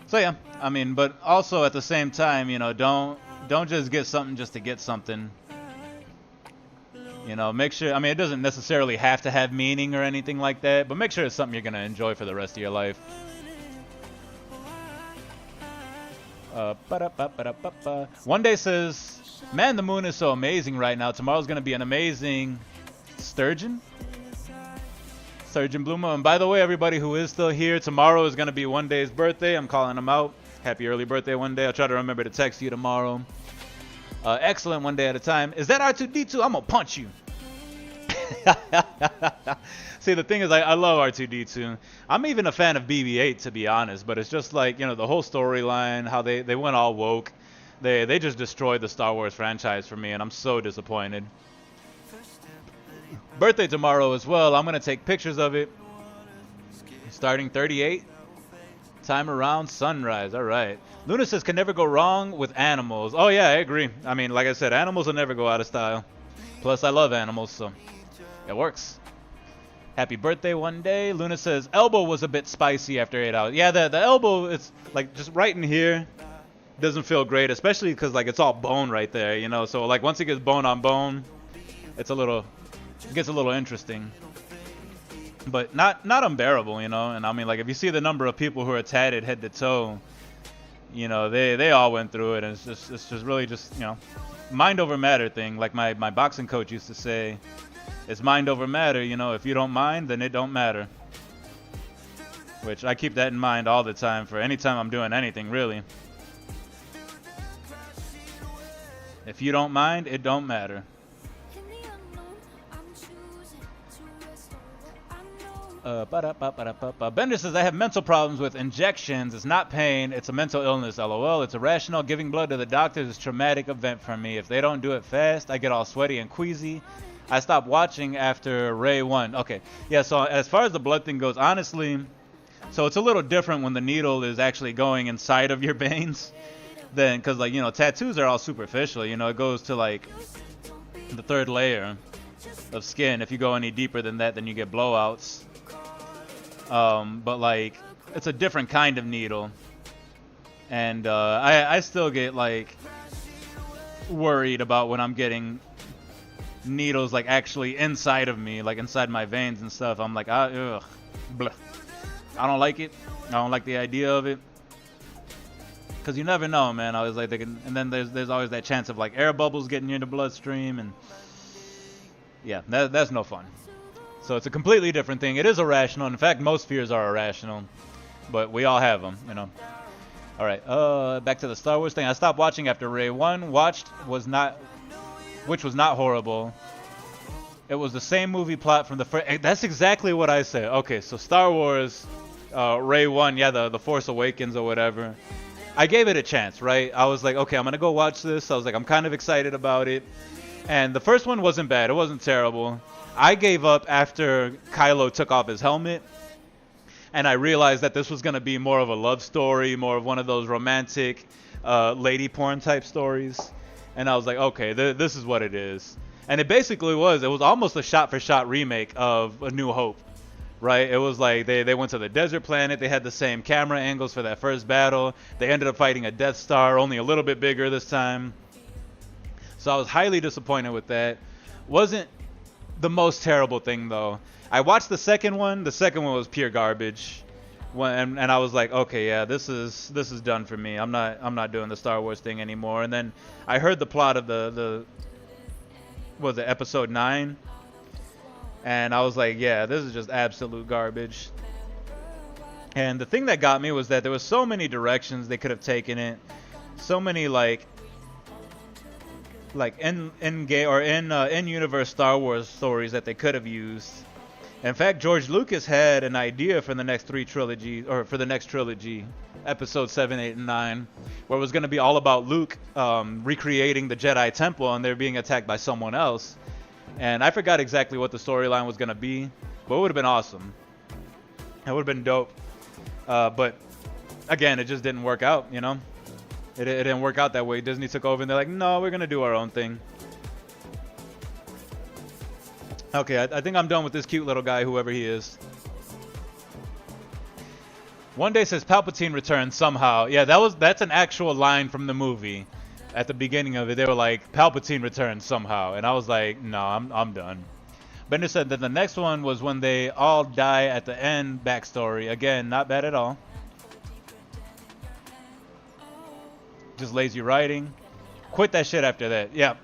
so yeah, I mean, but also at the same time, you know, don't just get something just to get something. You know, make sure, I mean, it doesn't necessarily have to have meaning or anything like that, but make sure it's something you're going to enjoy for the rest of your life. One Day says, man, the moon is so amazing right now. Tomorrow's going to be an amazing sturgeon blue moon. And by the way, everybody who is still here, tomorrow is going to be One Day's birthday. I'm calling him out. Happy early birthday, One Day. I'll try to remember to text you tomorrow. Excellent, one day at a time. Is that R2-D2? I'm going to punch you. See, the thing is, I love R2-D2. I'm even a fan of BB-8, to be honest. But it's just like, you know, the whole storyline, how they went all woke. They just destroyed the Star Wars franchise for me, and I'm so disappointed. Birthday tomorrow as well. I'm going to take pictures of it. Starting 38. Time around sunrise. All right. Luna says, can never go wrong with animals. Oh, yeah, I agree. I mean, like I said, animals will never go out of style. Plus, I love animals, so it works. Happy birthday, One Day. Luna says, elbow was a bit spicy after 8 hours. Yeah, the elbow, it's like just right in here. Doesn't feel great, especially because, like, it's all bone right there, you know. So, like, once it gets bone on bone, it gets a little interesting. But not unbearable, you know. And I mean, like, if you see the number of people who are tatted head to toe, you know, they all went through it, and it's just really just, you know, mind over matter thing. Like my boxing coach used to say, it's mind over matter. You know, if you don't mind, then it don't matter. Which I keep that in mind all the time for any time I'm doing anything, really. If you don't mind, it don't matter. Bender says, I have mental problems with injections. It's not pain. It's a mental illness. LOL. It's irrational. Giving blood to the doctors is a traumatic event for me. If they don't do it fast, I get all sweaty and queasy. I stopped watching after Ray 1. Okay. Yeah, so as far as the blood thing goes, honestly, so it's a little different when the needle is actually going inside of your veins. Then, because, like, you know, tattoos are all superficial. You know, it goes to, like, the third layer of skin. If you go any deeper than that, then you get blowouts. But like, it's a different kind of needle, and I still get like worried about when I'm getting needles like actually inside of me, like inside my veins and stuff. I'm like, ugh, blah. I don't like it. I don't like the idea of it, because you never know, man. I was like, and then there's always that chance of like air bubbles getting in the bloodstream, and yeah, that's no fun. So it's a completely different thing. It is irrational. In fact, most fears are irrational, but we all have them, you know. All right, back to the Star Wars thing. I stopped watching after Ray 1. Which was not horrible. It was the same movie plot from the first. That's exactly what I said. Okay, so Star Wars, Ray 1, yeah, the Force Awakens or whatever. I gave it a chance, right? I was like, okay, I'm gonna go watch this. I was like, I'm kind of excited about it, and the first one wasn't bad. It wasn't terrible. I gave up after Kylo took off his helmet, and I realized that this was going to be more of a love story, more of one of those romantic lady porn type stories. And I was like, okay, this is what it is. And it basically was. It was almost a shot-for-shot remake of A New Hope, right? It was like they went to the desert planet. They had the same camera angles for that first battle. They ended up fighting a Death Star, only a little bit bigger this time. So I was highly disappointed with that. Wasn't the most terrible thing though. I watched the second one. The second one was pure garbage. And I was like, okay, yeah, this is done for me. I'm not doing the Star Wars thing anymore. And then I heard the plot of the was it episode 9? And I was like, yeah, this is just absolute garbage. And the thing that got me was that there was so many directions they could have taken it. So many like in-universe Star Wars stories that they could have used. In fact, George Lucas had an idea for the next trilogy, episode 7, 8, and 9, where it was going to be all about Luke recreating the Jedi Temple, and they're being attacked by someone else. And I forgot exactly what the storyline was going to be, but it would have been awesome. It would have been dope. But again, it just didn't work out, you know? It didn't work out that way. Disney took over and they're like, no, we're going to do our own thing. Okay, I think I'm done with this cute little guy, whoever he is. One Day says Palpatine returned somehow. Yeah, that's an actual line from the movie. At the beginning of it, they were like, Palpatine returned somehow. And I was like, no, I'm done. Bender said that the next one was when they all die at the end backstory. Again, not bad at all. Just lazy writing. Quit that shit after that. Yeah.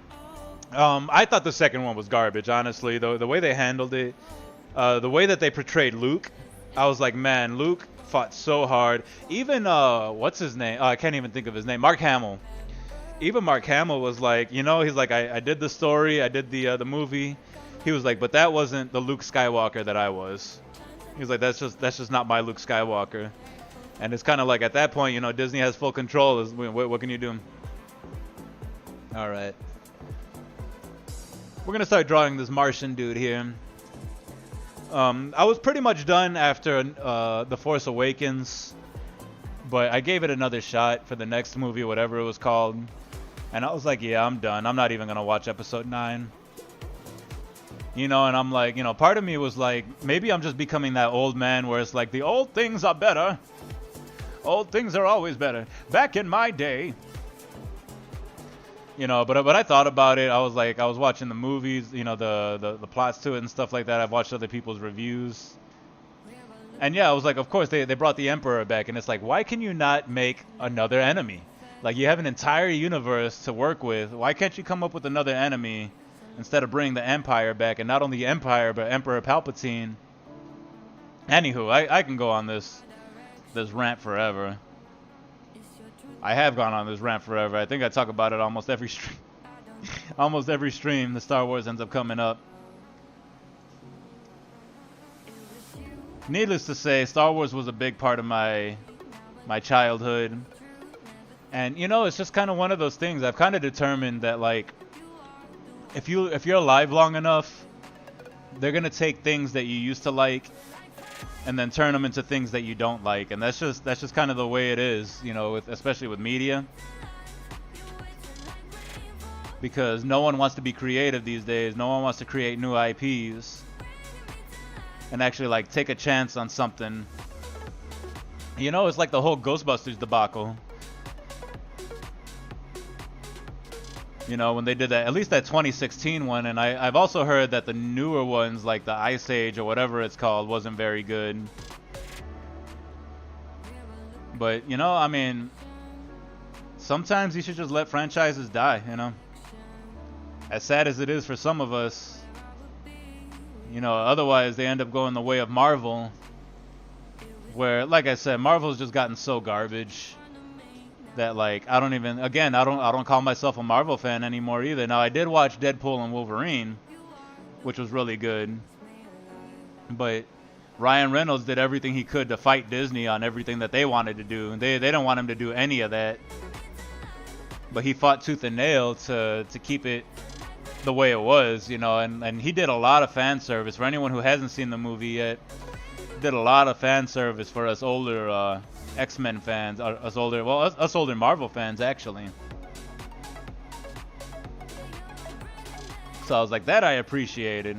I thought the second one was garbage, honestly. The way they handled it, the way that they portrayed Luke, I was like, man, Luke fought so hard. Even what's his name? I can't even think of his name. Mark Hamill. Even Mark Hamill was like, you know, he's like, I did the story, I did the movie. He was like, but that wasn't the Luke Skywalker that I was. He was like, that's just not my Luke Skywalker. And it's kind of like at that point, you know, Disney has full control. What can you do? All right. We're going to start drawing this Martian dude here. I was pretty much done after The Force Awakens. But I gave it another shot for the next movie, whatever it was called. And I was like, yeah, I'm done. I'm not even going to watch episode 9. You know, and I'm like, you know, part of me was like, maybe I'm just becoming that old man where it's like, the old things are better. Old things are always better. Back in my day. You know, but I thought about it. I was like, I was watching the movies, you know, the plots to it and stuff like that. I've watched other people's reviews. And yeah, I was like, of course, they brought the Emperor back. And it's like, why can you not make another enemy? Like, you have an entire universe to work with. Why can't you come up with another enemy instead of bringing the Empire back? And not only the Empire, but Emperor Palpatine. Anywho, I can go on this rant forever. I have gone on this rant forever. I think I talk about it almost every stream. Almost every stream, the Star Wars ends up coming up. Needless to say, Star Wars was a big part of my childhood. And you know, it's just kind of one of those things. I've kind of determined that, like, if you're alive long enough, they're gonna take things that you used to like and then turn them into things that you don't like. And that's just kind of the way it is, you know, especially with media. Because no one wants to be creative these days. No one wants to create new IPs and actually, like, take a chance on something. You know, it's like the whole Ghostbusters debacle. You know, when they did that, at least that 2016 one, and I've also heard that the newer ones, like the Ice Age or whatever it's called, wasn't very good. But, you know, I mean, sometimes you should just let franchises die, you know? As sad as it is for some of us, you know, otherwise they end up going the way of Marvel, where, like I said, Marvel's just gotten so garbage that, like, I don't call myself a Marvel fan anymore either. Now, I did watch Deadpool and Wolverine, which was really good, but Ryan Reynolds did everything he could to fight Disney on everything that they wanted to do. They don't want him to do any of that, but he fought tooth and nail to keep it the way it was, you know, and he did a lot of fan service. For anyone who hasn't seen the movie yet, did a lot of fan service for us older X-Men fans, us older Marvel fans, actually. So I was like, that I appreciated.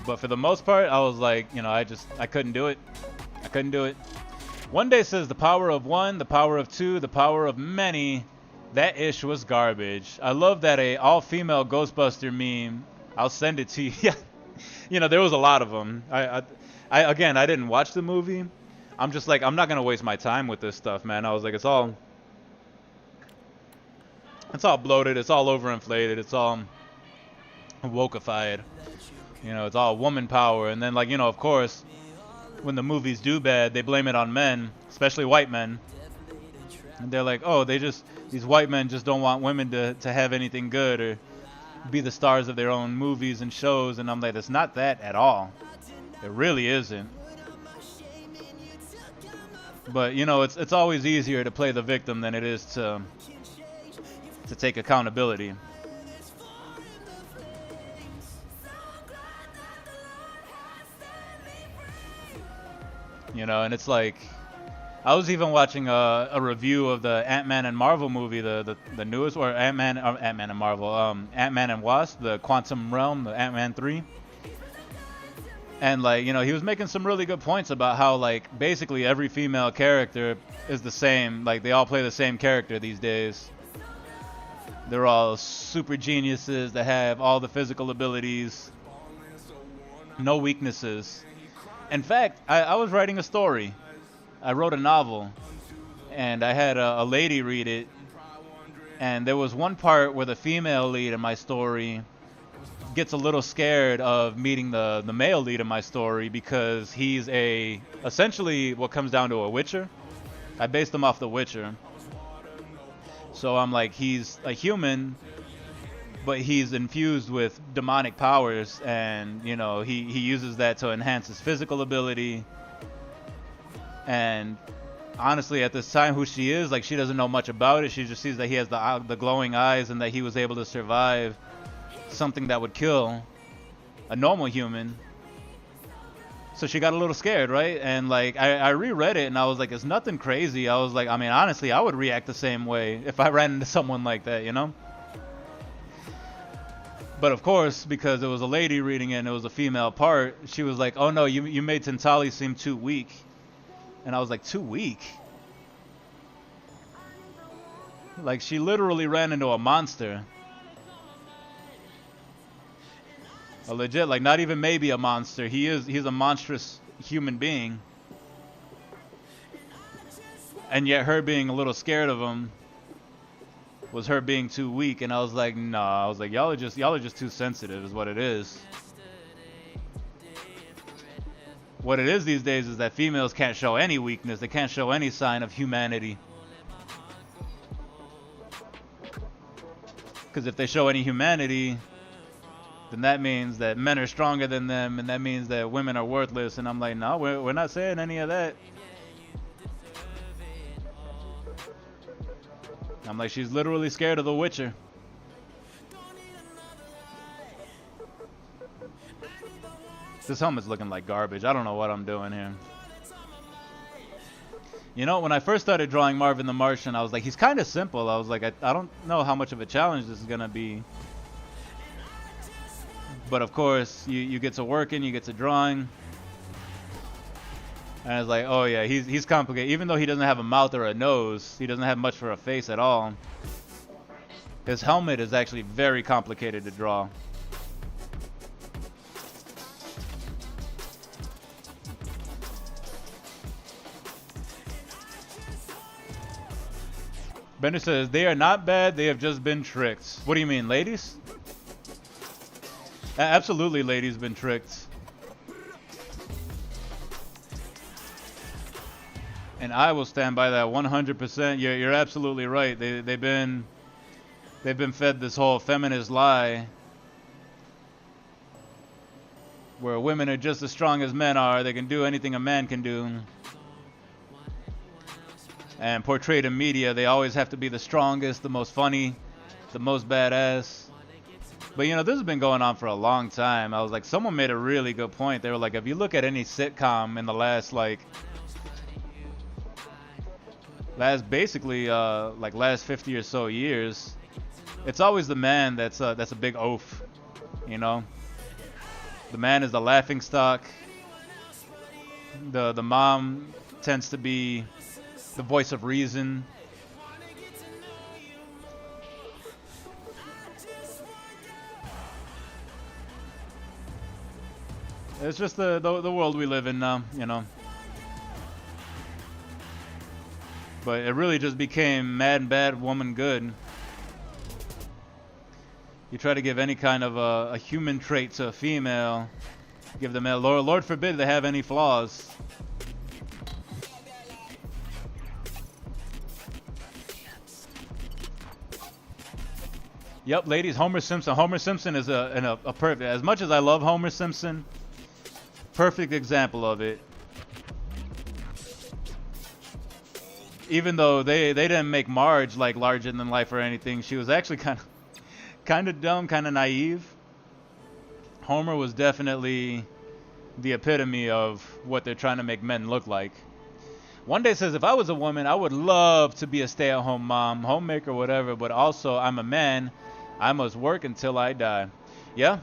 But for the most part, I was like, you know, I couldn't do it. I couldn't do it. One Day says the power of one, the power of two, the power of many. That ish was garbage. I love that a all-female Ghostbuster meme. I'll send it to you. Yeah, you know, there was a lot of them. I didn't watch the movie. I'm just like, I'm not gonna waste my time with this stuff, man. I was like, it's all bloated. It's all overinflated. It's all wokeified. You know, it's all woman power. And then, like, you know, of course, when the movies do bad, they blame it on men, especially white men. And they're like, oh, these white men just don't want women to have anything good or be the stars of their own movies and shows. And I'm like, it's not that at all. It really isn't. But, you know, it's always easier to play the victim than it is to take accountability. You know, and it's like, I was even watching a review of the Ant-Man and Marvel movie, the newest, or Ant-Man and Marvel, Ant-Man and Wasp, the Quantum Realm, the Ant-Man 3. And, like, you know, he was making some really good points about how, like, basically every female character is the same. Like, they all play the same character these days. They're all super geniuses that have all the physical abilities, no weaknesses. In fact, I was writing a story. I wrote a novel, and I had a lady read it, and there was one part where the female lead in my story gets a little scared of meeting the male lead in my story because he's essentially what comes down to a Witcher. I based him off The Witcher. So I'm like, he's a human, but he's infused with demonic powers, and, you know, he uses that to enhance his physical ability. And honestly, at this time, who she is, like, she doesn't know much about it. She just sees that he has the glowing eyes and that he was able to survive something that would kill a normal human. So she got a little scared, right? And, like, I reread it and I was like, it's nothing crazy. I was like, I mean, honestly, I would react the same way if I ran into someone like that, you know? But of course, because it was a lady reading it and it was a female part, she was like, oh no, you made Tintali seem too weak. And I was like, too weak? Like, she literally ran into a monster. A legit, like, not even maybe a monster. He's a monstrous human being. And yet her being a little scared of him was her being too weak. And I was like, nah. I was like, y'all are just too sensitive is what it is. What it is these days is that females can't show any weakness. They can't show any sign of humanity. Because if they show any humanity, then that means that men are stronger than them, and that means that women are worthless. And I'm like, no, we're not saying any of that. I'm like, she's literally scared of the Witcher. This helmet's looking like garbage. I don't know what I'm doing here. You know, when I first started drawing Marvin the Martian, I was like, he's kind of simple. I was like, I don't know how much of a challenge this is going to be. But of course, you get to working, you get to drawing. And I was like, oh yeah, he's complicated. Even though he doesn't have a mouth or a nose, he doesn't have much for a face at all. His helmet is actually very complicated to draw. Bender says, they are not bad, they have just been tricked. What do you mean, ladies? Absolutely, ladies been tricked. And I will stand by that 100%. You're absolutely right. They've been fed this whole feminist lie where women are just as strong as men are. They can do anything a man can do. And portrayed in media, they always have to be the strongest, the most funny, the most badass. But you know, this has been going on for a long time. I was like, someone made a really good point. They were like, if you look at any sitcom in the last basically last 50 or so years, it's always the man that's a big oaf, you know. The man is the laughing stock. The mom tends to be the voice of reason. It's just the world we live in now, you know. But it really just became mad and bad, woman good. You try to give any kind of a human trait to a female, give them a Lord forbid they have any flaws. Yep, ladies, Homer Simpson. Homer Simpson is a perfect, as much as I love Homer Simpson, perfect example of it. Even though they didn't make Marge like larger than life or anything, she was actually kind of dumb, kind of naive. Homer was definitely the epitome of what they're trying to make men look like. One day says, if I was a woman, I would love to be a stay-at-home mom, homemaker, whatever, but also I'm a man. I must work until I die. Yeah,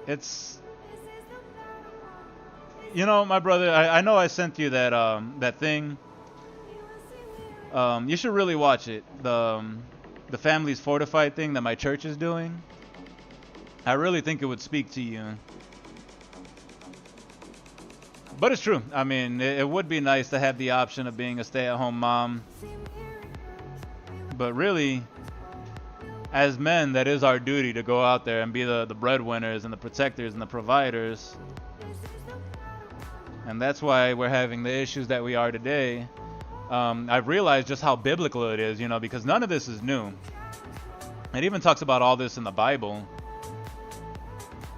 it's... You know, my brother, I know I sent you that thing. You should really watch it. The Families Fortified thing that my church is doing. I really think it would speak to you. But it's true. I mean, it would be nice to have the option of being a stay-at-home mom. But really, as men, that is our duty to go out there and be the breadwinners and the protectors and the providers. And that's why we're having the issues that we are today. I've realized just how biblical it is, you know, because none of this is new. It even talks about all this in the Bible.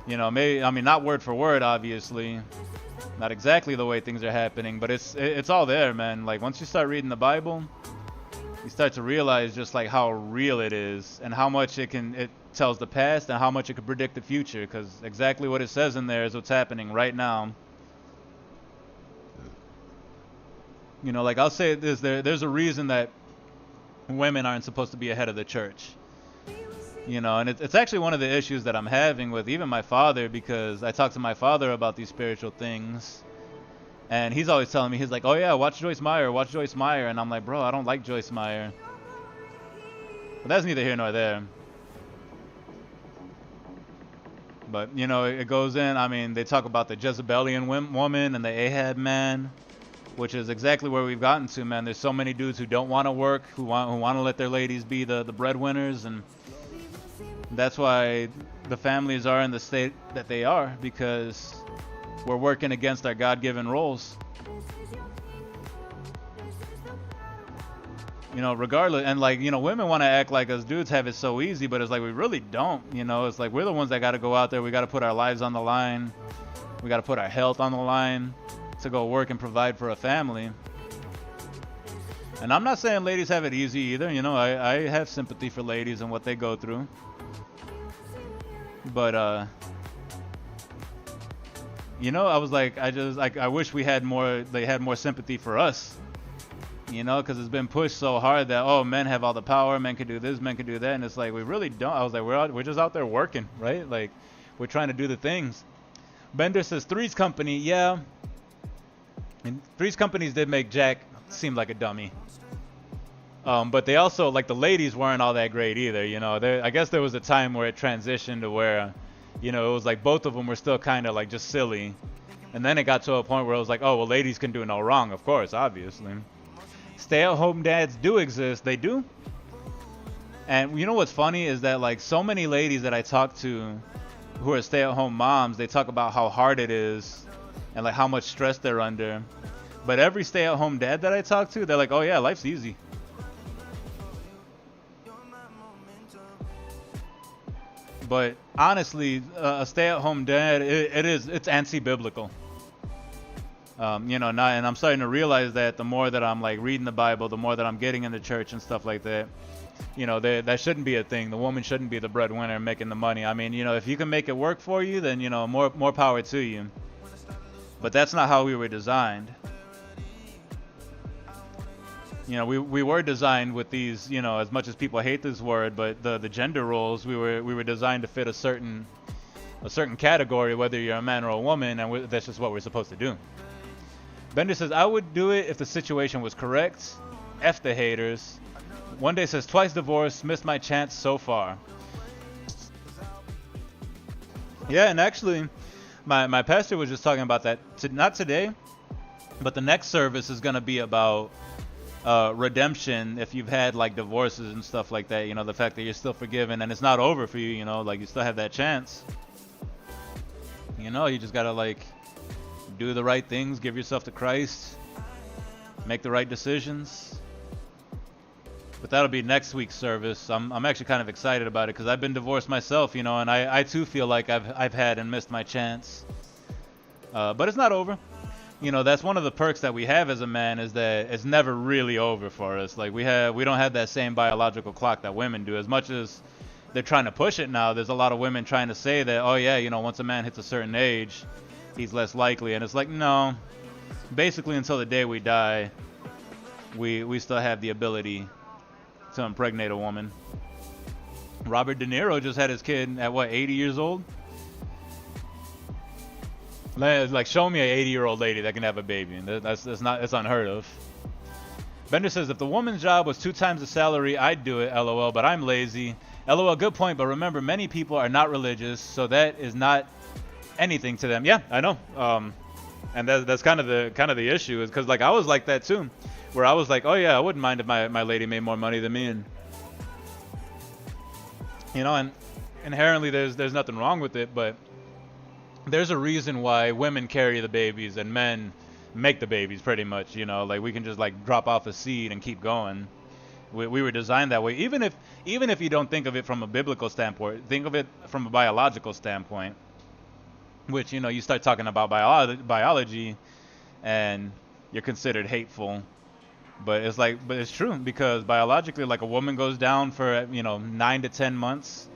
You know, maybe, I mean, not word for word, obviously. Not exactly the way things are happening, but it's all there, man. Like, once you start reading the Bible, you start to realize just like how real it is and how much it tells the past and how much it could predict the future, because exactly what it says in there is what's happening right now. You know, like I'll say this, there's a reason that women aren't supposed to be ahead of the church. You know, and it's actually one of the issues that I'm having with even my father, because I talk to my father about these spiritual things. And he's always telling me, he's like, oh yeah, watch Joyce Meyer. And I'm like, bro, I don't like Joyce Meyer. But that's neither here nor there. But, you know, it goes in, I mean, they talk about the Jezebelian woman and the Ahab man, which is exactly where we've gotten to, man. There's so many dudes who don't want to work, who want to let their ladies be the breadwinners, and that's why the families are in the state that they are, because we're working against our God-given roles. You know, regardless, and like, you know, women want to act like us dudes have it so easy, but it's like we really don't. You know, it's like we're the ones that got to go out there. We got to put our lives on the line. We got to put our health on the line to go work and provide for a family. And I'm not saying ladies have it easy either. You know, I have sympathy for ladies and what they go through. But you know, I was like, I wish they had more sympathy for us. You know, because it's been pushed so hard that, oh, men have all the power, men can do this, men can do that, and it's like we really don't. I was like, we're just out there working, right? Like, we're trying to do the things. Bender says Three's Company, yeah. And Three's Companies did make Jack seem like a dummy. But they also, like, the ladies weren't all that great either, you know. I guess there was a time where it transitioned to where, you know, it was like both of them were still kind of like just silly. And then it got to a point where it was like, oh, well, ladies can do no wrong, of course, obviously. Stay-at-home dads do exist. They do. And you know what's funny is that, like, so many ladies that I talk to who are stay-at-home moms, they talk about how hard it is and, like, how much stress they're under. But every stay-at-home dad that I talk to, they're like, oh, yeah, life's easy. But honestly, a stay-at-home dad, it's anti-biblical. You know, and I'm starting to realize that the more that I'm like reading the Bible, the more that I'm getting into church and stuff like that, you know, that shouldn't be a thing. The woman shouldn't be the breadwinner making the money. I mean, you know, if you can make it work for you, then, you know, more power to you. But that's not how we were designed. You know, we were designed with these, you know, as much as people hate this word, but the gender roles, we were designed to fit a certain category, whether you're a man or a woman, and that's just what we're supposed to do. Bender says, I would do it if the situation was correct. F the haters. One Day says, twice divorced, missed my chance so far. Yeah, and actually, my pastor was just talking about that. Not today, but the next service is going to be about redemption if you've had, like, divorces and stuff like that. You know, the fact that you're still forgiven and it's not over for you, you know, like, you still have that chance. You know, you just got to, like, do the right things, give yourself to Christ, make the right decisions. But that'll be next week's service. I'm actually kind of excited about it because I've been divorced myself, you know, and I too feel like I've had and missed my chance. But it's not over. You know, that's one of the perks that we have as a man, is that it's never really over for us. Like, we don't have that same biological clock that women do. As much as they're trying to push it now, there's a lot of women trying to say that, oh yeah, you know, once a man hits a certain age, he's less likely. And it's like, no, basically until the day we die, we still have the ability to impregnate a woman. Robert De Niro just had his kid at what, 80 years old? Like, show me an 80-year-old lady that can have a baby. That's unheard of. Bender says, if the woman's job was 2 times the salary, I'd do it, LOL, but I'm lazy. LOL, good point, but remember, many people are not religious, so that is not anything to them. Yeah, I know. And that's kind of the issue, is because, like, I was like that too, where I was like, oh yeah, I wouldn't mind if my lady made more money than me, and you know, and inherently there's nothing wrong with it, but there's a reason why women carry the babies and men make the babies, pretty much. You know, like, we can just, like, drop off a seed and keep going. We were designed that way. Even if you don't think of it from a biblical standpoint, think of it from a biological standpoint. Which, you know, you start talking about biology, and you're considered hateful. But it's true, because biologically, like, a woman goes down for, you know, 9 to 10 months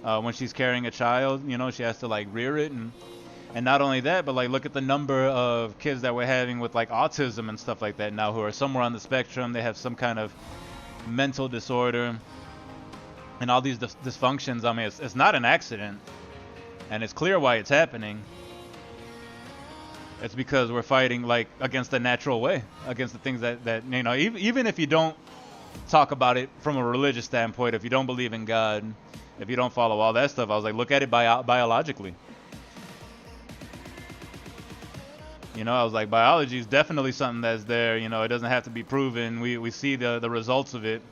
when she's carrying a child. You know, she has to, like, rear it, and not only that, but, like, look at the number of kids that we're having with, like, autism and stuff like that now, who are somewhere on the spectrum. They have some kind of mental disorder and all these dysfunctions. I mean, it's not an accident. And it's clear why it's happening. It's because we're fighting, like, against the natural way, against the things that you know, even if you don't talk about it from a religious standpoint, if you don't believe in God, if you don't follow all that stuff, I was like, look at it biologically. You know, I was like, biology is definitely something that's there. You know, it doesn't have to be proven. We see the results of it.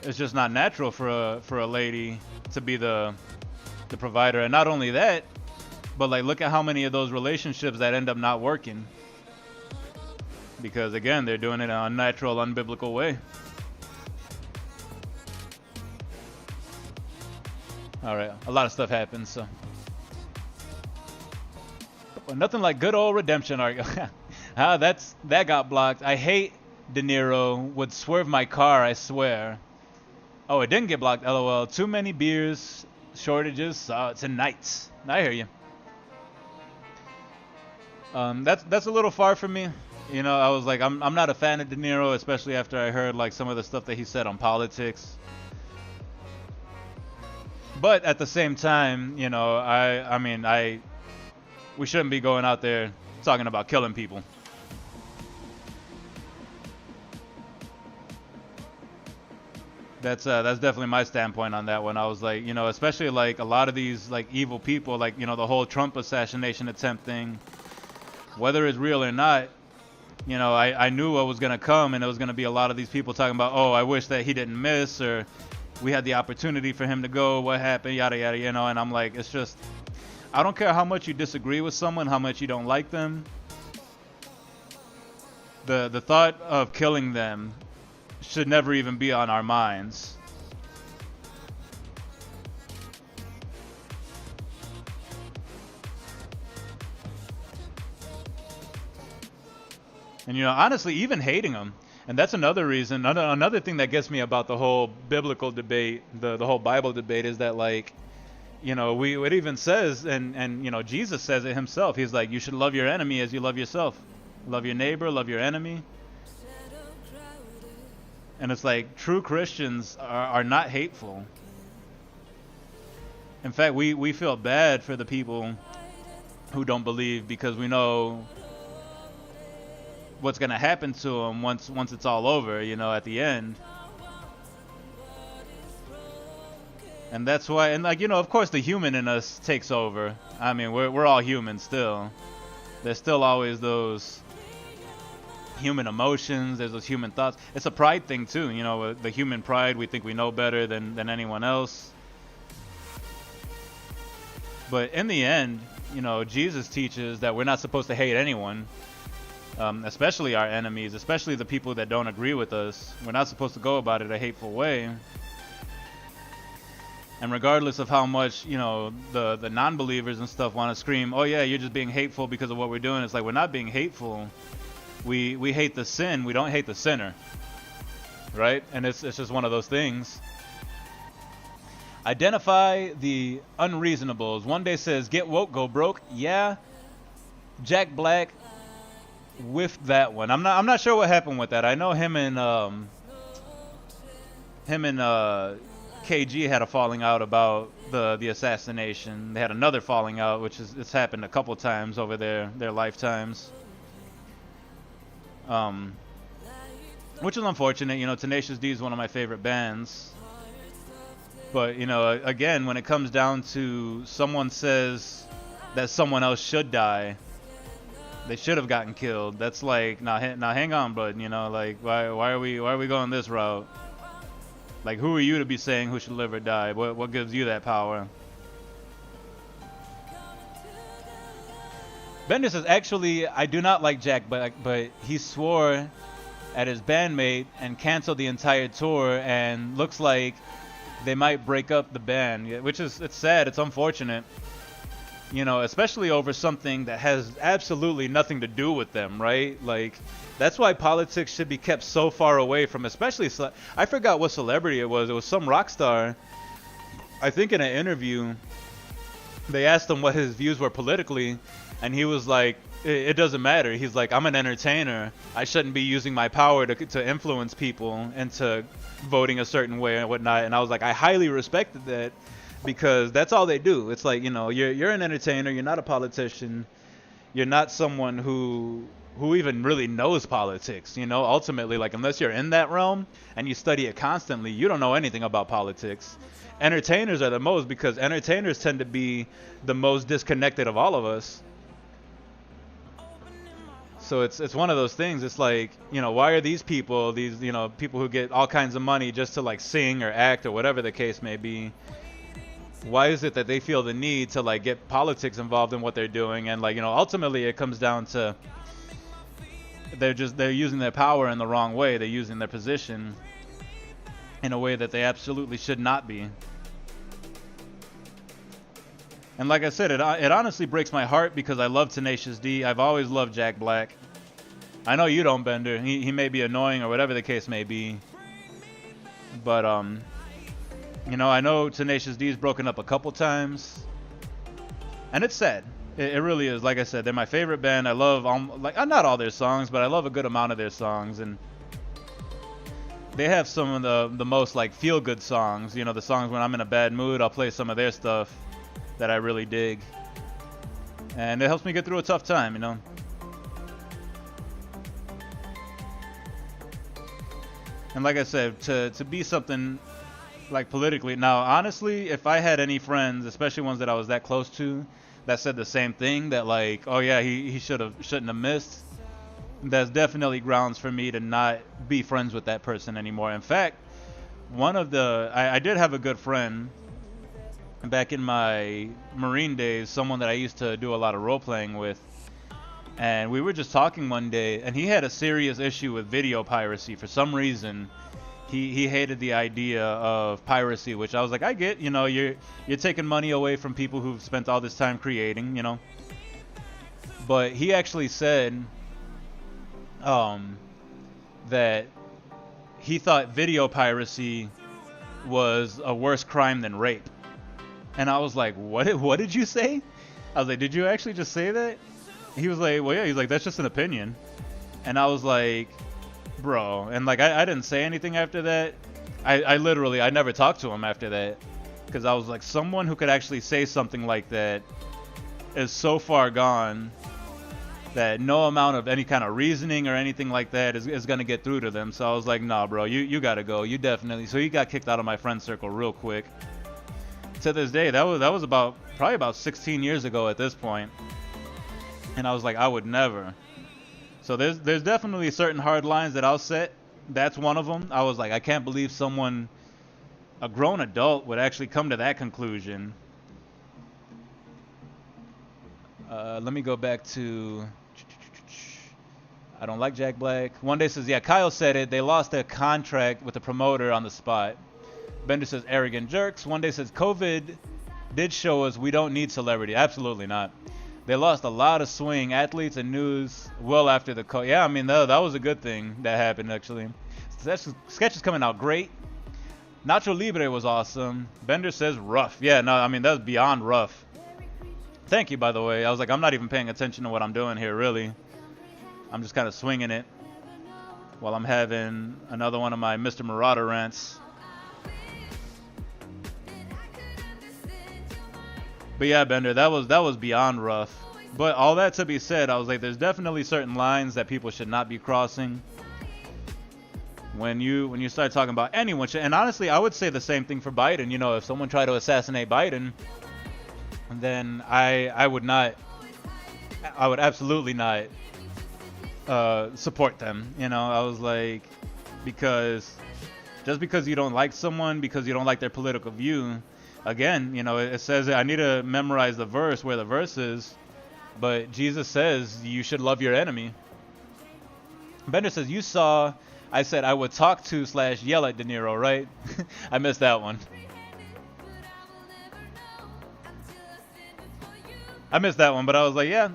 It's just not natural for a lady to be the provider. And not only that, but like look at how many of those relationships that end up not working. Because again, they're doing it in an unnatural, unbiblical way. All right, a lot of stuff happens, so. But nothing like good old redemption arc. That got blocked. I hate De Niro. Would swerve my car, I swear. Oh, it didn't get blocked. LOL. Too many beers, shortages tonight. I hear you. That's a little far from me. You know, I was like, I'm not a fan of De Niro, especially after I heard like some of the stuff that he said on politics. But at the same time, you know, I mean, we shouldn't be going out there talking about killing people. That's definitely my standpoint on that one. I was like, you know, especially like a lot of these like evil people, like, you know, the whole Trump assassination attempt thing, whether it's real or not, you know, I knew what was gonna come, and it was gonna be a lot of these people talking about, oh, I wish that he didn't miss, or we had the opportunity for him to go, what happened, yada yada, you know. And I'm like, it's just, I don't care how much you disagree with someone, how much you don't like them. The thought of killing them should never even be on our minds. And you know, honestly, even hating them. And that's another reason, another thing that gets me about the whole biblical debate, the whole Bible debate, is that, like, you know, it even says, and you know, Jesus says it himself. He's like, you should love your enemy as you love yourself. Love your neighbor, love your enemy. And it's like, true Christians are not hateful. In fact, we feel bad for the people who don't believe, because we know what's gonna happen to them once it's all over, you know, at the end. And that's why, and like, you know, of course the human in us takes over. I mean, we're all human still. There's still always those human emotions, there's those human thoughts. It's a pride thing too, you know, the human pride. We think we know better than anyone else. But in the end, you know, Jesus teaches that we're not supposed to hate anyone. Especially our enemies, especially the people that don't agree with us. We're not supposed to go about it a hateful way. And regardless of how much, you know, the non-believers and stuff want to scream, oh yeah, you're just being hateful because of what we're doing. It's like, we're not being hateful. We hate the sin. We don't hate the sinner. Right? And it's just one of those things. Identify the unreasonables. One day says, get woke, go broke. Yeah. Jack Black with that one. I'm not sure what happened with that. I know him and KG had a falling out about the assassination. They had another falling out, which is, it's happened a couple times over their lifetimes. Which is unfortunate. You know, Tenacious D is one of my favorite bands. But, you know, again, when it comes down to someone says that someone else should die, they should have gotten killed. That's like, now hang on, bud. You know, like, why are we going this route? Like, who are you to be saying who should live or die? What gives you that power? Bender says, actually, I do not like Jack, but he swore at his bandmate and canceled the entire tour, and looks like they might break up the band, which is, it's sad, it's unfortunate. You know, especially over something that has absolutely nothing to do with them, right? Like, that's why politics should be kept so far away from, especially, I forgot what celebrity it was. It was some rock star. I think in an interview, they asked him what his views were politically, and he was like, it doesn't matter. He's like, I'm an entertainer. I shouldn't be using my power to influence people into voting a certain way and whatnot. And I was like, I highly respected that. Because that's all they do. It's like, you know, you're an entertainer. You're not a politician. You're not someone who who even really knows politics, you know? Ultimately, like, unless you're in that realm and you study it constantly, you don't know anything about politics. Entertainers are the most, because entertainers tend to be the most disconnected of all of us. So it's one of those things. It's like, you know, why are these people, these, you know, people who get all kinds of money just to like sing or act or whatever the case may be, why is it that they feel the need to like get politics involved in what they're doing? And like, you know, ultimately it comes down to they're using their power in the wrong way. They're using their position in a way that they absolutely should not be. And like I said, it honestly breaks my heart, because I love Tenacious D. I've always loved Jack Black. I know you don't, Bender. He may be annoying or whatever the case may be. But, you know, I know Tenacious D's broken up a couple times. And it's sad. It really is. Like I said, they're my favorite band. I love, like, not all their songs, but I love a good amount of their songs. And they have some of the most, like, feel-good songs. You know, the songs when I'm in a bad mood, I'll play some of their stuff that I really dig, and it helps me get through a tough time, you know. And like I said, to be something like politically, now honestly, if I had any friends, especially ones that I was that close to, that said the same thing, that like, oh yeah, he shouldn't have missed, that's definitely grounds for me to not be friends with that person anymore. In fact, I did have a good friend back in my Marine days, someone that I used to do a lot of role playing with, and we were just talking one day, and he had a serious issue with video piracy. For some reason, he hated the idea of piracy, which I was like, I get, you know, you're taking money away from people who've spent all this time creating, you know. But he actually said that he thought video piracy was a worse crime than rape. And I was like, what did you say? I was like, did you actually just say that? He was like, well, yeah. He's like, that's just an opinion. And I was like, bro. And like, I didn't say anything after that. I literally never talked to him after that. Because I was like, someone who could actually say something like that is so far gone that no amount of any kind of reasoning or anything like that is going to get through to them. So I was like, nah, bro, you got to go. You definitely. So he got kicked out of my friend circle real quick. To this day, that was probably about 16 years ago at this point, and I was like, I would never. So there's definitely certain hard lines that I'll set. That's one of them. I was like, I can't believe someone, a grown adult, would actually come to that conclusion. Let me go back to, I don't like Jack Black. One day says, yeah, Kyle said it. They lost their contract with the promoter on the spot. Bender says, arrogant jerks. One day says, COVID did show us we don't need celebrity. Absolutely not. They lost a lot of swing athletes and news well after the call. Yeah, I mean, that was a good thing that happened, actually. Sketch is coming out great. Nacho Libre was awesome. Bender says rough. Yeah, no, I mean, that's beyond rough. Thank you, by the way. I was like, I'm not even paying attention to what I'm doing here, really. I'm just kind of swinging it while I'm having another one of my Mr. Marerader rants. But yeah, Bender, that was beyond rough. But all that to be said, I was like, there's definitely certain lines that people should not be crossing. When you start talking about anyone, and honestly, I would say the same thing for Biden. You know, if someone tried to assassinate Biden, then I would absolutely not support them. You know, I was like, just because you don't like someone, because you don't like their political view. Again, you know, it says, I need to memorize the verse, where the verse is, but Jesus says you should love your enemy. Bender says, you saw, I said I would talk to / yell at De Niro, right? I missed that one. But I was like, yeah,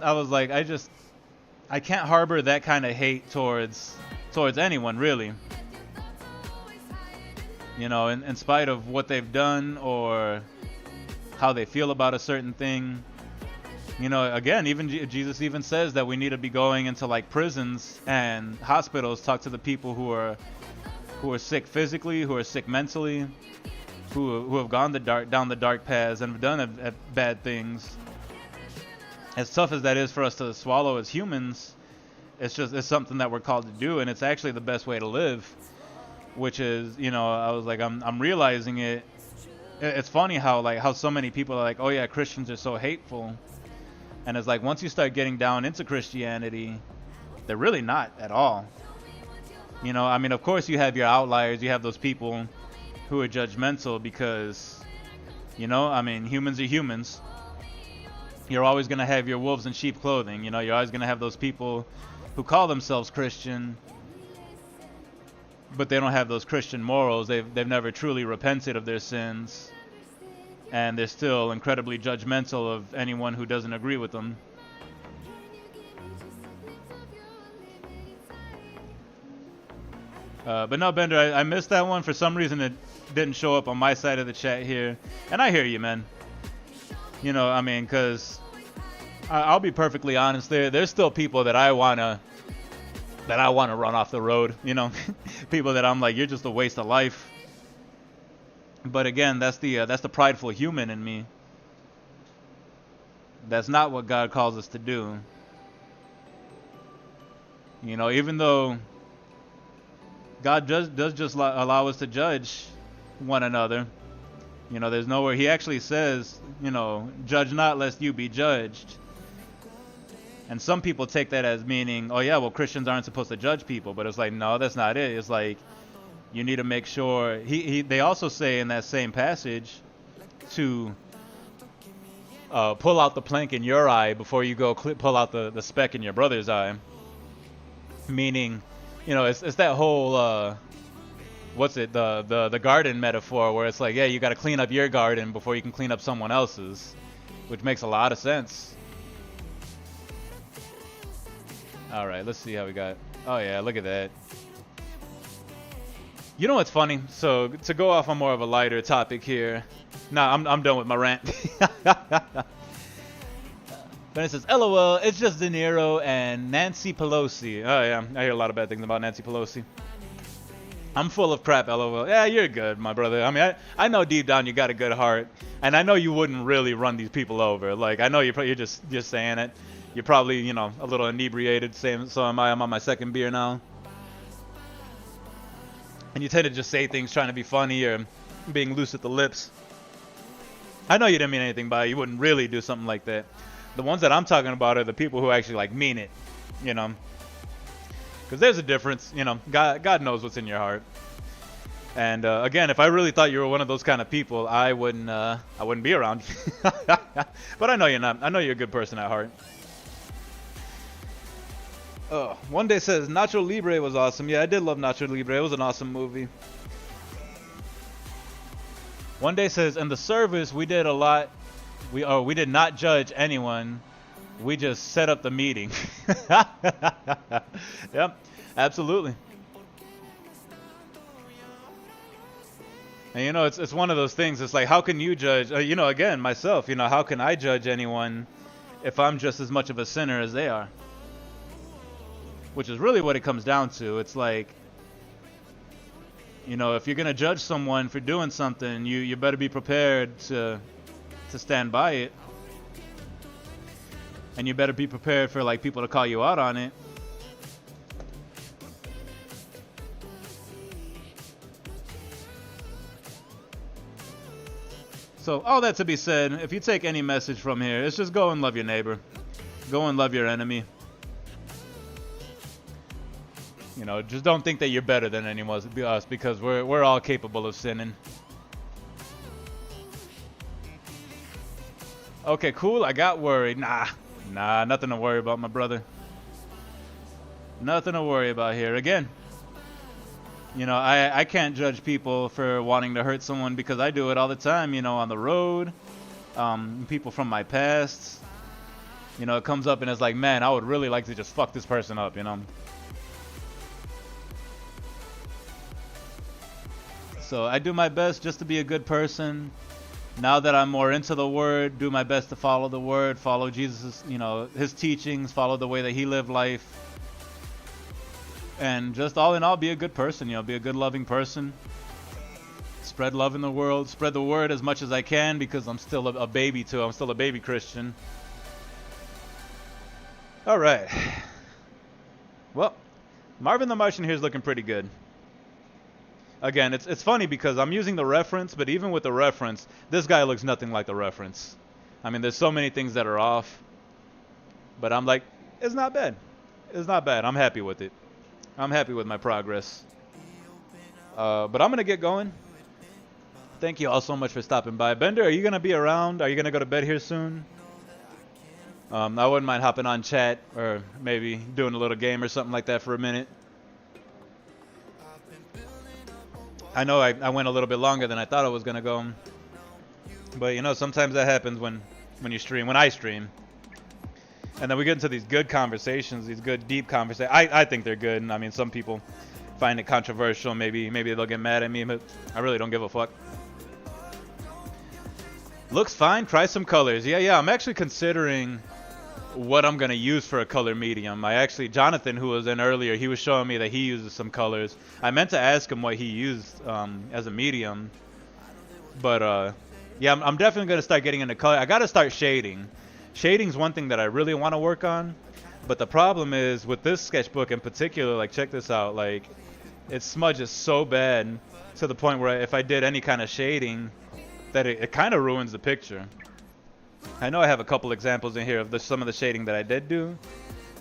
I can't harbor that kind of hate towards anyone, really. You know, in spite of what they've done or how they feel about a certain thing. You know, again, even Jesus even says that we need to be going into like prisons and hospitals, talk to the people who are sick physically, who are sick mentally, who have gone down the dark paths and have done bad things. As tough as that is for us to swallow as humans, it's something that we're called to do, and it's actually the best way to live. Which is, I was like, I'm realizing it. It's funny how so many people are like, oh yeah, Christians are so hateful, and it's like once you start getting down into Christianity, they're really not at all. I mean, of course you have your outliers, you have those people who are judgmental because, I mean, humans are humans. You're always going to have your wolves in sheep clothing. You're always going to have those people who call themselves Christian, but they don't have those Christian morals. They've never truly repented of their sins, and they're still incredibly judgmental of anyone who doesn't agree with them. But no, Bender, I missed that one. For some reason, it didn't show up on my side of the chat here. And I hear you, man. I mean, because I'll be perfectly honest. There's still people that I wanna run off the road. People that I'm like, you're just a waste of life. But again, that's the prideful human in me. That's not what God calls us to do. Even though God does just allow us to judge one another. There's nowhere he actually says, judge not lest you be judged. And some people take that as meaning, oh yeah, well, Christians aren't supposed to judge people. But it's like, no, that's not it. It's like, you need to make sure. They also say in that same passage to pull out the plank in your eye before you go pull out the speck in your brother's eye. Meaning, it's that whole, the garden metaphor where it's like, yeah, you got to clean up your garden before you can clean up someone else's, which makes a lot of sense. All right, let's see how we got. Oh yeah, look at that. You know what's funny? So to go off on more of a lighter topic here. Nah, I'm done with my rant. Then it says, LOL, it's just De Niro and Nancy Pelosi. Oh yeah, I hear a lot of bad things about Nancy Pelosi. I'm full of crap, LOL. Yeah, you're good, my brother. I mean, I know deep down you got a good heart, and I know you wouldn't really run these people over. Like, I know you're just saying it. You're probably, a little inebriated. Same, so am I. I'm on my second beer now. And you tend to just say things trying to be funny or being loose at the lips. I know you didn't mean anything by it. You wouldn't really do something like that. The ones that I'm talking about are the people who actually mean it, Because there's a difference, God knows what's in your heart. And again, if I really thought you were one of those kind of people, I wouldn't be around. But I know you're not. I know you're a good person at heart. One Day says Nacho Libre was awesome. Yeah, I did love Nacho Libre. It was an awesome movie. One Day says, in the service we did a lot. We did not judge anyone. We just set up the meeting. Yep, absolutely. And it's one of those things. It's like, how can you judge? Again, myself. How can I judge anyone if I'm just as much of a sinner as they are? Which is really what it comes down to. It's like, if you're gonna judge someone for doing something, you better be prepared to stand by it. And you better be prepared for people to call you out on it. So all that to be said, if you take any message from here, it's just go and love your neighbor. Go and love your enemy. Just don't think that you're better than anyone else, because we're all capable of sinning. Okay, cool. I got worried. Nah, nothing to worry about, my brother. Nothing to worry about here. Again, I can't judge people for wanting to hurt someone because I do it all the time, on the road. People from my past. It comes up and it's like, man, I would really like to just fuck this person up, So I do my best just to be a good person. Now that I'm more into the Word, do my best to follow the Word, follow Jesus', His teachings, follow the way that He lived life. And just all in all, be a good person, be a good, loving person. Spread love in the world, spread the Word as much as I can, because I'm still a baby too. I'm still a baby Christian. All right. Well, Marvin the Martian here is looking pretty good. Again, it's funny because I'm using the reference, but even with the reference, this guy looks nothing like the reference. I mean, there's so many things that are off, but I'm like, it's not bad. It's not bad. I'm happy with it. I'm happy with my progress. But I'm going to get going. Thank you all so much for stopping by. Bender, are you going to be around? Are you going to go to bed here soon? I wouldn't mind hopping on chat or maybe doing a little game or something like that for a minute. I know I went a little bit longer than I thought I was going to go. But, you know, sometimes that happens when you stream, when I stream. And then we get into these good conversations, these good, deep conversations. I think they're good. And I mean, some people find it controversial. Maybe they'll get mad at me, but I really don't give a fuck. Looks fine. Try some colors. Yeah. I'm actually considering what I'm going to use for a color medium. Jonathan, who was in earlier, he was showing me that he uses some colors. I meant to ask him what he used as a medium. But, yeah, I'm definitely going to start getting into color. I got to start shading. Shading's one thing that I really want to work on. But the problem is, with this sketchbook in particular, like, check this out. Like, it smudges so bad to the point where if I did any kind of shading, that it kind of ruins the picture. I know I have a couple examples in here of some of the shading that I did do,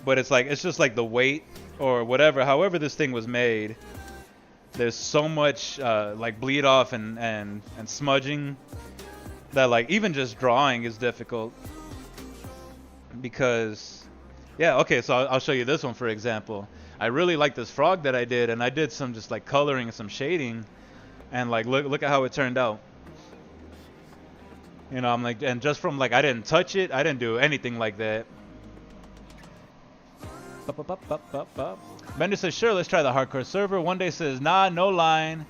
but it's just like the weight or whatever. However this thing was made, there's so much like bleed off and smudging that like even just drawing is difficult. Because, yeah, okay, so I'll show you this one for example. I really like this frog that I did, and I did some just like coloring and some shading, and like look at how it turned out. You know, I'm like, and just from like, I didn't touch it. I didn't do anything like that. Bender says, sure, let's try the hardcore server. One day says, nah, no line.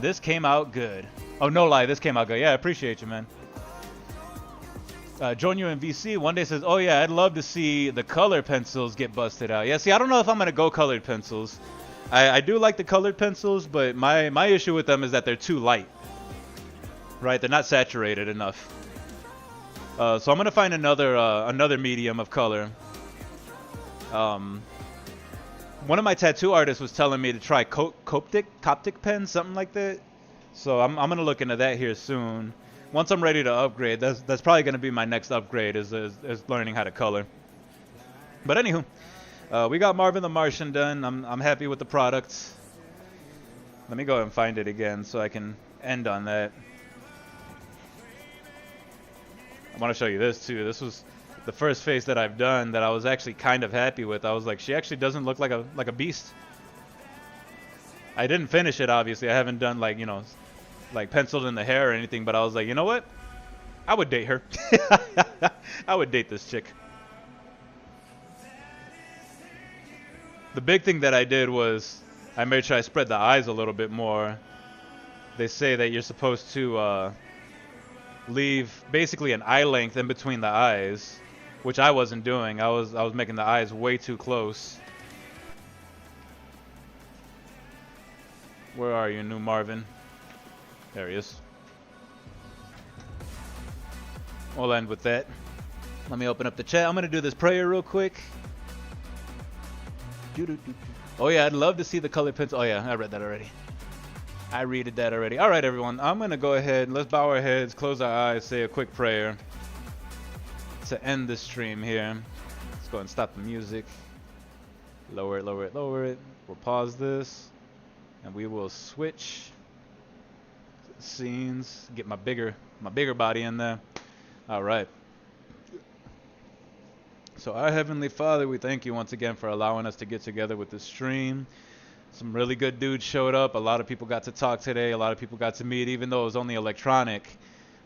This came out good. Oh, no lie, this came out good. Yeah, I appreciate you, man. Join you in VC. One day says, oh yeah, I'd love to see the color pencils get busted out. Yeah, see, I don't know if I'm going to go colored pencils. I do like the colored pencils, but my issue with them is that they're too light. Right, they're not saturated enough. So I'm gonna find another medium of color. One of my tattoo artists was telling me to try Coptic pen, something like that. So I'm gonna look into that here soon. Once I'm ready to upgrade, that's probably gonna be my next upgrade is learning how to color. But anywho, we got Marvin the Martian done. I'm happy with the product. Let me go and find it again so I can end on that. I want to show you this too. This was the first face that I've done that I was actually kind of happy with. I was like, she actually doesn't look like a beast. I didn't finish it, obviously. I haven't done like, you know, like penciled in the hair or anything, but I was like, you know what? I would date her. I would date this chick. The big thing that I did was I made sure I spread the eyes a little bit more. They say that you're supposed to leave basically an eye length in between the eyes, which I wasn't doing. I was making the eyes way too close. Where are you, new Marvin? There he is. We'll end with that. Let me open up the chat. I'm gonna do this prayer real quick. Oh yeah, I'd love to see the colored pencil. Oh yeah, I read that already. I read that already. All right, everyone. I'm going to go ahead. Let's bow our heads, close our eyes, say a quick prayer to end the stream here. Let's go and stop the music. Lower it, lower it, lower it. We'll pause this, and we will switch scenes. Get my bigger body in there. All right. So, our Heavenly Father, we thank you once again for allowing us to get together with this stream. Some really good dudes showed up. A lot of people got to talk today. A lot of people got to meet, even though it was only electronic.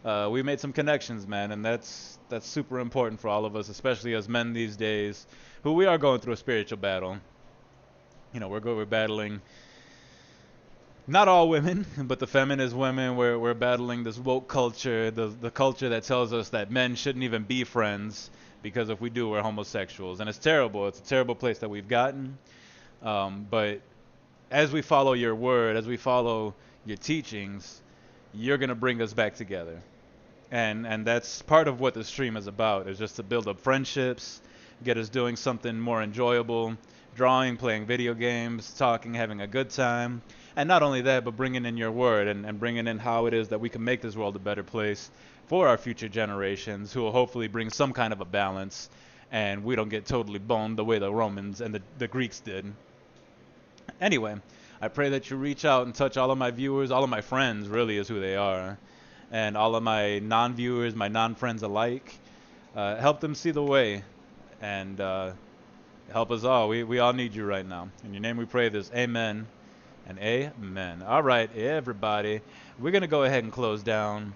We made some connections, man, and that's super important for all of us, especially as men these days, who we are going through a spiritual battle. You know, we're battling not all women, but the feminist women. We're battling this woke culture, the culture that tells us that men shouldn't even be friends because if we do, we're homosexuals, and it's terrible. It's a terrible place that we've gotten. But as we follow your word, as we follow your teachings, you're going to bring us back together. And that's part of what the stream is about, is just to build up friendships, get us doing something more enjoyable, drawing, playing video games, talking, having a good time. And not only that, but bringing in your word and bringing in how it is that we can make this world a better place for our future generations, who will hopefully bring some kind of a balance, and we don't get totally boned the way the Romans and the Greeks did. Anyway, I pray that you reach out and touch all of my viewers, all of my friends really is who they are, and all of my non-viewers, my non-friends alike. Help them see the way, and help us all. We all need you right now. In your name we pray this. Amen and amen. All right, everybody. We're going to go ahead and close down.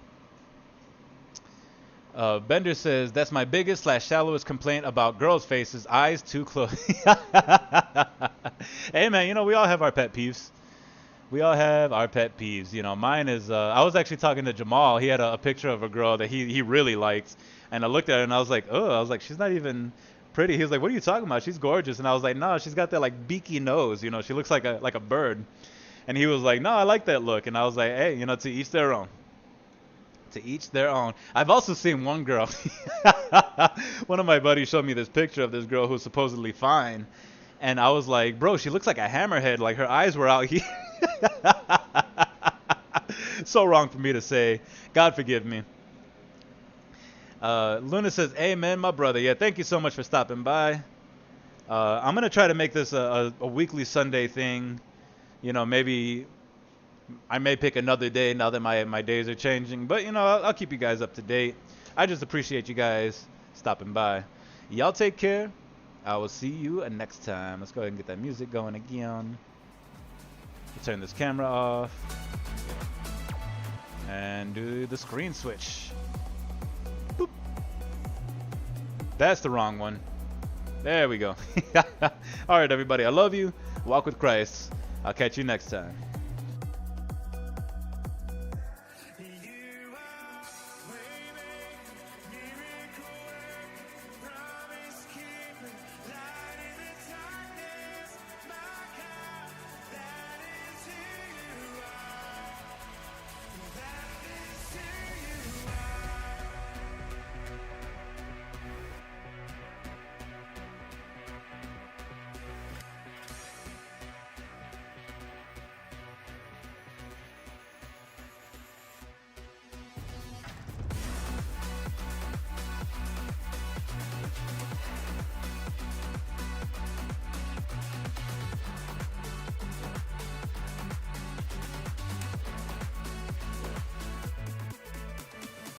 Bender says, that's my biggest / shallowest complaint about girls' faces, eyes too close. Hey, man, you know, we all have our pet peeves. We all have our pet peeves. You know, mine is, I was actually talking to Jamal. He had a picture of a girl that he really liked. And I looked at her and I was like, oh, I was like, she's not even pretty. He was like, what are you talking about? She's gorgeous. And I was like, no, she's got that like beaky nose. You know, she looks like a bird. And he was like, no, I like that look. And I was like, hey, you know, to each their own. To each their own. I've also seen one girl. One of my buddies showed me this picture of this girl who's supposedly fine. And I was like, bro, she looks like a hammerhead. Like her eyes were out here. So wrong for me to say. God forgive me. Luna says, amen, my brother. Yeah, thank you so much for stopping by. I'm going to try to make this a weekly Sunday thing. You know, maybe I may pick another day now that my days are changing. But, you know, I'll keep you guys up to date. I just appreciate you guys stopping by. Y'all take care. I will see you next time. Let's go ahead and get that music going again. Turn this camera off. And do the screen switch. Boop. That's the wrong one. There we go. All right, everybody. I love you. Walk with Christ. I'll catch you next time.